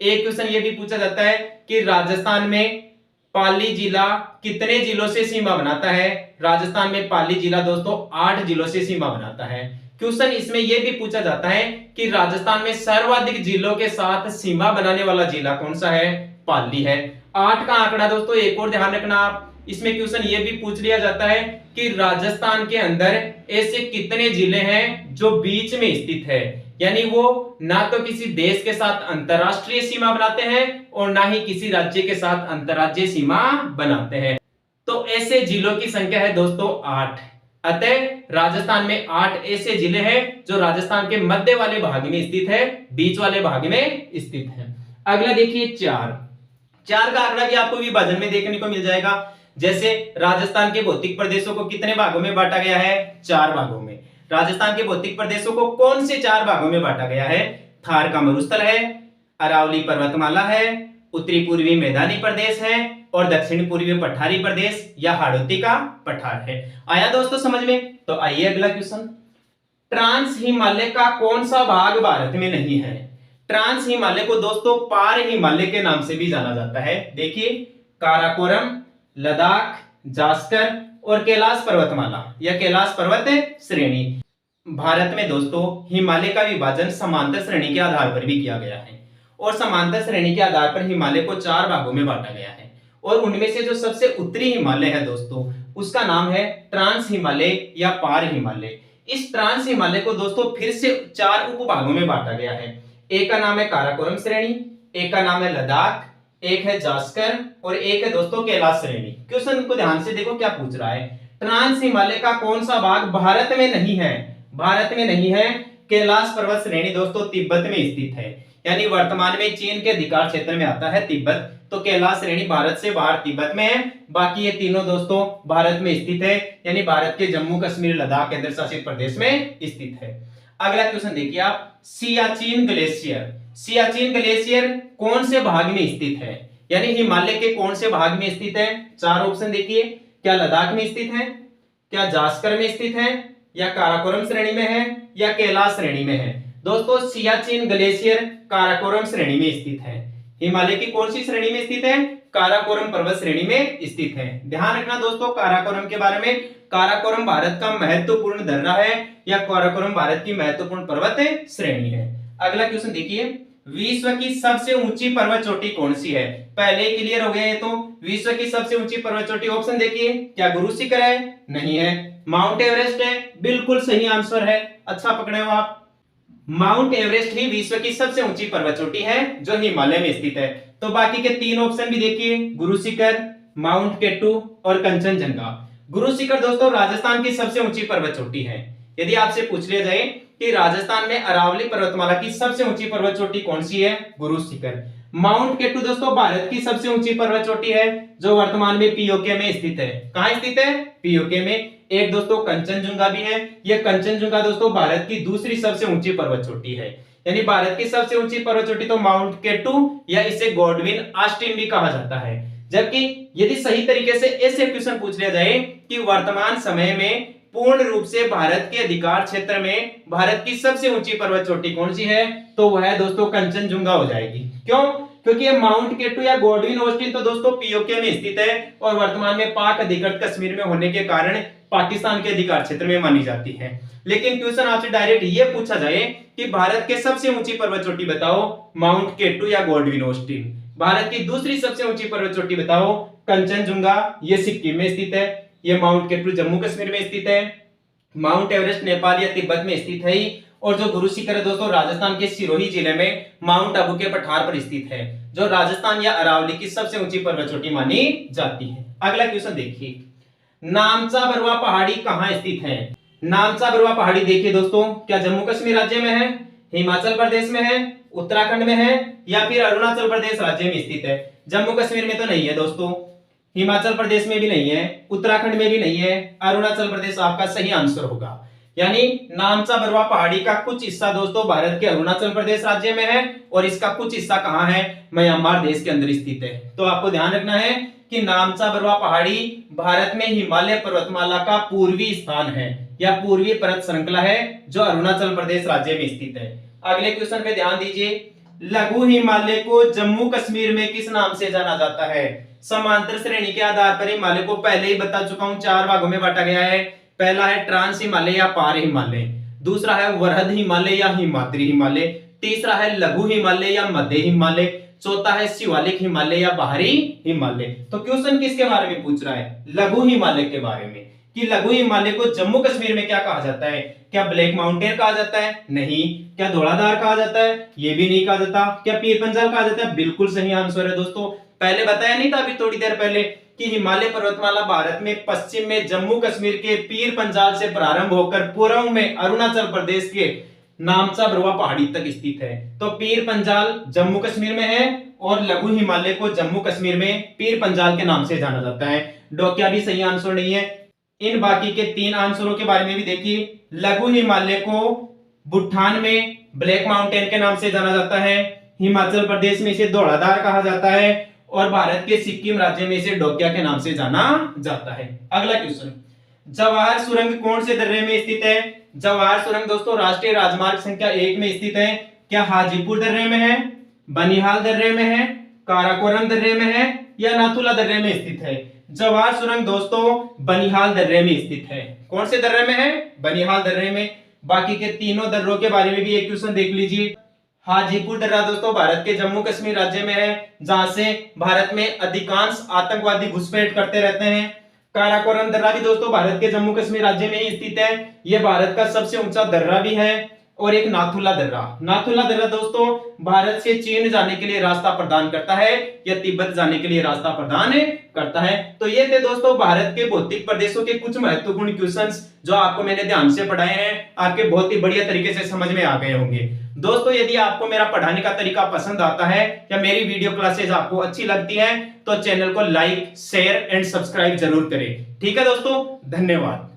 एक क्वेश्चन ये भी पूछा जाता है कि राजस्थान में पाली जिला कितने जिलों से सीमा बनाता है? राजस्थान में पाली जिला दोस्तों 8 जिलों से सीमा बनाता है। क्वेश्चन इसमें यह भी पूछा जाता है कि राजस्थान में सर्वाधिक जिलों के साथ सीमा बनाने वाला जिला कौन सा है? पाली है। 8 का आंकड़ा दोस्तों एक और ध्यान रखना आप, इसमें क्वेश्चन ये भी पूछ लिया जाता है कि राजस्थान के अंदर ऐसे कितने जिले हैं जो बीच में स्थित है, यानी वो ना तो किसी देश के साथ अंतरराष्ट्रीय सीमा बनाते हैं और ना ही किसी राज्य के साथ अंतरराज्यीय सीमा बनाते हैं। तो ऐसे जिलों की संख्या है दोस्तों 8। अतः राजस्थान में 8 ऐसे जिले हैं जो राजस्थान के मध्य वाले भाग में स्थित है, बीच वाले भाग में स्थित है। अगला देखिए 4 4 का आंकड़ा भी आपको विभाजन में देखने को मिल जाएगा। जैसे राजस्थान के भौतिक प्रदेशों को कितने भागों में बांटा गया है? 4 भागों में। राजस्थान के भौतिक प्रदेशों को कौन से 4 भागों में बांटा गया है? थार का मरुस्थल है, अरावली पर्वतमाला है, उत्तरी पूर्वी मैदानी प्रदेश है और दक्षिण पूर्वी पठारी प्रदेश या हाड़ौती का पठार है। आया दोस्तों समझ में? तो आइए अगला क्वेश्चन, ट्रांस हिमालय का कौन सा भाग भारत में नहीं है? ट्रांस हिमालय को दोस्तों पार हिमालय के नाम से भी जाना जाता है। देखिए, काराकोरम, लद्दाख, जास्कर और कैलाश पर्वतमाला या कैलाश पर्वत श्रेणी। भारत में दोस्तों हिमालय का विभाजन समांतर श्रेणी के आधार पर भी किया गया है और समांतर श्रेणी के आधार पर हिमालय को 4 भागों में बांटा गया है और उनमें से जो सबसे उत्तरी हिमालय है दोस्तों उसका नाम है ट्रांस हिमालय या पार हिमालय। इस ट्रांस हिमालय को दोस्तों फिर से 4 उपभागों में बांटा गया है। एक का नाम है काराकोरम श्रेणी, एक का नाम है लद्दाख, एक है जास्कर और एक है दोस्तों कैलाश श्रेणी। क्वेश्चन को ध्यान से देखो क्या पूछ रहा है, ट्रांस हिमालय का कौन सा भाग भारत में नहीं है? भारत में नहीं है। कैलाश पर्वत श्रेणी दोस्तों तिब्बत में स्थित है, यानी वर्तमान में चीन के अधिकार क्षेत्र में आता है तिब्बत। तो कैलाश श्रेणी भारत से बाहर तिब्बत में है, बाकी ये तीनों दोस्तों भारत में स्थित है, यानी भारत के जम्मू कश्मीर लद्दाख केंद्र शासित प्रदेश में स्थित है। अगला क्वेश्चन देखिए आप, सियाचिन ग्लेशियर। सियाचिन ग्लेशियर कौन से भाग में स्थित है? यानी हिमालय के कौन से भाग में स्थित है? 4 ऑप्शन देखिए, क्या लद्दाख में स्थित है, क्या जास्कर में स्थित है, या काराकोरम श्रेणी में है, या कैलाश श्रेणी में है? दोस्तों सियाचिन ग्लेशियर काराकोरम श्रेणी में स्थित है। हिमालय की कौन सी श्रेणी में स्थित है? काराकोरम पर्वत श्रेणी में स्थित है। ध्यान रखना दोस्तों काराकोरम के बारे में, काराकोरम भारत का महत्वपूर्ण दर्रा है या काराकोरम भारत की महत्वपूर्ण पर्वत श्रेणी है। अगला क्वेश्चन देखिए, विश्व की सबसे ऊंची पर्वत चोटी कौन सी है? पहले ही क्लियर हो गया है। तो विश्व की सबसे ऊंची पर्वत चोटी, ऑप्शन देखिए, क्या गुरु शिखर है? नहीं है। माउंट एवरेस्ट है? बिल्कुल सही आंसर है, अच्छा पकड़े हो आप। माउंट एवरेस्ट ही विश्व की सबसे ऊंची पर्वत चोटी है जो हिमालय में स्थित है। तो बाकी के 3 ऑप्शन भी देखिए, गुरु शिखर, माउंट केटू और कंचनजंगा। गुरु शिखर दोस्तों राजस्थान की सबसे ऊंची पर्वत चोटी है। यदि आपसे पूछ लिया जाए कि राजस्थान में अरावली पर्वतमाला की सबसे ऊंची पर्वत चोटी कौन सी है? गुरु शिखर। माउंट केटू दोस्तों भारत की सबसे ऊंची पर्वत चोटी है जो वर्तमान में पीओके में स्थित है। कहां स्थित है? पीओके में। एक दोस्तों कंचनजुंगा भी है। यह कंचनजुंगा दोस्तों भारत की दूसरी सबसे ऊंची पर्वत चोटी है, यानी भारत की सबसे ऊंची पर्वत चोटी तो माउंट केटू या इसे गॉडविन ऑस्टिन भी कहा जाता है। जबकि यदि सही तरीके से ऐसे क्वेश्चन पूछ लिया जाए कि वर्तमान समय में पूर्ण रूप से भारत के अधिकार क्षेत्र में भारत की सबसे ऊंची पर्वत चोटी कौन सी है, तो वह दोस्तों कंचनजुंगा हो जाएगी। क्यों? क्योंकि ये माउंट केटू या गॉडविन ऑस्टिन तो दोस्तों पीओके में स्थित है और वर्तमान में पाक अधिकृत कश्मीर में होने के कारण पाकिस्तान के अधिकार क्षेत्र में मानी जाती है। लेकिन क्वेश्चन आपसे डायरेक्ट ये पूछा जाए कि भारत के सबसे ऊंची पर्वत चोटी बताओ, माउंट केटू या गॉडविन ऑस्टिन। भारत की दूसरी सबसे ऊंची पर्वत चोटी बताओ, कंचनजुंगा, ये सिक्किम में स्थित है। ये माउंट केटू जम्मू कश्मीर में स्थित है। माउंट एवरेस्ट नेपाल या तिब्बत में स्थित है। और जो गुरु शिखर है दोस्तों राजस्थान के सिरोही जिले में माउंट आबू के पठार पर स्थित है, जो राजस्थान या अरावली की सबसे ऊंची पर्वत चोटी मानी जाती है। अगला क्वेश्चन देखिए, नामचा बरुआ पहाड़ी कहां स्थित है? नामचा बरुआ पहाड़ी देखिए दोस्तों, क्या जम्मू कश्मीर राज्य में है, हिमाचल प्रदेश में है, उत्तराखंड में है या फिर अरुणाचल प्रदेश राज्य में स्थित है? जम्मू कश्मीर में तो नहीं है दोस्तों, हिमाचल प्रदेश में भी नहीं है, उत्तराखंड में भी नहीं है, अरुणाचल प्रदेश आपका सही आंसर होगा। यानी नामचा बरुआ पहाड़ी का कुछ हिस्सा दोस्तों भारत के अरुणाचल प्रदेश राज्य में है और इसका कुछ हिस्सा कहां है? म्यांमार देश के अंदर स्थित है। तो आपको ध्यान रखना है कि नामचा बरुआ पहाड़ी भारत में हिमालय पर्वतमाला का पूर्वी स्थान है या पूर्वी पर्वत श्रृंखला है जो अरुणाचल प्रदेश राज्य में स्थित है। अगले क्वेश्चन पे ध्यान दीजिए, लघु हिमालय को जम्मू कश्मीर में किस नाम से जाना जाता है? समांतर श्रेणी के आधार पर हिमालय को पहले ही बता चुका हूं, 4 भागों में बांटा गया है। पहला है ट्रांस हिमालय या पार हिमालय, दूसरा है वरहद हिमालय या हिमाद्री हिमालय, तीसरा है लघु हिमालय या मध्य हिमालय, चौथा है शिवालिक हिमालय या बाहरी हिमालय। तो क्वेश्चन किसके बारे में पूछ रहा है? लघु हिमालय के बारे में, कि लघु हिमालय को जम्मू कश्मीर में क्या कहा जाता है? क्या ब्लैक माउंटेन कहा जाता है? नहीं। क्या धौलाधार कहा जाता है? ये भी नहीं कहा जाता। क्या पीर पंजाल कहा जाता है? बिल्कुल सही आंसर है दोस्तों। पहले बताया नहीं था अभी थोड़ी देर पहले कि हिमालय पर्वतमाला भारत में पश्चिम में जम्मू कश्मीर के पीर पंजाल से प्रारंभ होकर पूर्व में अरुणाचल प्रदेश के नामचा बरुआ पहाड़ी तक स्थित है। तो पीर पंजाल जम्मू कश्मीर में है और लघु हिमालय को जम्मू कश्मीर में पीर पंजाल के नाम से जाना जाता है। डोकिया भी सही आंसर नहीं है। इन बाकी के 3 आंसरों के बारे में भी देखिए। लघु हिमालय को भूटान में ब्लैक माउंटेन के नाम से जाना जाता है, हिमाचल प्रदेश में इसे धौलाधार कहा जाता है और भारत के सिक्किम राज्य में इसे डोकिया के नाम से जाना जाता है। अगला क्वेश्चन, जवाहर सुरंग कौन से दर्रे में स्थित है? जवाहर सुरंग दोस्तों राष्ट्रीय राजमार्ग संख्या 1 में स्थित है। क्या हाजीपुर दर्रे में है, बनिहाल दर्रे में है, काराकोरम दर्रे में है या नाथुला दर्रे में स्थित है? जवाहर सुरंग दोस्तों बनिहाल दर्रे में स्थित है। कौन से दर्रे में है? बनिहाल दर्रे में। बाकी के तीनों दर्रों के बारे में भी एक क्वेश्चन देख लीजिए। हाजीपुर दर्रा दोस्तों भारत के जम्मू कश्मीर राज्य में है, जहां से भारत में अधिकांश आतंकवादी घुसपैठ करते रहते हैं। काराकोरम दर्रा भी दोस्तों भारत के जम्मू कश्मीर राज्य में ही स्थित है। यह भारत का सबसे ऊंचा दर्रा भी है। और एक नाथुला दर्रा दोस्तों भारत से चीन जाने के लिए रास्ता प्रदान करता है या तिब्बत जाने के लिए रास्ता प्रदान करता है। तो ये थे दोस्तों भारत के भौतिक प्रदेशों के कुछ महत्वपूर्ण क्वेश्चंस जो आपको मैंने ध्यान से पढ़ाए हैं, आपके बहुत ही बढ़िया तरीके से समझ में आ गए होंगे। दोस्तों यदि आपको मेरा पढ़ाने का तरीका पसंद आता है या मेरी वीडियो क्लासेस आपको अच्छी लगती हैं तो चैनल को लाइक, शेयर एंड सब्सक्राइब जरूर करें। ठीक है दोस्तों, धन्यवाद।